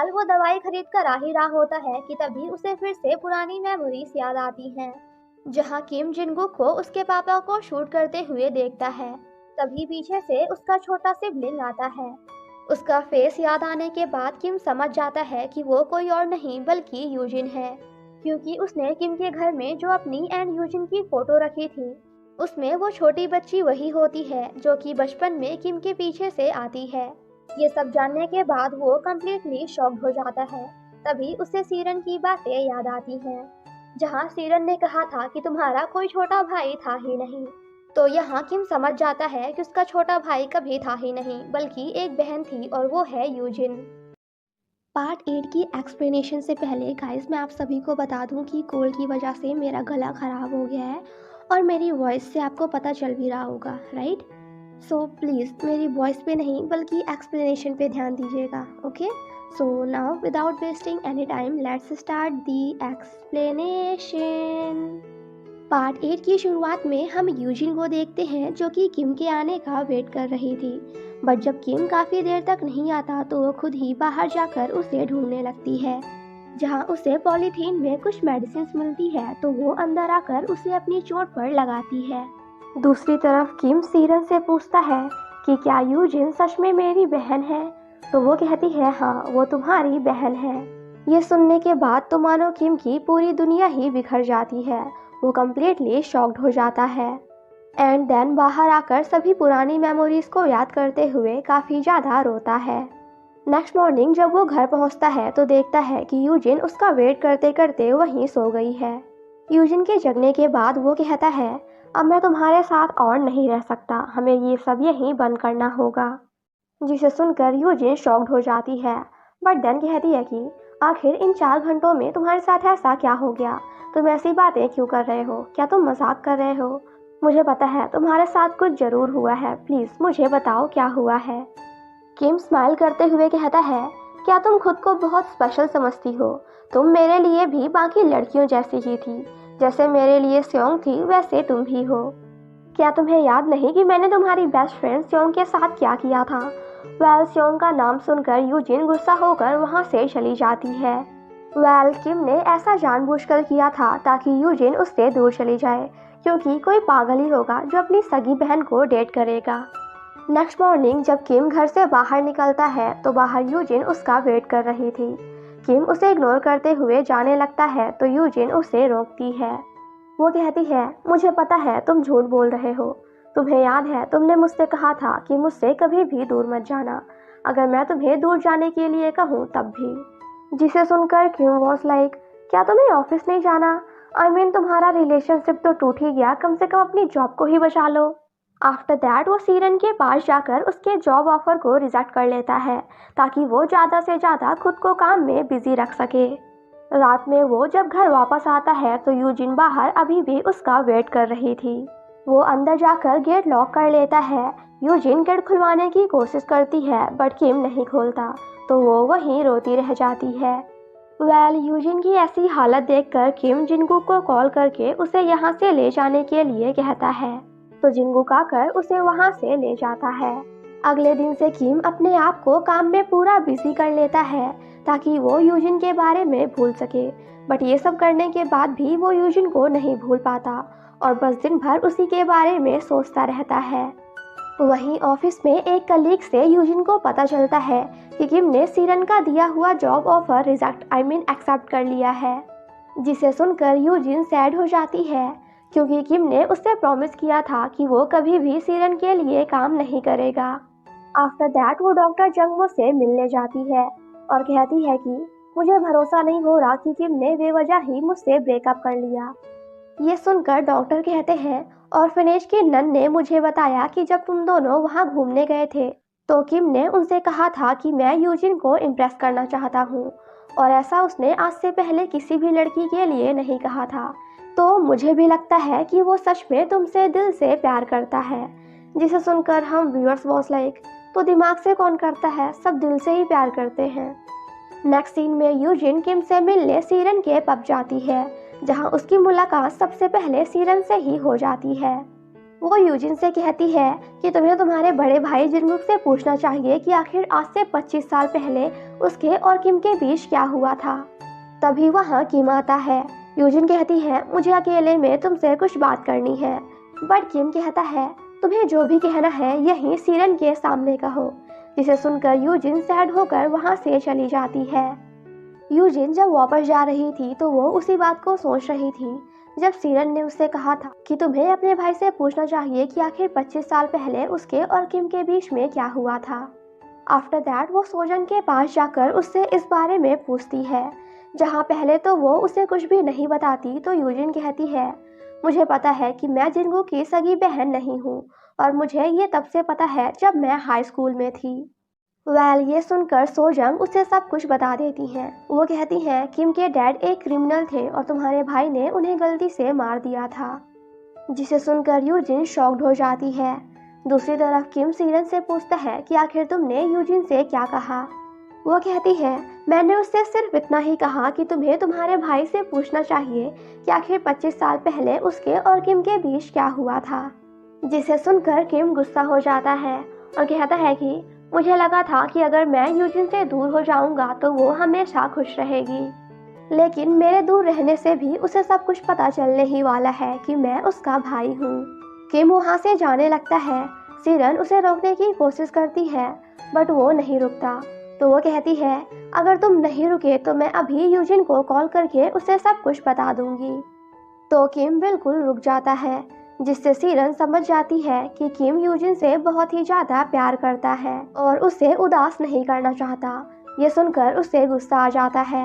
वो दवाई खरीद कर आ ही रहा होता है कि तभी उसे फिर से पुरानी मेमोरीज याद आती हैं, जहां किम जिनगुक को उसके पापा को शूट करते हुए देखता है। तभी पीछे से उसका छोटा सिबलिंग आता है। उसका फेस याद आने के बाद किम समझ जाता है कि वो कोई और नहीं बल्कि यूजिन है, क्योंकि उसने किम के घर में जो अपनी एंड यूजिन की फोटो रखी थी उसमें वो छोटी बच्ची वही होती है जो कि बचपन में किम के पीछे से आती है। ये सब जानने के बाद वो कम्प्लीटली शॉक्ड हो जाता है। तभी उसे सीरन की बातें याद आती हैं, जहां सीरन ने कहा था कि तुम्हारा कोई छोटा भाई था ही नहीं। तो यहाँ किम समझ जाता है कि उसका छोटा भाई कभी था ही नहीं बल्कि एक बहन थी और वो है यूजिन। पार्ट 8 की एक्सप्लेनेशन से पहले गाइस मैं आप सभी को बता दूं कि कोल्ड की वजह से मेरा गला ख़राब हो गया है और मेरी वॉइस से आपको पता चल भी रहा होगा, राइट? सो प्लीज़ मेरी वॉइस पे नहीं बल्कि एक्सप्लेनेशन पे ध्यान दीजिएगा, okay? So now without wasting any time let's start the explanation. Part 8 की शुरुआत में हम यूजिन को देखते हैं जो कि किम के आने का वेट कर रही थी। बट जब किम काफ़ी देर तक नहीं आता तो वो खुद ही बाहर जाकर उसे ढूंढने लगती है, जहां उसे पॉलीथीन में कुछ मेडिसिन मिलती है तो वो अंदर आकर उसे अपनी चोट पर लगाती है। दूसरी तरफ किम सीरन से पूछता है कि क्या यूजिन सच में मेरी बहन है, तो वो कहती है हाँ वो तुम्हारी बहन है। ये सुनने के बाद तो मानो किम की पूरी दुनिया ही बिखर जाती है, वो कम्प्लीटली शॉक्ड हो जाता है। एंड देन बाहर आकर सभी पुरानी मेमोरीज को याद करते हुए काफ़ी ज़्यादा रोता है। नेक्स्ट मॉर्निंग जब वो घर पहुंचता है तो देखता है कि यूजिन उसका वेट करते करते वहीं सो गई है। यूजिन के जगने के बाद वो कहता है, अब मैं तुम्हारे साथ और नहीं रह सकता, हमें ये सब यहीं बंद करना होगा। जिसे सुनकर यूजिन शॉक्ड हो जाती है, बट देन कहती है कि आखिर इन 4 घंटों में तुम्हारे साथ ऐसा क्या हो गया, तुम ऐसी बातें क्यों कर रहे हो, क्या तुम मजाक कर रहे हो? मुझे पता है तुम्हारे साथ कुछ जरूर हुआ है, प्लीज मुझे बताओ क्या हुआ है। किम स्माइल करते हुए कहता है, क्या तुम खुद को बहुत स्पेशल समझती हो? तुम मेरे लिए भी बाकी लड़कियों जैसी ही थी, जैसे मेरे लिए स्योंग थी वैसे तुम भी हो। क्या तुम्हें याद नहीं कि मैंने तुम्हारी बेस्ट फ्रेंड स्योंग के साथ क्या किया था? स्योंग का नाम सुनकर यूजिन गुस्सा होकर वहां से चली जाती है। किम ने ऐसा जानबूझकर किया था ताकि यूजिन उससे दूर चली जाए, क्योंकि कोई पागल ही होगा जो अपनी सगी बहन को डेट करेगा। नेक्स्ट मॉर्निंग जब किम घर से बाहर निकलता है तो बाहर यूजिन उसका वेट कर रही थी। किम उसे इग्नोर करते हुए जाने लगता है तो यूजिन उसे रोकती है। वो कहती है, मुझे पता है तुम झूठ बोल रहे हो, तुम्हें याद है तुमने मुझसे कहा था कि मुझसे कभी भी दूर मत जाना, अगर मैं तुम्हें दूर जाने के लिए कहूँ तब भी। जिसे सुनकर किम वॉज लाइक, क्या तुम्हें ऑफिस नहीं जाना? तुम्हारा रिलेशनशिप तो टूट ही गया, कम से कम अपनी जॉब को ही बचा लो। आफ्टर दैट वो सीरन के पास जाकर उसके जॉब ऑफर को रिजेक्ट कर लेता है ताकि वो ज़्यादा से ज़्यादा खुद को काम में बिजी रख सके। रात में वो जब घर वापस आता है तो यूजिन बाहर अभी भी उसका वेट कर रही थी। वो अंदर जाकर गेट लॉक कर लेता है। यूजिन गेट खुलवाने की कोशिश करती है बट किम नहीं खोलता, तो वो वहीं रोती रह जाती है। यूजिन की ऐसी हालत देखकर किम जिनगुक को कॉल करके उसे यहाँ से ले जाने के लिए कहता है, तो जिनगुक आकर उसे वहाँ से ले जाता है। अगले दिन से किम अपने आप को काम में पूरा बिजी कर लेता है ताकि वो यूजिन के बारे में भूल सके, बट ये सब करने के बाद भी वो यूजिन को नहीं भूल पाता और बस दिन भर उसी के बारे में सोचता रहता है। वहीं ऑफिस में एक कलीग से यूजिन को पता चलता है कि किम ने सीरन का दिया हुआ जॉब ऑफर एक्सेप्ट कर लिया है, जिसे सुनकर यूजिन सैड हो जाती है क्योंकि किम ने उससे प्रॉमिस किया था कि वो कभी भी सीरन के लिए काम नहीं करेगा। आफ्टर दैट वो डॉक्टर जंगमो से मिलने जाती है और कहती है कि मुझे भरोसा नहीं हो रहा कि किम ने बेवजह ही मुझसे ब्रेकअप कर लिया। ये सुनकर डॉक्टर कहते हैं, ऑर्फनेज की नन ने मुझे बताया कि जब तुम दोनों वहाँ घूमने गए थे तो किम ने उनसे कहा था कि मैं यूजिन को इम्प्रेस करना चाहता हूँ, और ऐसा उसने आज से पहले किसी भी लड़की के लिए नहीं कहा था। तो मुझे भी लगता है कि वो सच में तुमसे दिल से प्यार करता है। जिसे सुनकर हम व्यूअर्स वॉज लाइक, तो दिमाग से कौन करता है, सब दिल से ही प्यार करते हैं। नेक्स्ट सीन में यूजिन किम से मिलने सीरन के पब जाती है, जहां उसकी मुलाकात सबसे पहले सीरन से ही हो जाती है। वो यूजिन से कहती है कि तुम्हें तुम्हारे बड़े भाई जिनगुक से पूछना चाहिए कि आखिर आज से 25 साल पहले उसके और किम के बीच क्या हुआ था। तभी वहाँ किम आता है। यूजिन कहती है, मुझे अकेले में तुमसे कुछ बात करनी है, बट किम कहता है तुम्हें जो भी कहना है यही सीरन के सामने कहो। जिसे सुनकर यूजिन सैड होकर वहाँ से चली जाती है। यूजिन जब वापस जा रही थी तो वो उसी बात को सोच रही थी जब सीरन ने उससे कहा था कि तुम्हें अपने भाई से पूछना चाहिए कि आखिर 25 साल पहले उसके और किम के बीच में क्या हुआ था। आफ्टर दैट वो सोजन के पास जाकर उससे इस बारे में पूछती है, जहाँ पहले तो वो उसे कुछ भी नहीं बताती, तो यूजिन कहती है, मुझे पता है कि मैं जिनगुक की सगी बहन नहीं हूँ और मुझे ये तब से पता है जब मैं हाई स्कूल में थी। ये सुनकर सोजंग उसे सब कुछ बता देती हैं। वो कहती हैं किम के डैड एक क्रिमिनल थे और तुम्हारे भाई ने उन्हें गलती से मार दिया था। जिसे सुनकर यूजिन शॉक्ड हो जाती है। दूसरी तरफ किम सीरन से पूछता है कि आखिर तुमने यूजिन से क्या कहा। वो कहती है, मैंने उससे सिर्फ इतना ही कहा कि तुम्हें तुम्हारे भाई से पूछना चाहिए कि आखिर 25 साल पहले उसके और किम के बीच क्या हुआ था। जिसे सुनकर किम गुस्सा हो जाता है और कहता है कि मुझे लगा था कि अगर मैं यूजिन से दूर हो जाऊंगा तो वो हमेशा खुश रहेगी, लेकिन मेरे दूर रहने से भी उसे सब कुछ पता चलने ही वाला है कि मैं उसका भाई हूँ। किम वहाँ से जाने लगता है। सीरन उसे रोकने की कोशिश करती है बट वो नहीं रुकता, तो वो कहती है, अगर तुम नहीं रुके तो मैं अभी यूजिन को कॉल करके उसे सब कुछ बता दूंगी। तो किम बिल्कुल रुक जाता है, जिससे सीरन समझ जाती है कि किम यूजिन से बहुत ही ज्यादा प्यार करता है और उसे उदास नहीं करना चाहता। ये सुनकर उसे गुस्सा आ जाता है।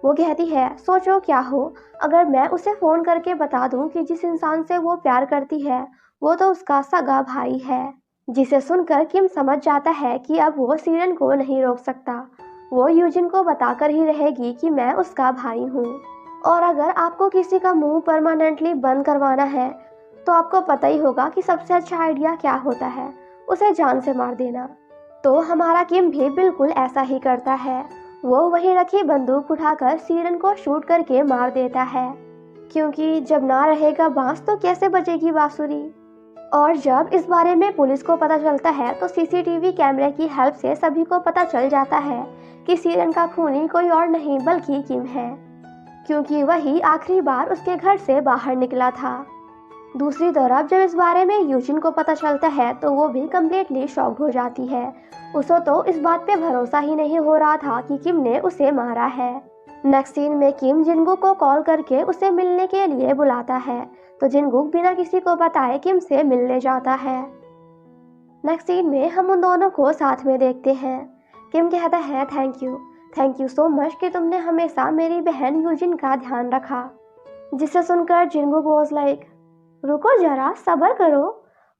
वो कहती है, सोचो क्या हो अगर मैं उसे फोन करके बता दूं कि जिस इंसान से वो प्यार करती है वो तो उसका सगा भाई है। जिसे सुनकर किम समझ जाता है कि अब वो सीरन को नहीं रोक सकता। वो यूजिन को बताकर ही रहेगी कि मैं उसका भाई हूँ, और अगर आपको किसी का मुंह परमानेंटली बंद करवाना है तो आपको पता ही होगा कि सबसे अच्छा आइडिया क्या होता है, उसे जान से मार देना। तो हमारा किम भी बिल्कुल ऐसा ही करता है। वो वही रखी बंदूक उठाकर सीरन को शूट करके मार देता है, क्योंकि जब ना रहेगा बांस तो कैसे बजेगी बांसुरी। और जब इस बारे में पुलिस को पता चलता है तो सीसीटीवी कैमरे की हेल्प से सभी को पता चल जाता है कि सीरन का खूनी कोई और नहीं बल्कि किम है, क्योंकि वही आखिरी बार उसके घर से बाहर निकला था। दूसरी तरफ जब इस बारे में यूजिन को पता चलता है तो वो भी कम्प्लीटली शॉक्ड हो जाती है। उसे तो इस बात पे भरोसा ही नहीं हो रहा था कि किम ने उसे मारा है। नेक्स्ट सीन में किम जिनगुक को कॉल करके उसे मिलने के लिए बुलाता है, तो जिनगुक बिना किसी को बताए किम से मिलने जाता है। नेक्स्ट सीन में हम उन दोनों को साथ में देखते हैं। किम कहता है, थैंक यू सो मच कि तुमने हमेशा मेरी बहन यूजिन का ध्यान रखा। जिसे सुनकर जिनगुक वाज लाइक, रुको जरा, सब्र करो,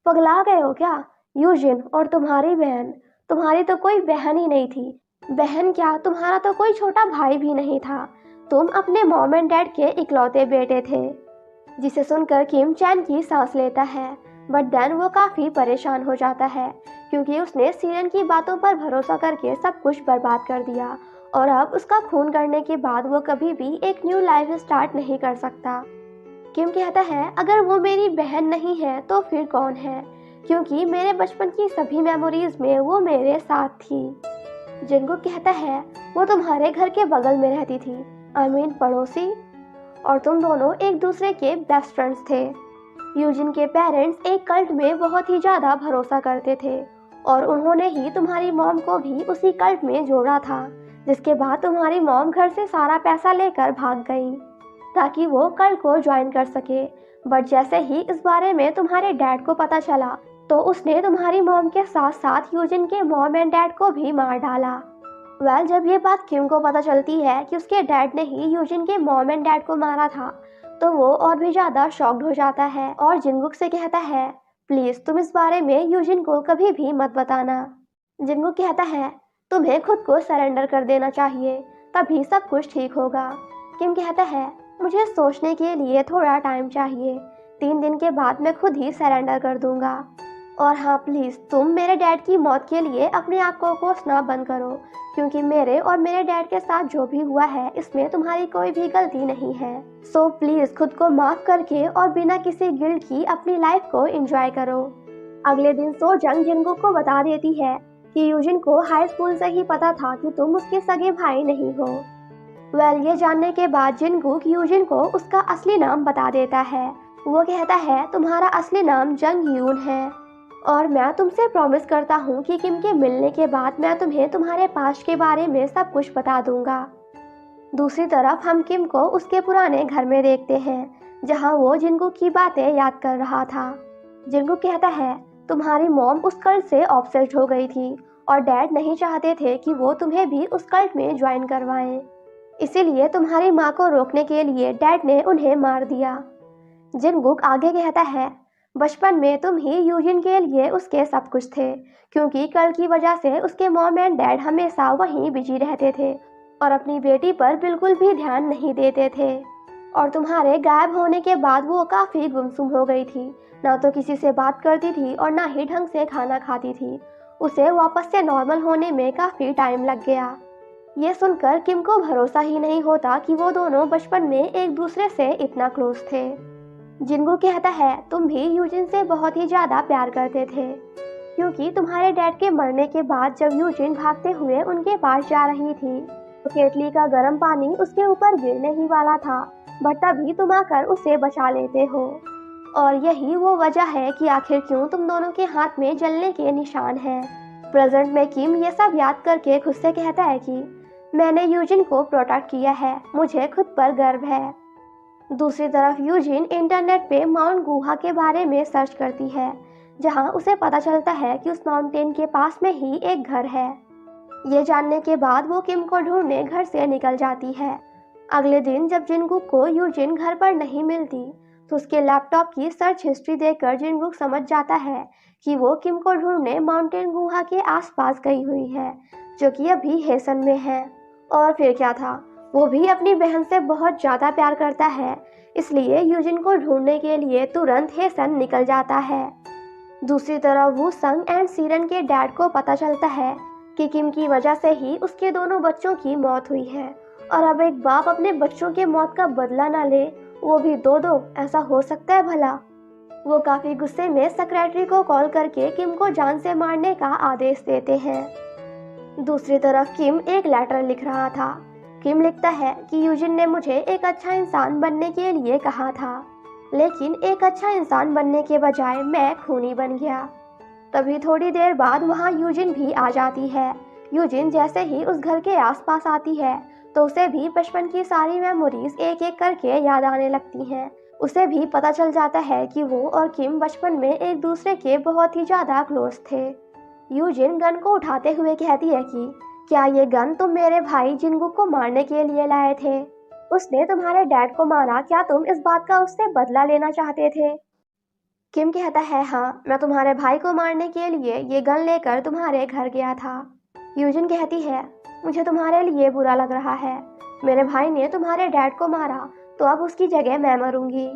पगला गए हो क्या यूजिन? और तुम्हारी बहन, तुम्हारी तो कोई बहन ही नहीं थी। बहन क्या, तुम्हारा तो कोई छोटा भाई भी नहीं था। तुम अपने मॉम एंड डैड के इकलौते बेटे थे। जिसे सुनकर किम चैन की सांस लेता है, बट देन वो काफ़ी परेशान हो जाता है क्योंकि उसने सीरन की बातों पर भरोसा करके सब कुछ बर्बाद कर दिया और अब उसका खून करने के बाद वो कभी भी एक न्यू लाइफ स्टार्ट नहीं कर सकता। किम कहता है, अगर वो मेरी बहन नहीं है तो फिर कौन है, क्योंकि मेरे बचपन की सभी मेमोरीज में वो मेरे साथ थी। जिनगुक कहता है, वो तुम्हारे घर के बगल में रहती थी, आई मीन पड़ोसी, और तुम दोनों एक दूसरे के बेस्ट फ्रेंड्स थे। यूजिन के पेरेंट्स एक कल्ट में बहुत ही ज़्यादा भरोसा करते थे और उन्होंने ही तुम्हारी मॉम को भी उसी कल्ट में जोड़ा था, जिसके बाद तुम्हारी मॉम घर से सारा पैसा लेकर भाग गई ताकि वो कल्ट को ज्वाइन कर सके। बट जैसे ही इस बारे में तुम्हारे डैड को पता चला तो उसने तुम्हारी मॉम के साथ साथ यूजिन के मॉम एंड डैड को भी मार डाला। जब ये बात किम को पता चलती है कि उसके डैड ने ही यूजिन के मॉम एंड डैड को मारा था तो वो और भी ज़्यादा शॉक्ड हो जाता है और जिनगुक से कहता है, प्लीज़ तुम इस बारे में यूजिन को कभी भी मत बताना। जिनगुक कहता है, तुम्हें खुद को सरेंडर कर देना चाहिए, तभी सब कुछ ठीक होगा। किम कहता है, मुझे सोचने के लिए थोड़ा टाइम चाहिए, 3 दिन के बाद मैं खुद ही सरेंडर कर दूंगा। और हाँ प्लीज़ तुम मेरे डैड की मौत के लिए अपने आप को कोसना बंद करो, क्योंकि मेरे और मेरे डैड के साथ जो भी हुआ है इसमें तुम्हारी कोई भी गलती नहीं है। सो प्लीज़ खुद को माफ़ करके और बिना किसी गिल्ट की अपनी लाइफ को एंजॉय करो। अगले दिन सो जंग जिनगुक को बता देती है कि यूजिन को हाई स्कूल से ही पता था कि तुम उसके सगे भाई नहीं हो। ये जानने के बाद जिनगुक यूजिन को उसका असली नाम बता देता है। वो कहता है, तुम्हारा असली नाम जंग यून है और मैं तुमसे प्रॉमिस करता हूँ कि किम के मिलने के बाद मैं तुम्हें तुम्हारे पास्ट के बारे में सब कुछ बता दूंगा। दूसरी तरफ हम किम को उसके पुराने घर में देखते हैं जहाँ वो जिनगुक की बातें याद कर रहा था। जिनगुक कहता है, तुम्हारी मॉम उस कल्ट से ऑब्सेस्ड हो गई थी और डैड नहीं चाहते थे कि वो तुम्हें भी उस कल्ट में ज्वाइन करवाएं, इसीलिए तुम्हारी माँ को रोकने के लिए डैड ने उन्हें मार दिया। जिनगुक आगे कहता है, बचपन में तुम ही यूजिन के लिए उसके सब कुछ थे, क्योंकि कल की वजह से उसके मॉम एंड डैड हमेशा वहीं बिजी रहते थे और अपनी बेटी पर बिल्कुल भी ध्यान नहीं देते थे। और तुम्हारे गायब होने के बाद वो काफ़ी गुमसुम हो गई थी, ना तो किसी से बात करती थी और ना ही ढंग से खाना खाती थी। उसे वापस से नॉर्मल होने में काफ़ी टाइम लग गया। ये सुनकर किम को भरोसा ही नहीं होता कि वो दोनों बचपन में एक दूसरे से इतना क्लोज थे। जिनगुक कहता है, तुम भी यूजिन से बहुत ही ज़्यादा प्यार करते थे, क्योंकि तुम्हारे डैड के मरने के बाद जब यूजिन भागते हुए उनके पास जा रही थी तो केटली का गर्म पानी उसके ऊपर गिरने ही वाला था, बट तभी तुम आकर उसे बचा लेते हो। और यही वो वजह है कि आखिर क्यों तुम दोनों के हाथ में जलने के निशान हैं। प्रेजेंट में किम ये सब याद करके खुद से कहता है कि मैंने यूजिन को प्रोटेक्ट किया है, मुझे खुद पर गर्व है। दूसरी तरफ यूजिन इंटरनेट पे माउंट गुहा के बारे में सर्च करती है, जहां उसे पता चलता है कि उस माउंटेन के पास में ही एक घर है। ये जानने के बाद वो किम को ढूंढने घर से निकल जाती है। अगले दिन जब जिनगुक को यूजिन घर पर नहीं मिलती तो उसके लैपटॉप की सर्च हिस्ट्री देखकर जिनगुक समझ जाता है कि वो किम को ढूंढने माउंटेन गुहा के आसपास गई हुई है, जो कि अभी हेसन में है। और फिर क्या था, वो भी अपनी बहन से बहुत ज़्यादा प्यार करता है, इसलिए यूजिन को ढूंढने के लिए तुरंत हेसन निकल जाता है। दूसरी तरफ वू संग एंड सीरन के डैड को पता चलता है कि किम की वजह से ही उसके दोनों बच्चों की मौत हुई है और अब एक बाप अपने बच्चों के मौत का बदला ना ले, वो भी दो, ऐसा हो सकता है भला? वो काफ़ी गुस्से में सेक्रेटरी को कॉल करके किम को जान से मारने का आदेश देते हैं। दूसरी तरफ किम एक लेटर लिख रहा था। किम लिखता है कि यूजिन ने मुझे एक अच्छा इंसान बनने के लिए कहा था, लेकिन एक अच्छा इंसान बनने के बजाय मैं खूनी बन गया। तभी थोड़ी देर बाद वहाँ यूजिन भी आ जाती है। यूजिन जैसे ही उस घर के आसपास आती है तो उसे भी बचपन की सारी मेमोरीज एक एक करके याद आने लगती हैं। उसे भी पता चल जाता है कि वो और किम बचपन में एक दूसरे के बहुत ही ज़्यादा क्लोज थे। यूजिन गन को उठाते हुए कहती है कि क्या ये गन तुम मेरे भाई जिनगुक को मारने के लिए लाए थे? उसने तुम्हारे डैड को मारा, क्या तुम इस बात का उससे बदला लेना चाहते थे? किम कहता है हाँ, मैं तुम्हारे भाई को मारने के लिए ये गन लेकर तुम्हारे घर गया था। यूजिन कहती है मुझे तुम्हारे लिए बुरा लग रहा है। मेरे भाई ने तुम्हारे डैड को मारा तो अब उसकी जगह मैं मरूंगी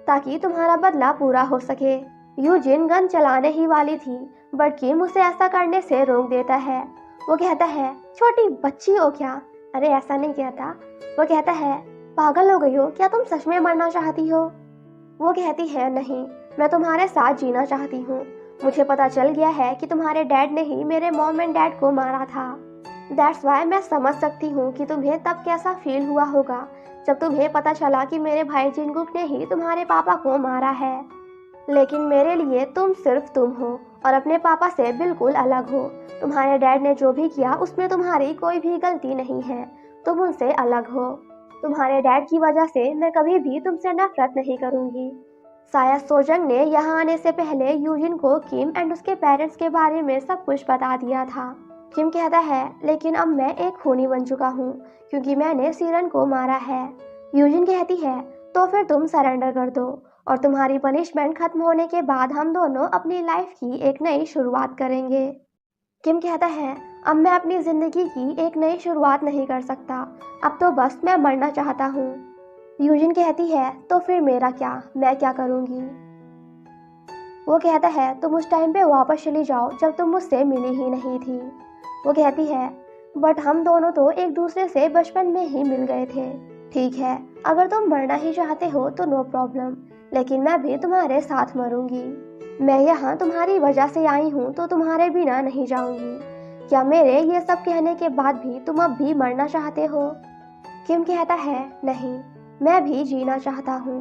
ताकि तुम्हारा बदला पूरा हो सके। यूजिन गन चलाने ही वाली थी बट किम उसे ऐसा करने से रोक देता है। वो कहता है छोटी बच्ची हो क्या? अरे ऐसा नहीं कहता। वो कहता है पागल हो गई हो क्या? तुम सच में मरना चाहती हो? वो कहती है नहीं, मैं तुम्हारे साथ जीना चाहती हूँ। मुझे पता चल गया है कि तुम्हारे डैड ने ही मेरे मॉम एंड डैड को मारा था। दैट्स वाई मैं समझ सकती हूँ कि तुम्हें तब कैसा फील हुआ होगा जब तुम्हें पता चला कि मेरे भाई जिनगुक ने ही तुम्हारे पापा को मारा है। लेकिन मेरे लिए तुम सिर्फ तुम हो और अपने पापा से बिल्कुल अलग हो। तुम्हारे डैड ने जो भी किया उसमें तुम्हारी कोई भी गलती नहीं है। तुम उनसे अलग हो। तुम्हारे डैड की वजह से मैं कभी भी तुमसे नफरत नहीं करूंगी। शायद सोजंग ने यहाँ आने से पहले यूजिन को किम एंड उसके पेरेंट्स के बारे में सब कुछ बता दिया था। किम कहता है लेकिन अब मैं एक खूनी बन चुका हूँ क्योंकि मैंने सीरन को मारा है। यूजिन कहती है तो फिर तुम सरेंडर कर दो और तुम्हारी पनिशमेंट खत्म होने के बाद हम दोनों अपनी लाइफ की एक नई शुरुआत करेंगे। किम कहता है अब मैं अपनी जिंदगी की एक नई शुरुआत नहीं कर सकता, अब तो बस मैं मरना चाहता हूँ। यूजिन कहती है तो फिर मेरा क्या, मैं क्या करूँगी? वो कहता है तुम उस टाइम पे वापस चली जाओ जब तुम मुझसे मिली ही नहीं थी। वो कहती है बट हम दोनों तो एक दूसरे से बचपन में ही मिल गए थे। ठीक है, अगर तुम मरना ही चाहते हो तो नो प्रॉब्लम, लेकिन मैं भी तुम्हारे साथ मरूंगी। मैं यहाँ तुम्हारी वजह से आई हूँ तो तुम्हारे बिना नहीं जाऊंगी। क्या मेरे ये सब कहने के बाद भी तुम अब भी मरना चाहते हो? किम कहता है नहीं, मैं भी जीना चाहता हूँ।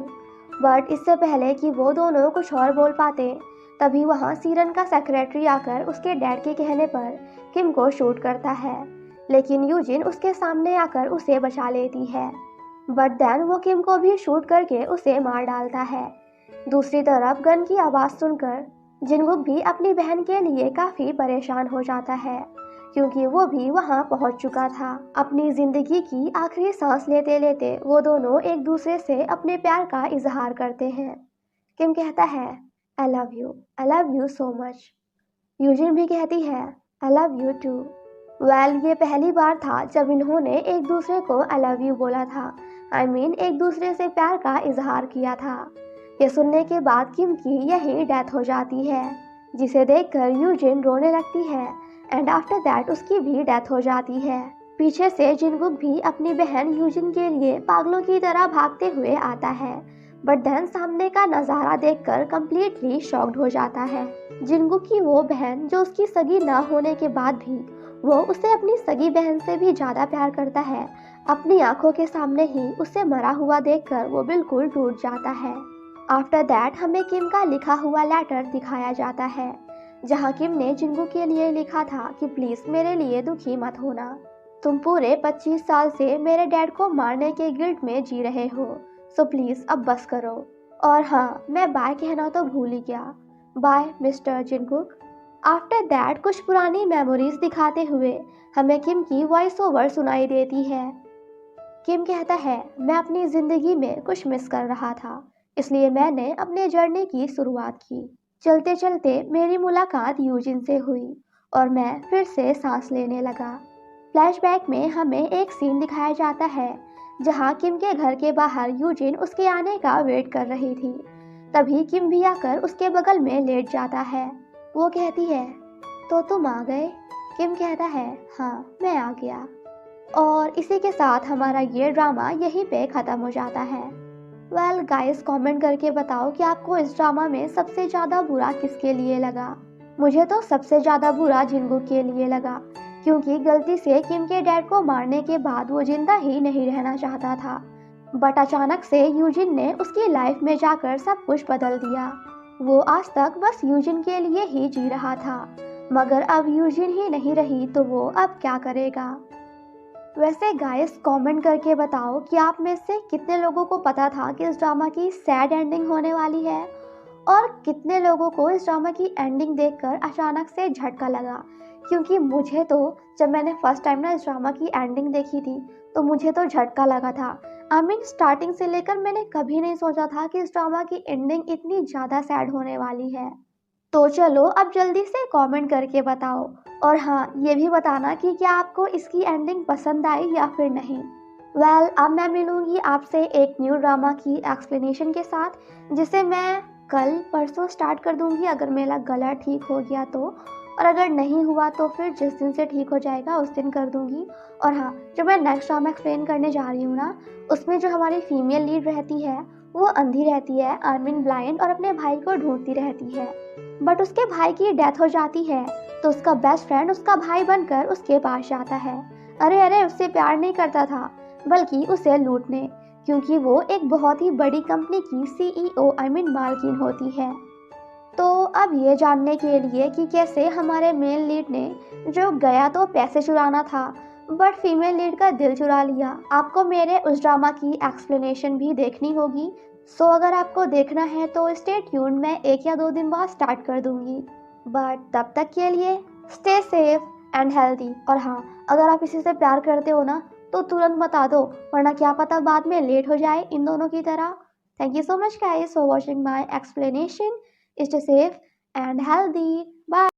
बट इससे पहले कि वो दोनों कुछ और बोल पाते तभी वहाँ सीरन का सेक्रेटरी आकर उसके डैड के कहने पर किम को शूट करता है, लेकिन यूजिन उसके सामने आकर उसे बचा लेती है। बट देन वो किम को भी शूट करके उसे मार डालता है। दूसरी तरफ गन की आवाज़ सुनकर जिनगुक भी अपनी बहन के लिए काफ़ी परेशान हो जाता है क्योंकि वो भी वहाँ पहुँच चुका था। अपनी ज़िंदगी की आखिरी सांस लेते लेते वो दोनों एक दूसरे से अपने प्यार का इजहार करते हैं। किम कहता है I love you so much. Yoojin भी कहती है I love you too. Well ये पहली बार था जब इन्होंने एक दूसरे को आई लव यू बोला था, एक दूसरे से प्यार का इजहार किया था। ये सुनने के बाद किम की यही डेथ हो जाती है, जिसे देखकर यूजिन रोने लगती है एंड आफ्टर दैट उसकी भी डेथ हो जाती है। पीछे से जिनगुक भी अपनी बहन यूजिन के लिए पागलों की तरह भागते हुए आता है, बट देन सामने का नज़ारा देखकर कंप्लीटली शॉक्ड हो जाता है। जिनगुक की वो बहन जो उसकी सगी ना होने के बाद भी वो उसे अपनी सगी बहन से भी ज़्यादा प्यार करता है, अपनी आंखों के सामने ही उसे मरा हुआ देखकर वो बिल्कुल टूट जाता है। आफ्टर दैट हमें किम का लिखा हुआ लेटर दिखाया जाता है जहाँ किम ने जिनगुक के लिए लिखा था कि प्लीज़ मेरे लिए दुखी मत होना। तुम पूरे 25 साल से मेरे डैड को मारने के गिल्ट में जी रहे हो, सो प्लीज़ अब बस करो। और हाँ, मैं बाय कहना तो भूल ही गया। Bye mister Jinguk. After that कुछ पुरानी मेमोरीज दिखाते हुए हमें किम की वॉइस ओवर सुनाई देती है। किम कहता है मैं अपनी ज़िंदगी में कुछ मिस कर रहा था, इसलिए मैंने अपने जर्नी की शुरुआत की। चलते चलते मेरी मुलाकात यूजिन से हुई और मैं फिर से सांस लेने लगा। फ्लैशबैक में हमें एक सीन दिखाया जाता है जहां किम के घर के बाहर यूजिन उसके आने का वेट कर रही थी। तभी किम भी आकर उसके बगल में लेट जाता है। वो कहती है तो तुम आ गए? किम कहता है हाँ, मैं आ गया। और इसी के साथ हमारा ये ड्रामा यहीं पे ख़त्म हो जाता है। वेल गाइस, कमेंट करके बताओ कि आपको इस ड्रामा में सबसे ज़्यादा बुरा किसके लिए लगा। मुझे तो सबसे ज़्यादा बुरा जिनगुक के लिए लगा क्योंकि गलती से किम के डैड को मारने के बाद वो जिंदा ही नहीं रहना चाहता था, बट अचानक से यूजिन ने उसकी लाइफ में जाकर सब कुछ बदल दिया। वो आज तक बस यूजिन के लिए ही जी रहा था, मगर अब यूजिन ही नहीं रही तो वो अब क्या करेगा। वैसे गाइस, कमेंट करके बताओ कि आप में से कितने लोगों को पता था कि इस ड्रामा की सैड एंडिंग होने वाली है और कितने लोगों को इस ड्रामा की एंडिंग देखकर अचानक से झटका लगा क्योंकि मुझे तो जब मैंने फर्स्ट टाइम ना इस ड्रामा की एंडिंग देखी थी तो मुझे तो झटका लगा था। आई मीन स्टार्टिंग से लेकर मैंने कभी नहीं सोचा था कि इस ड्रामा की एंडिंग इतनी ज़्यादा सैड होने वाली है। तो चलो अब जल्दी से कमेंट करके बताओ। और हाँ, ये भी बताना कि क्या आपको इसकी एंडिंग पसंद आई या फिर नहीं। अब मैं मिलूंगी आपसे एक न्यू ड्रामा की एक्सप्लेनेशन के साथ, जिसे मैं कल परसों स्टार्ट कर दूंगी अगर मेरा गला ठीक हो गया तो। और अगर नहीं हुआ तो फिर जिस दिन से ठीक हो जाएगा उस दिन कर दूंगी। और हाँ, जो मैं नेक्स्ट ड्रामा एक्सप्लेन करने जा रही हूँ ना, उसमें जो हमारी फीमेल लीड रहती है वो अंधी रहती है, आई मीन ब्लाइंड, और अपने भाई को ढूंढती रहती है। बट उसके भाई की डेथ हो जाती है तो उसका बेस्ट फ्रेंड उसका भाई बनकर उसके पास जाता है। अरे अरे, उससे प्यार नहीं करता था बल्कि उसे लूटने, क्योंकि वो एक बहुत ही बड़ी कंपनी की सीईओ आई मीन मालकिन होती है। तो अब ये जानने के लिए कि कैसे हमारे मेल लीड ने जो गया तो पैसे चुराना था बट फीमेल लीड का दिल चुरा लिया, आपको मेरे उस ड्रामा की एक्सप्लेनेशन भी देखनी होगी। सो अगर आपको देखना है तो स्टे ट्यून, मैं 1 या 2 दिन बाद स्टार्ट कर दूंगी। बट तब तक के लिए स्टे सेफ एंड हेल्दी। और हाँ, अगर आप किसी से प्यार करते हो ना तो तुरंत बता दो, वरना क्या पता बाद में लेट हो जाए इन दोनों की तरह। Thank you so much guys for watching my explanation. Stay safe and healthy. Bye.